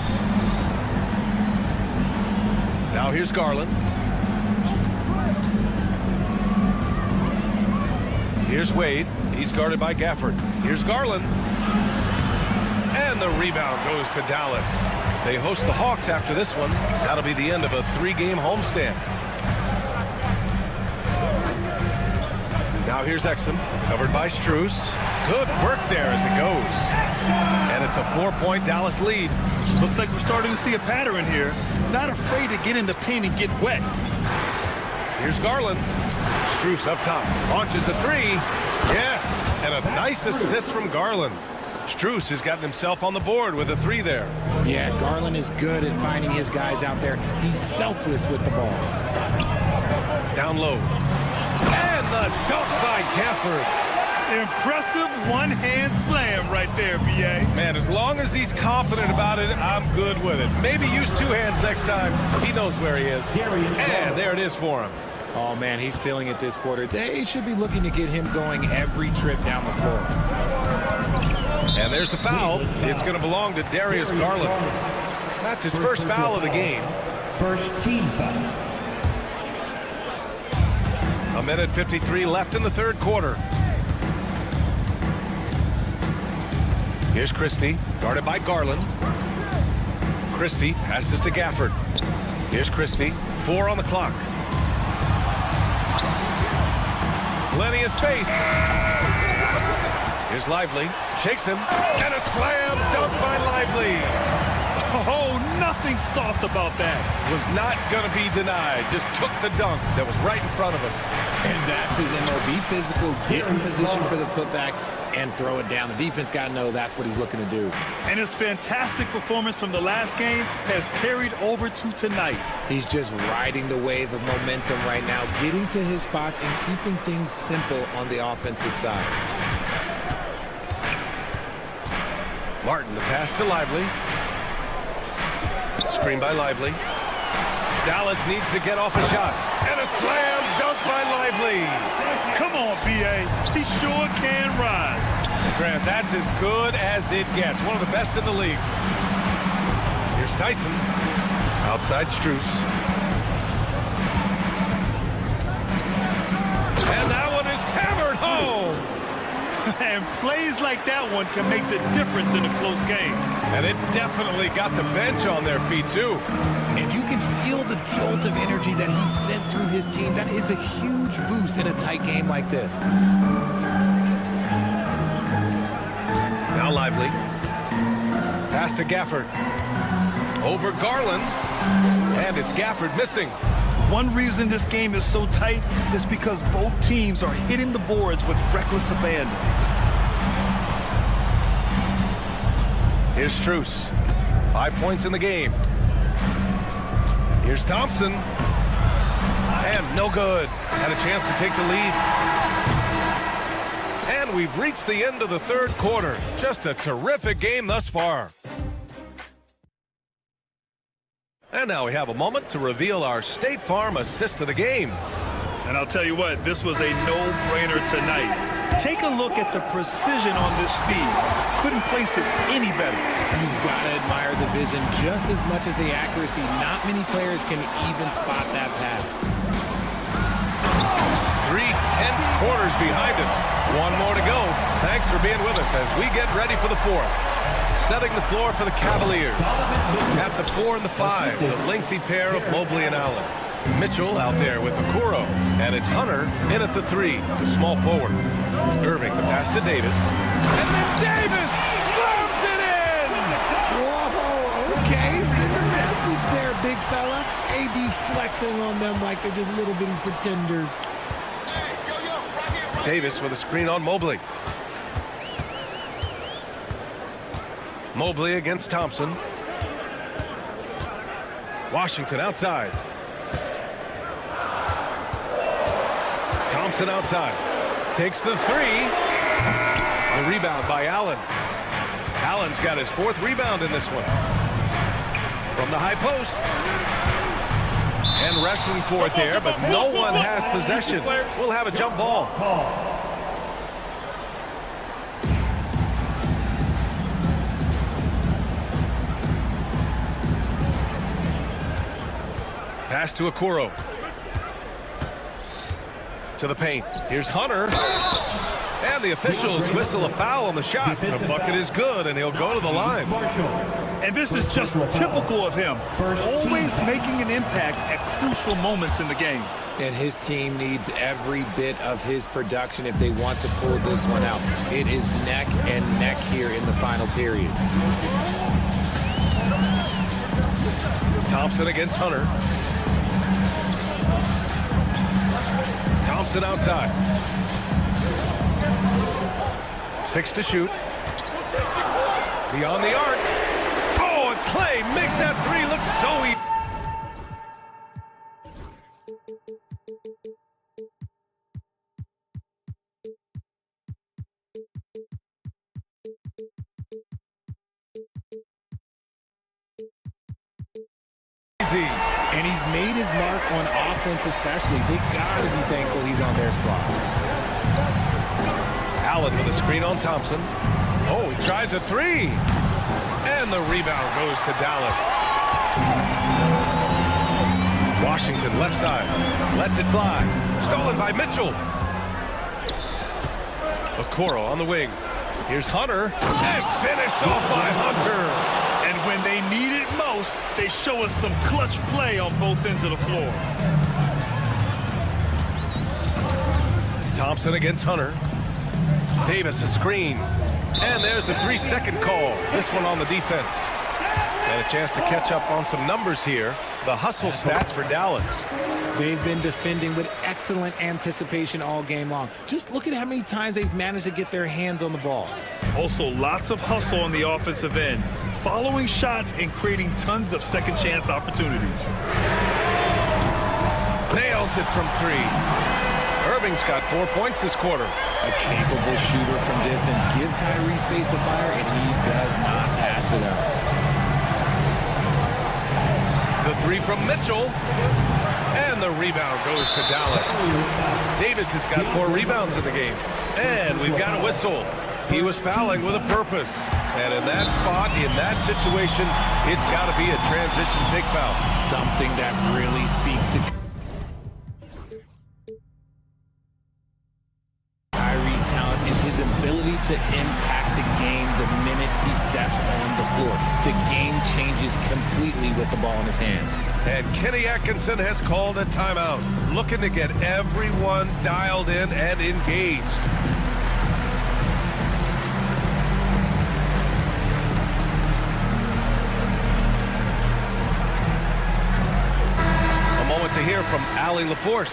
Now here's Garland. Here's Wade. He's guarded by Gafford. Here's Garland. And the rebound goes to Dallas. They host the Hawks after this one. That'll be the end of a 3-game homestand. Now here's Exum, covered by Strus. Good work there as it goes. And it's a 4-point Dallas lead. Looks like we're starting to see a pattern here. Not afraid to get in the paint and get wet. Here's Garland. Strus up top. Launches a 3. Yes. And a nice assist from Garland. Strus has gotten himself on the board with a 3 there. Yeah, Garland is good at finding his guys out there. He's selfless with the ball. Down low. And the dunk by Gafford. Impressive one-hand slam right there, B.A. Man, as long as he's confident about it, I'm good with it. Maybe use 2 hands next time. He knows where he is. And there it is for him. Oh, man, he's feeling it this quarter. They should be looking to get him going every trip down the floor. And there's the foul. It's going to belong to Darius Garland. That's his first foul of the game. First team foul. 1:53 left in the third quarter. Here's Christie, guarded by Garland. Christie passes to Gafford. Here's Christie, 4 on the clock. Plenty of space. Here's Lively, shakes him, and a slam dunk by Lively. Oh, nothing soft about that. Was not going to be denied, just took the dunk that was right in front of him. And that's his MO. Be physical, get in position for the putback, and throw it down. The defense got to know that's what he's looking to do. And his fantastic performance from the last game has carried over to tonight. He's just riding the wave of momentum right now, getting to his spots and keeping things simple on the offensive side. Martin, the pass to Lively. Screen by Lively. Dallas needs to get off a shot. And a slam dunk by Lively. Come on, B.A. He sure can rise. Grant, that's as good as it gets. One of the best in the league. Here's Tyson. Outside Strus. And that one is hammered home. And plays like that one can make the difference in a close game. And it definitely got the bench on their feet, too. And you can feel the jolt of energy that he sent through his team. That is a huge boost in a tight game like this. Now Lively. Pass to Gafford. Over Garland. And it's Gafford missing. One reason this game is so tight is because both teams are hitting the boards with reckless abandon. Here's Strus. 5 points in the game. Here's Thompson. And no good. Had a chance to take the lead. And we've reached the end of the third quarter. Just a terrific game thus far. And now we have a moment to reveal our State Farm assist of the game. And I'll tell you what, this was a no-brainer tonight. Take a look at the precision on this feed. Couldn't place it any better. You've got to admire the vision just as much as the accuracy. Not many players can even spot that pass. 3 tense quarters behind us. One more to go. Thanks for being with us as we get ready for the fourth. Setting the floor for the Cavaliers. At the 4 and the 5, the lengthy pair of Mobley and Allen. Mitchell out there with Okoro. And it's Hunter in at the 3, the small forward. Irving, the pass to Davis. And then Davis slams it in! Whoa, okay, send a message there, big fella. AD flexing on them like they're just little bitty pretenders. Davis with a screen on Mobley. Mobley against Thompson. Washington outside. Thompson outside. Takes the 3. The rebound by Allen. Allen's got his 4th rebound in this one. From the high post. And wrestling for it there, but no one has possession. We'll have a jump ball. Pass to Okoro. To the paint. Here's Hunter. And the officials whistle a foul on the shot. The bucket is good, and he'll go to the line. And this is just typical of him. Always making an impact at crucial moments in the game. And his team needs every bit of his production if they want to pull this one out. It is neck and neck here in the final period. Thompson against Hunter. Thompson outside. 6 to shoot. Beyond the arc. Oh, and Clay makes that 3 look so easy. And he's made his mark on offense especially. They got to be thankful he's on their spot. Allen with a screen on Thompson. Oh, he tries a 3. And the rebound goes to Dallas. Washington left side. Lets it fly. Stolen by Mitchell. Okoro on the wing. Here's Hunter. And finished off by Hunter. And when they need it most, they show us some clutch play on both ends of the floor. Thompson against Hunter. Davis a screen. And there's a 3-second call. This one on the defense. And a chance to catch up on some numbers here. The hustle stats for Dallas. They've been defending with excellent anticipation all game long. Just look at how many times they've managed to get their hands on the ball. Also, lots of hustle on the offensive end. Following shots and creating tons of second chance opportunities. Nails it from 3. Irving's got 4 points this quarter. A capable shooter from distance. Give Kyrie space to fire, and he does not pass it up. The 3 from Mitchell. And the rebound goes to Dallas. Davis has got 4 rebounds in the game. And we've got a whistle. He was fouling with a purpose. And in that spot, in that situation, it's got to be a transition take foul. Something that really speaks to Kyrie's talent is his ability to impact the game the minute he steps on the floor. The game changes completely with the ball in his hands. And Kenny Atkinson has called a timeout, looking to get everyone dialed in and engaged. To hear from Allie LaForce.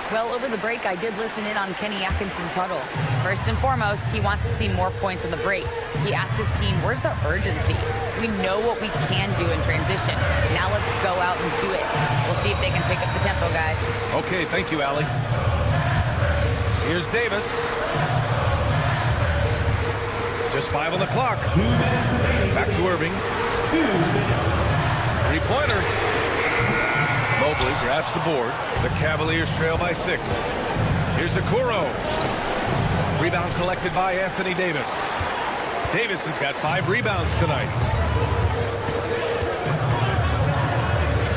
Well, over the break, I did listen in on Kenny Atkinson's huddle. First and foremost, he wants to see more points on the break. He asked his team, where's the urgency? We know what we can do in transition. Now let's go out and do it. We'll see if they can pick up the tempo, guys. Okay, thank you, Allie. Here's Davis. Just 5 on the clock. Back to Irving. 3-pointer. Mobley grabs the board. The Cavaliers trail by 6. Here's Okoro. Rebound collected by Anthony Davis. Davis has got 5 rebounds tonight.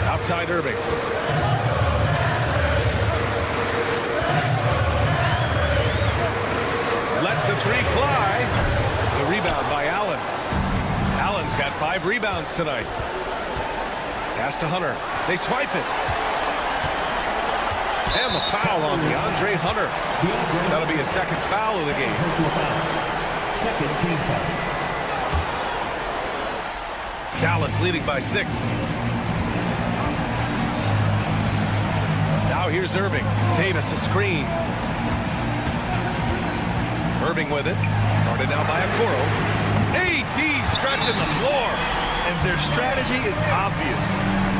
Outside Irving. 5 rebounds tonight. Pass to Hunter. They swipe it. And the foul on DeAndre Hunter. That'll be his second foul of the game. Second team foul. Dallas leading by 6. Now here's Irving. Davis a screen. Irving with it. Guarded now by Okoro. AD stretching the floor. And their strategy is obvious.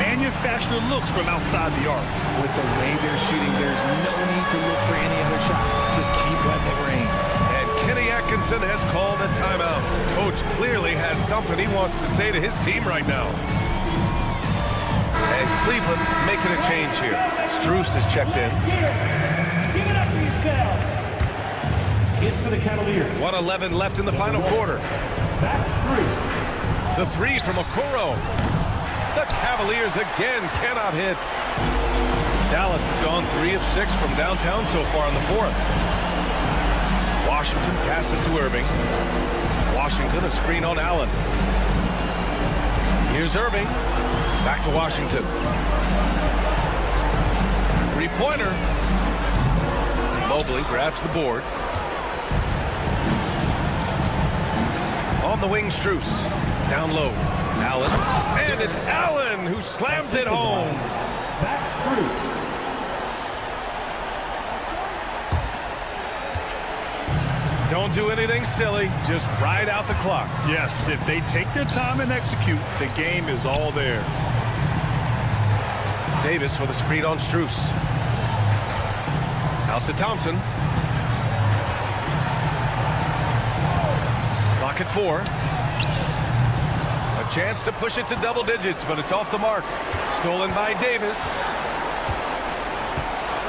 Manufacture looks from outside the arc. With the way they're shooting, there's no need to look for any other shot. Just keep letting it rain. And Kenny Atkinson has called a timeout. Coach clearly has something he wants to say to his team right now. And Cleveland making a change here. Strus is checked in. Give it up for yourself. In for the Cavaliers. 1:11 left in the final quarter. That's Strus. The 3 from Okoro. The Cavaliers again cannot hit. Dallas has gone 3 of 6 from downtown so far in the 4th. Washington passes to Irving. Washington a screen on Allen. Here's Irving. Back to Washington. 3-pointer. Mobley grabs the board. On the wing, Strus. Down low. Allen. And it's Allen who slams it home. That's Strus. Don't do anything silly. Just ride out the clock. Yes, if they take their time and execute, the game is all theirs. Davis with a screen on Strus. Out to Thompson. Clock at 4. A chance to push it to double digits, but it's off the mark. Stolen by Davis.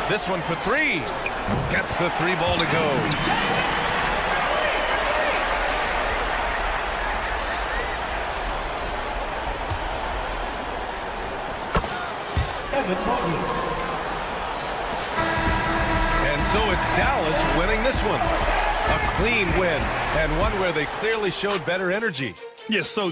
This one for 3. Gets the 3 ball to go. And so it's Dallas winning this one. A clean win, and one where they clearly showed better energy. Yes, so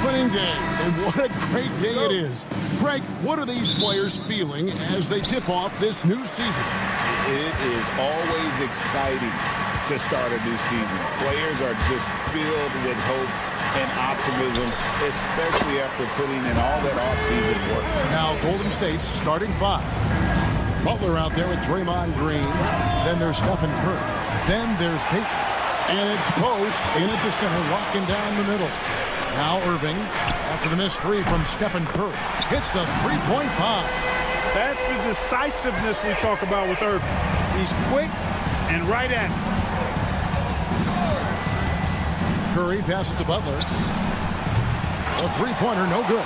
opening day, and what a great day it is. Greg, what are these players feeling as they tip off this new season? It is always exciting to start a new season. Players are just filled with hope and optimism, especially after putting in all that offseason work. Now Golden State's starting five. Butler out there with Draymond Green. Then there's Stephen Curry. Then there's Peyton. And it's Post in at the center, locking down the middle. Now Irving, after the missed three from Stephen Curry, hits the three-point bomb. That's the decisiveness we talk about with Irving. He's quick and right at it. Curry passes to Butler. A three-pointer, no good.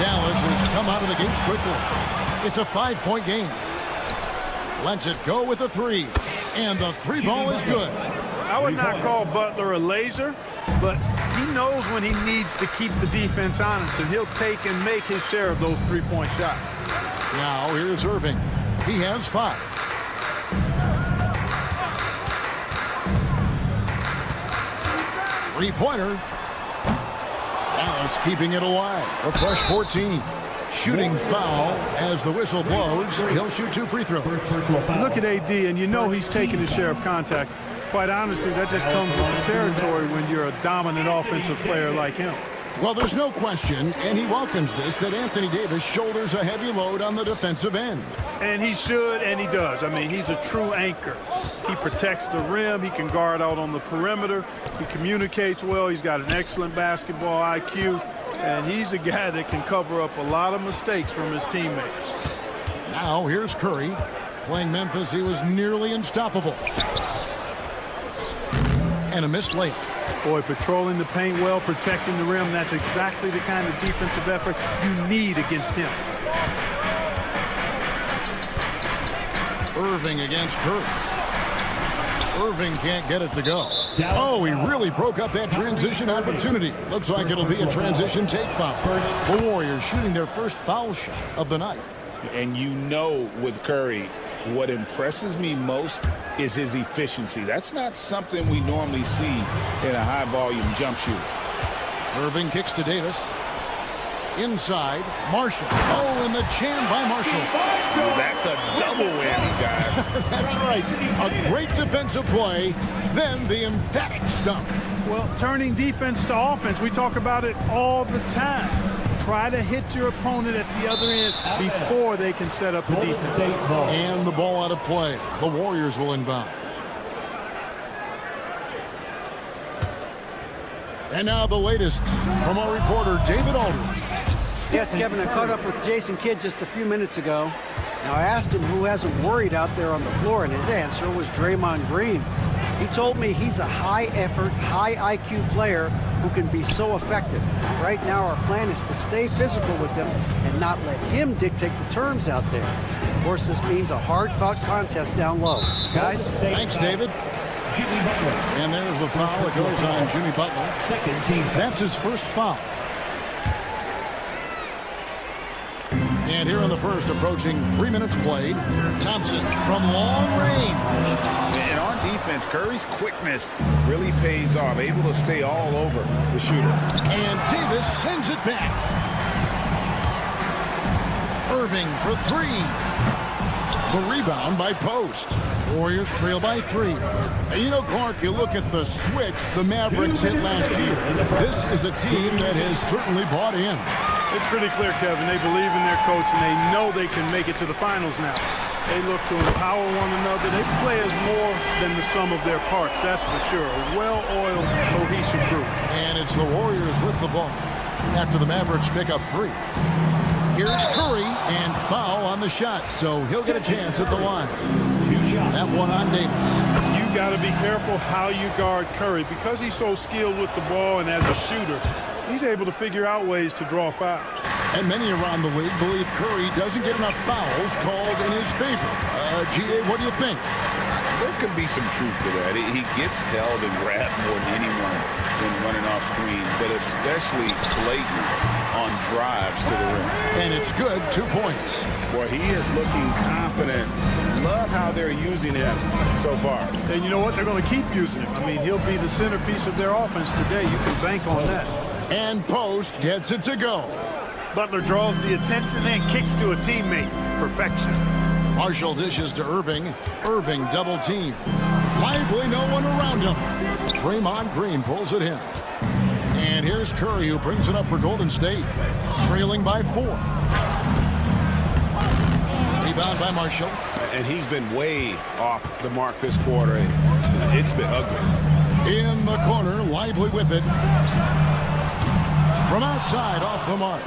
Dallas has come out of the gates quickly. It's a 5-point game. Lets it go with a three. And the three ball is good. I would not call Butler a laser, but he knows when he needs to keep the defense honest, and he'll take and make his share of those three-point shots. Now here's Irving. He has 5. Three-pointer. Dallas keeping it alive. A fresh 14. Shooting foul as the whistle blows. He'll shoot 2 free throws. Look at AD, and you know he's taking his share of contact. Quite honestly, that just comes with the territory when you're a dominant offensive player like him. Well, there's no question, and he welcomes this, that Anthony Davis shoulders a heavy load on the defensive end. And he should, and he does. I mean, he's a true anchor. He protects the rim. He can guard out on the perimeter. He communicates well. He's got an excellent basketball IQ. And he's a guy that can cover up a lot of mistakes from his teammates. Now here's Curry. Playing Memphis, he was nearly unstoppable. And a missed late. Boy, patrolling the paint well, protecting the rim. That's exactly the kind of defensive effort you need against him. Irving against Curry. Irving can't get it to go. Oh, he really broke up that transition opportunity. Looks like it'll be a transition take foul. The Warriors shooting their first foul shot of the night. And you know with Curry, what impresses me most is his efficiency. That's not something we normally see in a high-volume jump shooter. Irving kicks to Davis. Inside, Marshall. Oh, and the jam by Marshall. That's a double whammy, guys. That's right. A great defensive play, then the emphatic stuff. Well, turning defense to offense, we talk about it all the time. Try to hit your opponent at the other end before they can set up the defense. And the ball out of play. The Warriors will inbound. And now the latest from our reporter, David Aldridge. Yes, Kevin, I caught up with Jason Kidd just a few minutes ago. Now, I asked him who hasn't worried out there on the floor, and his answer was Draymond Green. He told me he's a high-effort, high-IQ player who can be so effective. Right now, our plan is to stay physical with him and not let him dictate the terms out there. Of course, this means a hard-fought contest down low. Guys? Thanks, David. And there's the foul. It goes on Jimmy Butler. Second team. That's his first foul. And here in the first, approaching 3 minutes played, Thompson from long range. And on defense, Curry's quickness really pays off, able to stay all over the shooter. And Davis sends it back. Irving for 3. The rebound by Post. Warriors trail by 3. And you know, Clark, you look at the switch the Mavericks hit last year. This is a team that has certainly bought in. It's pretty clear, Kevin. They believe in their coach, and they know they can make it to the finals now. They look to empower one another. They play as more than the sum of their parts, that's for sure. A well-oiled, cohesive group. And it's the Warriors with the ball after the Mavericks pick up 3. Here's Curry, and foul on the shot, so he'll get a chance at the line. That one on Davis. You got to be careful how you guard Curry. Because he's so skilled with the ball and as a shooter, he's able to figure out ways to draw fouls. And many around the league believe Curry doesn't get enough fouls called in his favor. G.A., what do you think? There could be some truth to that. He gets held and grabbed more than anyone when running off screens, but especially blatant on drives to the rim. And it's good, 2 points. Well, he is looking confident. Love how they're using him so far. And you know what? They're going to keep using him. I mean, he'll be the centerpiece of their offense today. You can bank on that. And Post gets it to go. Butler draws the attention and kicks to a teammate. Perfection. Marshall dishes to Irving. Irving double team. Lively, no one around him. Draymond Green pulls it in. And here's Curry, who brings it up for Golden State. Trailing by 4. Rebound by Marshall. And he's been way off the mark this quarter. It's been ugly. In the corner, Lively with it. From outside, off the mark.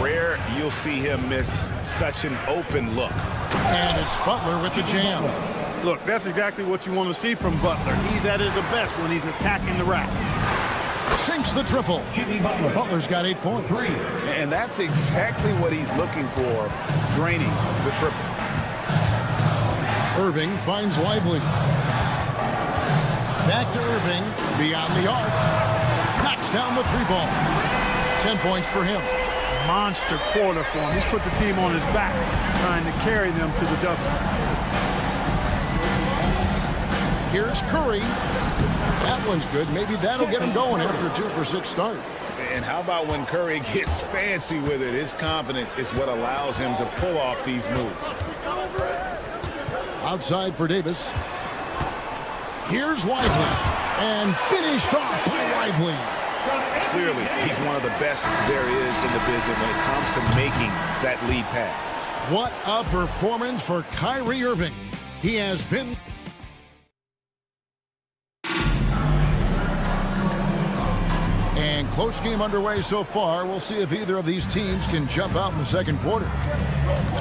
Rare you'll see him miss such an open look. And it's Butler with the jam. Look, that's exactly what you want to see from Butler. He's at his best when he's attacking the rack. Sinks the triple. Butler's got 8 points. And that's exactly what he's looking for, draining the triple. Irving finds Lively. Back to Irving, beyond the arc. Knocks down the 3-ball. 10 points for him. Monster quarter for him. He's put the team on his back, trying to carry them to the double. Here's Curry. That one's good. Maybe that'll get him going after a 2-for-6 start. And how about when Curry gets fancy with it? His confidence is what allows him to pull off these moves. Outside for Davis. Here's Lively. And finished off by Lively. Clearly, he's one of the best there is in the business when it comes to making that lead pass. What a performance for Kyrie Irving. He has been... And close game underway so far. We'll see if either of these teams can jump out in the second quarter.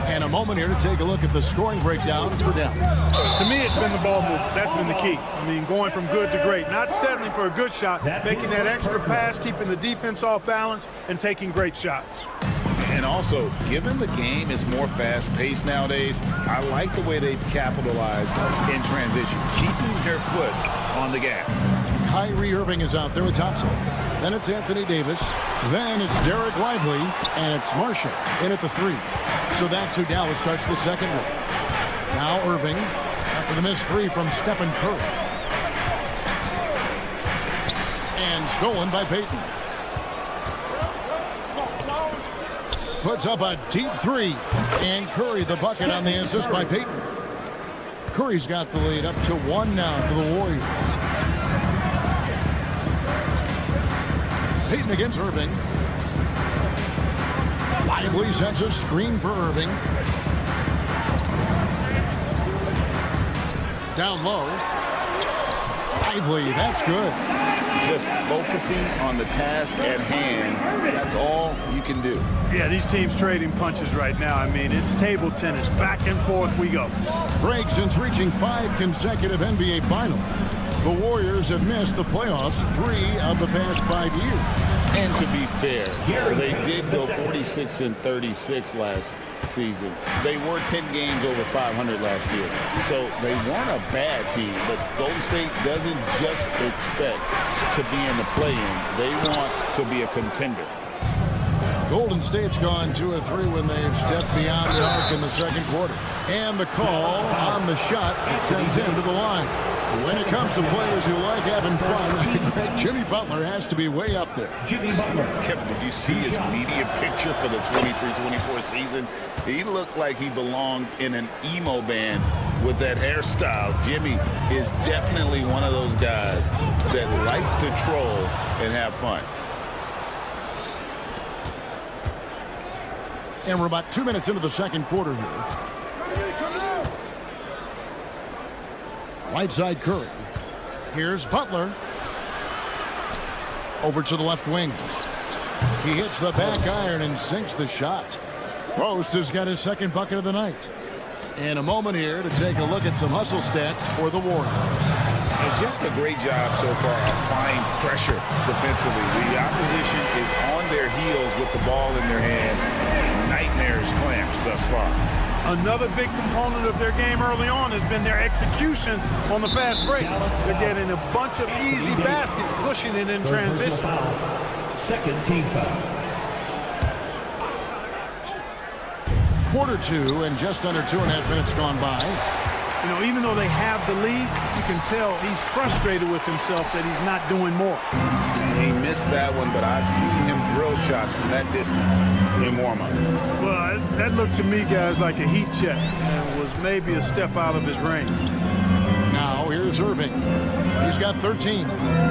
And a moment here to take a look at the scoring breakdown for Dallas. To me, it's been the ball movement. That's been the key. I mean, going from good to great. Not settling for a good shot, making that extra pass, keeping the defense off balance, and taking great shots. And also, given the game is more fast-paced nowadays, I like the way they've capitalized in transition, keeping their foot on the gas. Kyrie Irving is out there with Thompson. Then it's Anthony Davis. Then it's Derek Lively. And it's Marshall in at the 3. So that's who Dallas starts the second with. Now Irving after the missed 3 from Stephen Curry. And stolen by Payton. Puts up a deep 3. And Curry the bucket on the assist by Payton. Curry's got the lead up to 1 now for the Warriors. Payton against Irving. Lively sets a screen for Irving. Down low. Lively, that's good. Just focusing on the task at hand, that's all you can do. Yeah, these teams trading punches right now. I mean, it's table tennis. Back and forth we go. Break since reaching 5 consecutive NBA Finals. The Warriors have missed the playoffs 3 of the past 5 years. And to be fair, they did go 46-36 last season. They were 10 games over 500 last year. So they weren't a bad team, but Golden State doesn't just expect to be in the play-in. They want to be a contender. Golden State's gone 2 of 3 when they've stepped beyond the arc in the second quarter. And the call on the shot that sends him to the line. When it comes to players who like having fun, Jimmy Butler has to be way up there. Jimmy Butler. Kevin, did you see his media picture for the 23-24 season? He looked like he belonged in an emo band with that hairstyle. Jimmy is definitely one of those guys that likes to troll and have fun. And we're about 2 minutes into the second quarter here. Right side Curry. Here's Butler. Over to the left wing. He hits the back iron and sinks the shot. Post has got his second bucket of the night. And a moment here to take a look at some hustle stats for the Warriors. And just a great job so far applying pressure defensively. The opposition is on their heels with the ball in their hand. Nightmares clamps thus far. Another big component of their game early on has been their execution on the fast break. They're getting a bunch of easy baskets, pushing it in transition. Second team foul. Quarter 2 and just under 2.5 minutes gone by. You know, even though they have the lead, you can tell he's frustrated with himself that he's not doing more. He missed that one, but I've seen him drill shots from that distance in warm-ups. Well, that looked to me, guys, like a heat check and was maybe a step out of his range. Now here's Irving. He's got 13.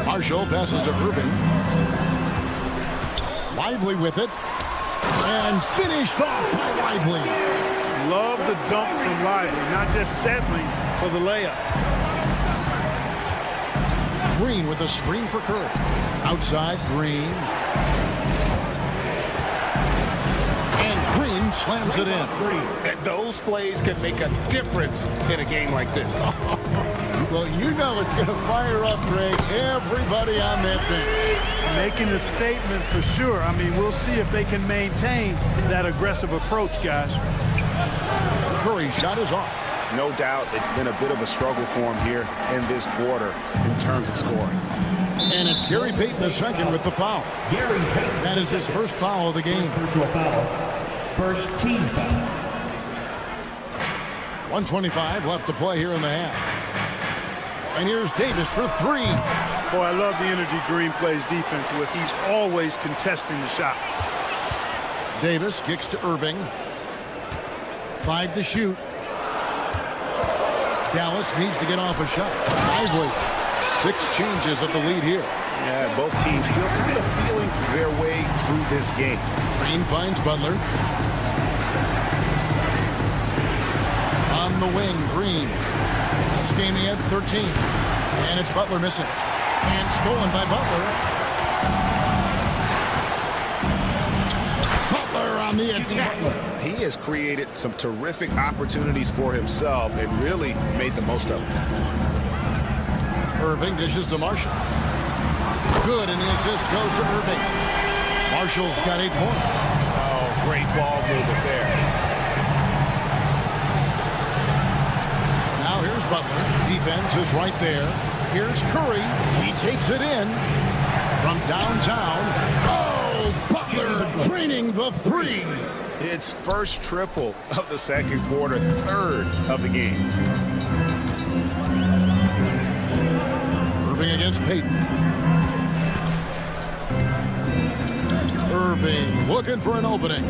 Marshall passes to Irving. Lively with it. And finished off by Lively. Love the dunk from Lively, not just settling for the layup. Green with a screen for Curry. Outside, Green. And Green slams it in. And those plays can make a difference in a game like this. Well, you know it's going to fire up, Greg, everybody on that bench. Making a statement for sure. I mean, we'll see if they can maintain that aggressive approach, guys. Curry's shot is off. No doubt it's been a bit of a struggle for him here in this quarter in terms of scoring. And it's Gary Payton II with the foul. That is his first foul of the game. First team foul. 1:25 left to play here in the half. And here's Davis for three. Boy, I love the energy Green plays defense with. He's always contesting the shot. Davis kicks to Irving. 5 to shoot. Dallas needs to get off a shot. Lively. 6 changes of the lead here. Yeah, both teams still kind of feeling their way through this game. Green finds Butler. On the wing, Green. This game he had 13. And it's Butler missing. And stolen by Butler. Butler on the attack. He has created some terrific opportunities for himself and really made the most of them. Irving dishes to Marshall. Good, and the assist goes to Irving. Marshall's got 8 points. Oh, great ball movement there. Now here's Butler. Defense is right there. Here's Curry. He takes it in from downtown. Oh, Butler draining the 3. It's first triple of the second quarter, third of the game. Irving against Payton. Irving looking for an opening.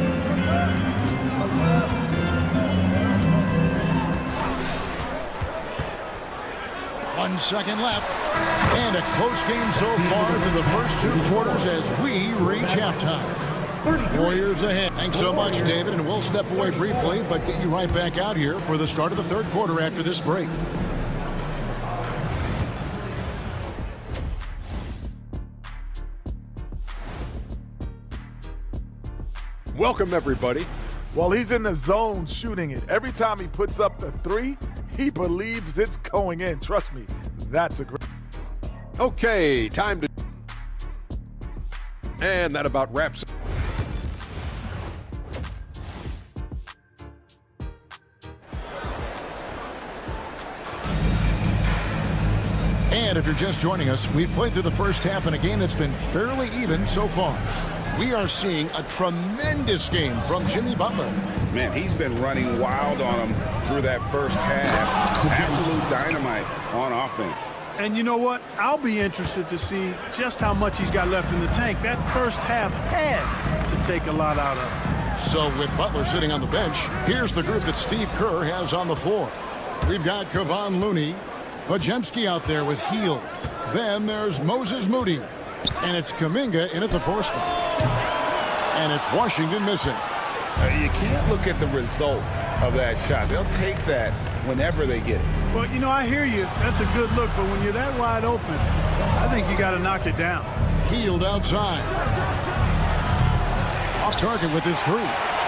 One second left. And a close game so far through the first 2 quarters as we reach halftime. Warriors ahead. Thanks so much, David, and we'll step away briefly, but get you right back out here for the start of the third quarter after this break. Welcome, everybody. Well, he's in the zone shooting it. Every time he puts up the 3, he believes it's going in. Trust me, that's a great. Okay, time to. And that about wraps it. And if you're just joining us, we've played through the first half in a game that's been fairly even so far. We are seeing a tremendous game from Jimmy Butler. Man, he's been running wild on him through that first half. Absolute dynamite on offense. And you know what? I'll be interested to see just how much he's got left in the tank. That first half had to take a lot out of him. So with Butler sitting on the bench, here's the group that Steve Kerr has on the floor. We've got Kevon Looney, Podziemski out there with Hield. Then there's Moses Moody. And it's Kuminga in at the 4 spot. And it's Washington missing. You can't look at the result of that shot. They'll take that whenever they get it. Well, you know, I hear you. That's a good look, but when you're that wide open, I think you got to knock it down. Hield outside. Off target with his 3.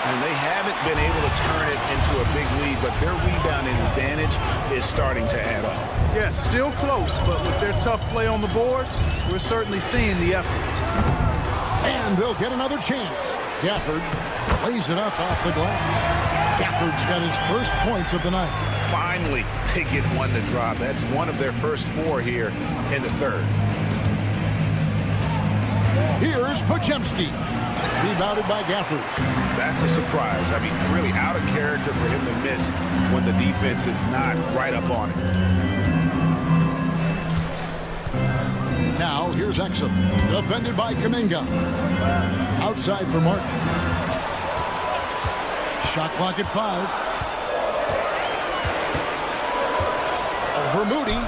And they haven't been able to turn it into a big lead, but their rebounding advantage is starting to add up. Yeah, still close, but with their tough play on the boards, we're certainly seeing the effort. And they'll get another chance. Gafford lays it up off the glass. Gafford's got his first points of the night. Finally, they get one to drop. That's one of their first 4 here in the third. Here's Podziemski. Rebounded by Gafford. That's a surprise. I mean, really out of character for him to miss when the defense is not right up on it. Now, here's Exum. Defended by Kuminga. Outside for Martin. Shot clock at 5. Over Moody.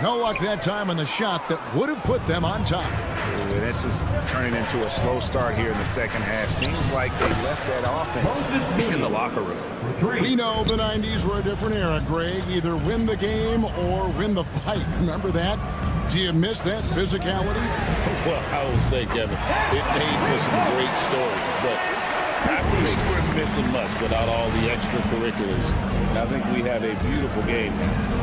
No luck that time on the shot that would have put them on top. Ooh, this is turning into a slow start here in the second half. Seems like they left that offense in the locker room. We know the 90s were a different era, Greg. Either win the game or win the fight. Remember that? Do you miss that physicality? Well, I will say, Kevin, it made for some great stories, but I think we're missing much without all the extracurriculars. And I think we have a beautiful game now.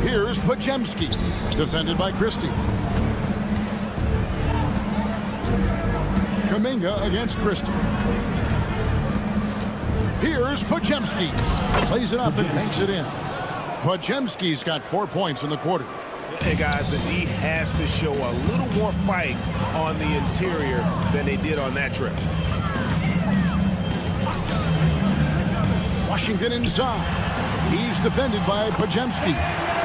Here's Pajemski, defended by Christie. Kuminga against Christie. Here's Pajemski. Plays it up and makes it in. Pajemski's got 4 points in the quarter. Hey, guys, the D has to show a little more fight on the interior than they did on that trip. Washington inside. He's defended by Pajemski.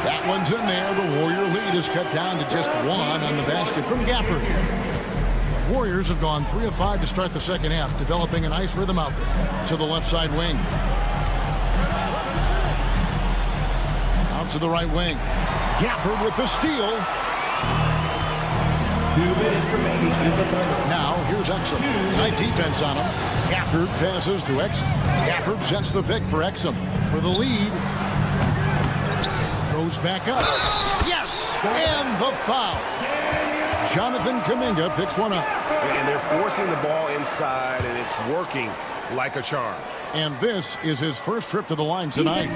That one's in there. The Warrior lead is cut down to just 1 on the basket from Gafford. Warriors have gone 3 of 5 to start the second half, developing a nice rhythm out there to the left side wing. Out to the right wing. Gafford with the steal. 2 minutes remaining in the third. Now, here's Exum. Tight defense on him. Gafford passes to Exum. Gafford sets the pick for Exum for the lead. Goes back up. Yes! And the foul. Jonathan Kuminga picks one up. And they're forcing the ball inside, and it's working like a charm. And this is his first trip to the line tonight.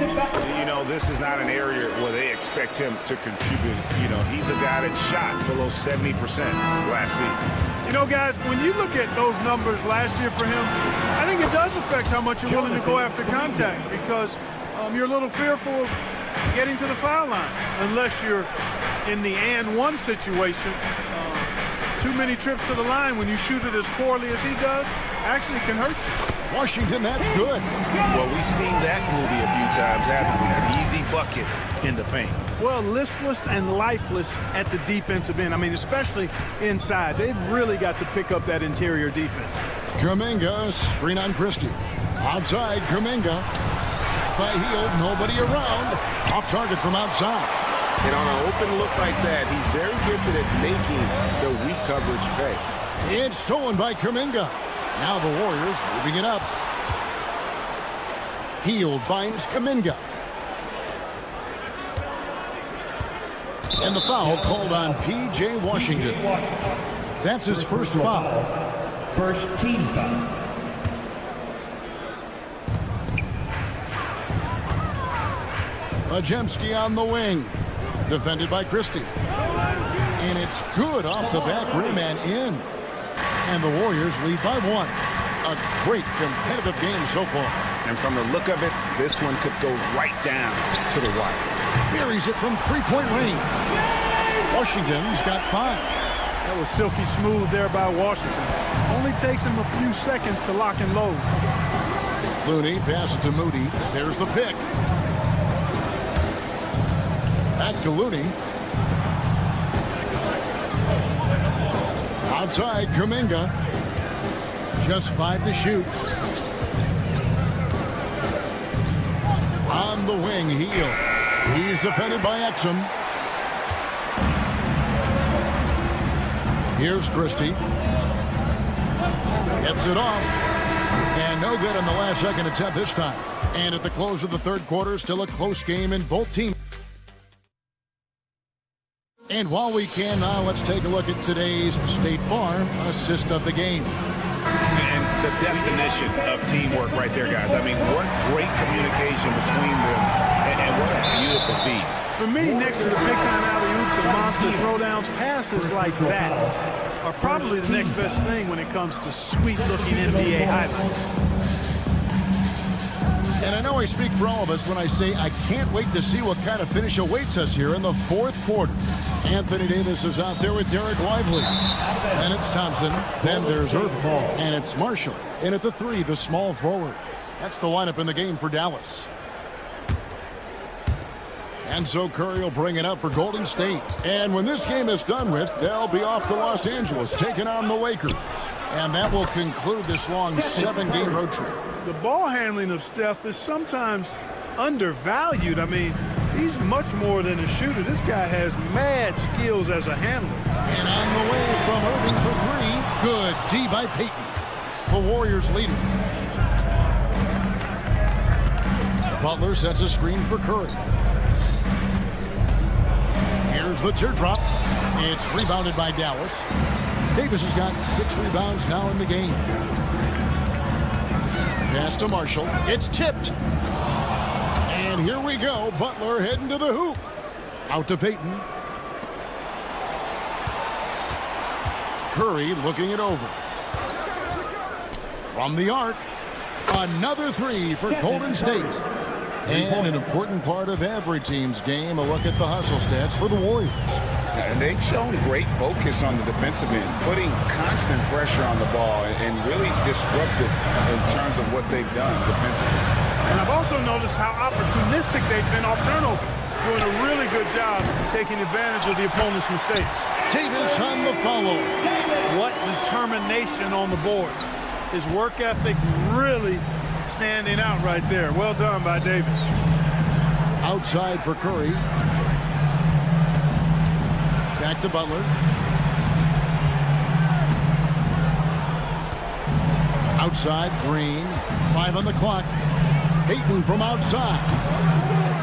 You know, this is not an area where they expect him to contribute. You know, he's a guy that shot below 70% last season. You know, guys, when you look at those numbers last year for him, I think it does affect how much you're willing to go after contact, because you're a little fearful of getting to the foul line unless you're in the and one situation. Too many trips to the line when you shoot it as poorly as he does actually can hurt you. Washington, that's good. Well, we've seen that movie a few times, haven't we? An easy bucket in the paint. Well, listless and lifeless at the defensive end. I mean, especially inside. They've really got to pick up that interior defense. Kuminga, screen on Christie. Outside, Kuminga. By Hield, nobody around. Off target from outside. And on an open look like that, he's very gifted at making the weak coverage pay. It's stolen by Kuminga. Now the Warriors moving it up. Hield finds Kuminga. And the foul called on P.J. Washington. That's his first foul. First team foul. Pajemski on the wing. Defended by Christie. And it's good off the back rim and in. And the Warriors lead by 1. A great competitive game so far. And from the look of it, this one could go right down to the wire. Buries it from three-point range. Washington's got 5. That was silky smooth there by Washington. Only takes him a few seconds to lock and load. Looney passes to Moody. There's the pick. Back to Looney. Outside, Kuminga. Just 5 to shoot. On the wing, Hield. He's defended by Exum. Here's Christie. Gets it off. And no good on the last second attempt this time. And at the close of the third quarter, still a close game in both teams. And while we can now, let's take a look at today's State Farm assist of the game. And the definition of teamwork right there, guys. I mean, what great communication between them, and what a beautiful feed. For me, next to the big-time alley-oops and monster throwdowns, passes like that are probably the next best thing when it comes to sweet-looking NBA highlights. And I know I speak for all of us when I say I can't wait to see what kind of finish awaits us here in the fourth quarter. Anthony Davis is out there with Derek Lively. Then it's Thompson. Then there's Irving. And it's Marshall. In at the 3, the small forward. That's the lineup in the game for Dallas. And so Curry will bring it up for Golden State. And when this game is done with, they'll be off to Los Angeles, taking on the Lakers. And that will conclude this long 7-game road trip. The ball handling of Steph is sometimes undervalued. I mean, he's much more than a shooter. This guy has mad skills as a handler. And on the way from Irving for 3. Good D by Payton. The Warriors lead it. Butler sets a screen for Curry. Here's the teardrop. It's rebounded by Dallas. Davis has got 6 rebounds now in the game. Pass to Marshall. It's tipped. And here we go. Butler heading to the hoop. Out to Payton. Curry looking it over. From the arc. Another 3 for Golden State. And an important part of every team's game, a look at the hustle stats for the Warriors. And they've shown great focus on the defensive end, putting constant pressure on the ball and really disruptive in terms of what they've done defensively. And I've also noticed how opportunistic they've been off turnover, doing a really good job taking advantage of the opponent's mistakes. Davis on the follow. What determination on the boards. His work ethic really standing out right there. Well done by Davis. Outside for Curry. Back to Butler. Outside, Green. 5 on the clock. Payton from outside.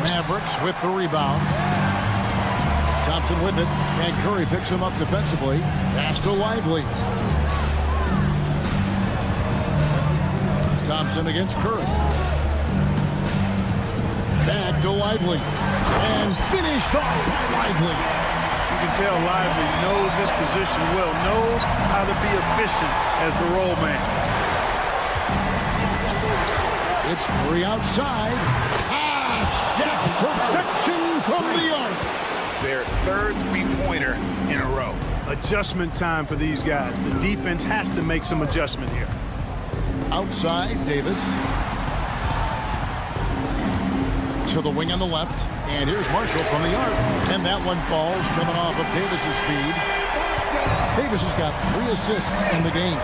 Mavericks with the rebound. Thompson with it. And Curry picks him up defensively. Pass to Lively. Thompson against Curry. Back to Lively. And finished off by Lively. You can tell Lively knows his position well, knows how to be efficient as the roll man. It's Curry outside. Steph, perfection from the arc. Their 3rd three-pointer in a row. Adjustment time for these guys. The defense has to make some adjustment here. Outside, Davis. To the wing on the left. And here's Marshall from the arc. And that one falls, coming off of Davis's feed. Davis has got 3 assists in the game.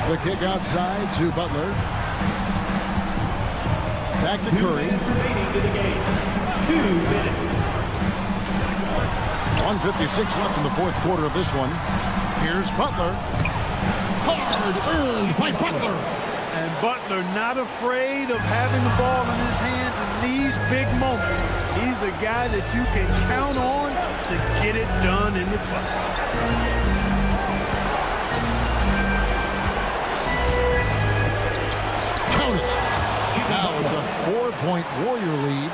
The kick outside to Butler. Back to Curry. 2 minutes. 1:56 left in the fourth quarter of this one. Here's Butler. Hard earned by Butler. And Butler not afraid of having the ball in his hands in these big moments. He's the guy that you can count on to get it done in the clutch. Count it. Now it's a 4-point Warrior lead.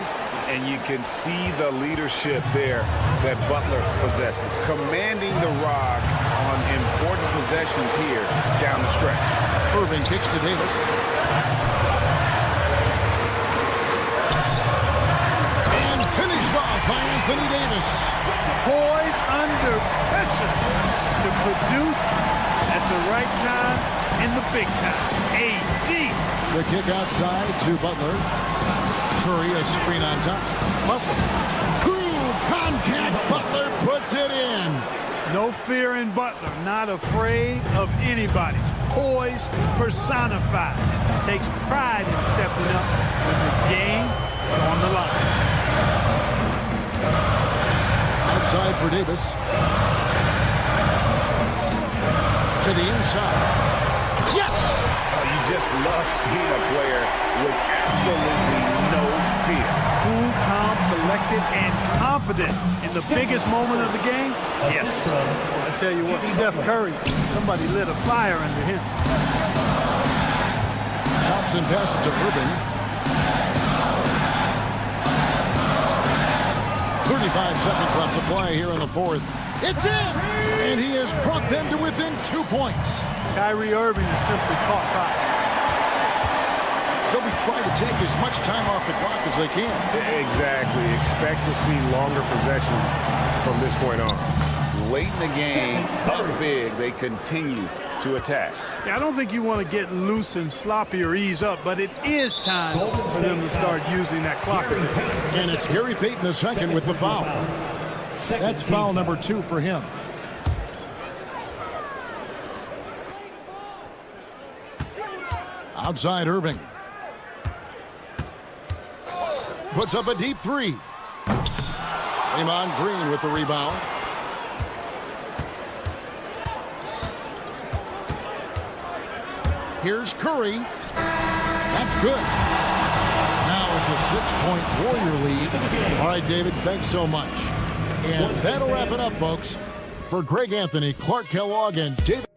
And you can see the leadership there that Butler possesses, commanding the rock on important possessions here down the stretch. Irving kicks to Davis. And finished off by Anthony Davis. Poised under pressure to produce at the right time in the big time. AD. The kick outside to Butler. Curry, a screen on Thompson. Butler. Through contact, Butler puts it in. No fear in Butler. Not afraid of anybody. Poised, personified. Takes pride in stepping up when the game is on the line. Outside for Davis. To the inside. Yes! You just love seeing a player with absolutely no fear. Cool, calm, collected, and confident in the biggest moment of the game. Yes. I tell you what, Steph Curry, somebody lit a fire under him. Thompson passes to Irving. 35 seconds left to play here in the fourth. It's in! And he has brought them to within 2 points. Kyrie Irving is simply caught fire. they'll be trying to take as much time off the clock as they can. Exactly. Expect to see longer possessions from this point on. Late in the game, up big, they continue to attack. Yeah, I don't think you want to get loose and sloppy or ease up, but it is time for them to start using that clock. And it's Gary Payton II with the foul. That's foul number 2 for him. Outside Irving. Puts up a deep 3. Draymond Green with the rebound. Here's Curry. That's good. Now it's a 6-point Warrior lead. All right, David, thanks so much. And that'll wrap it up, folks. For Greg Anthony, Clark Kellogg, and David.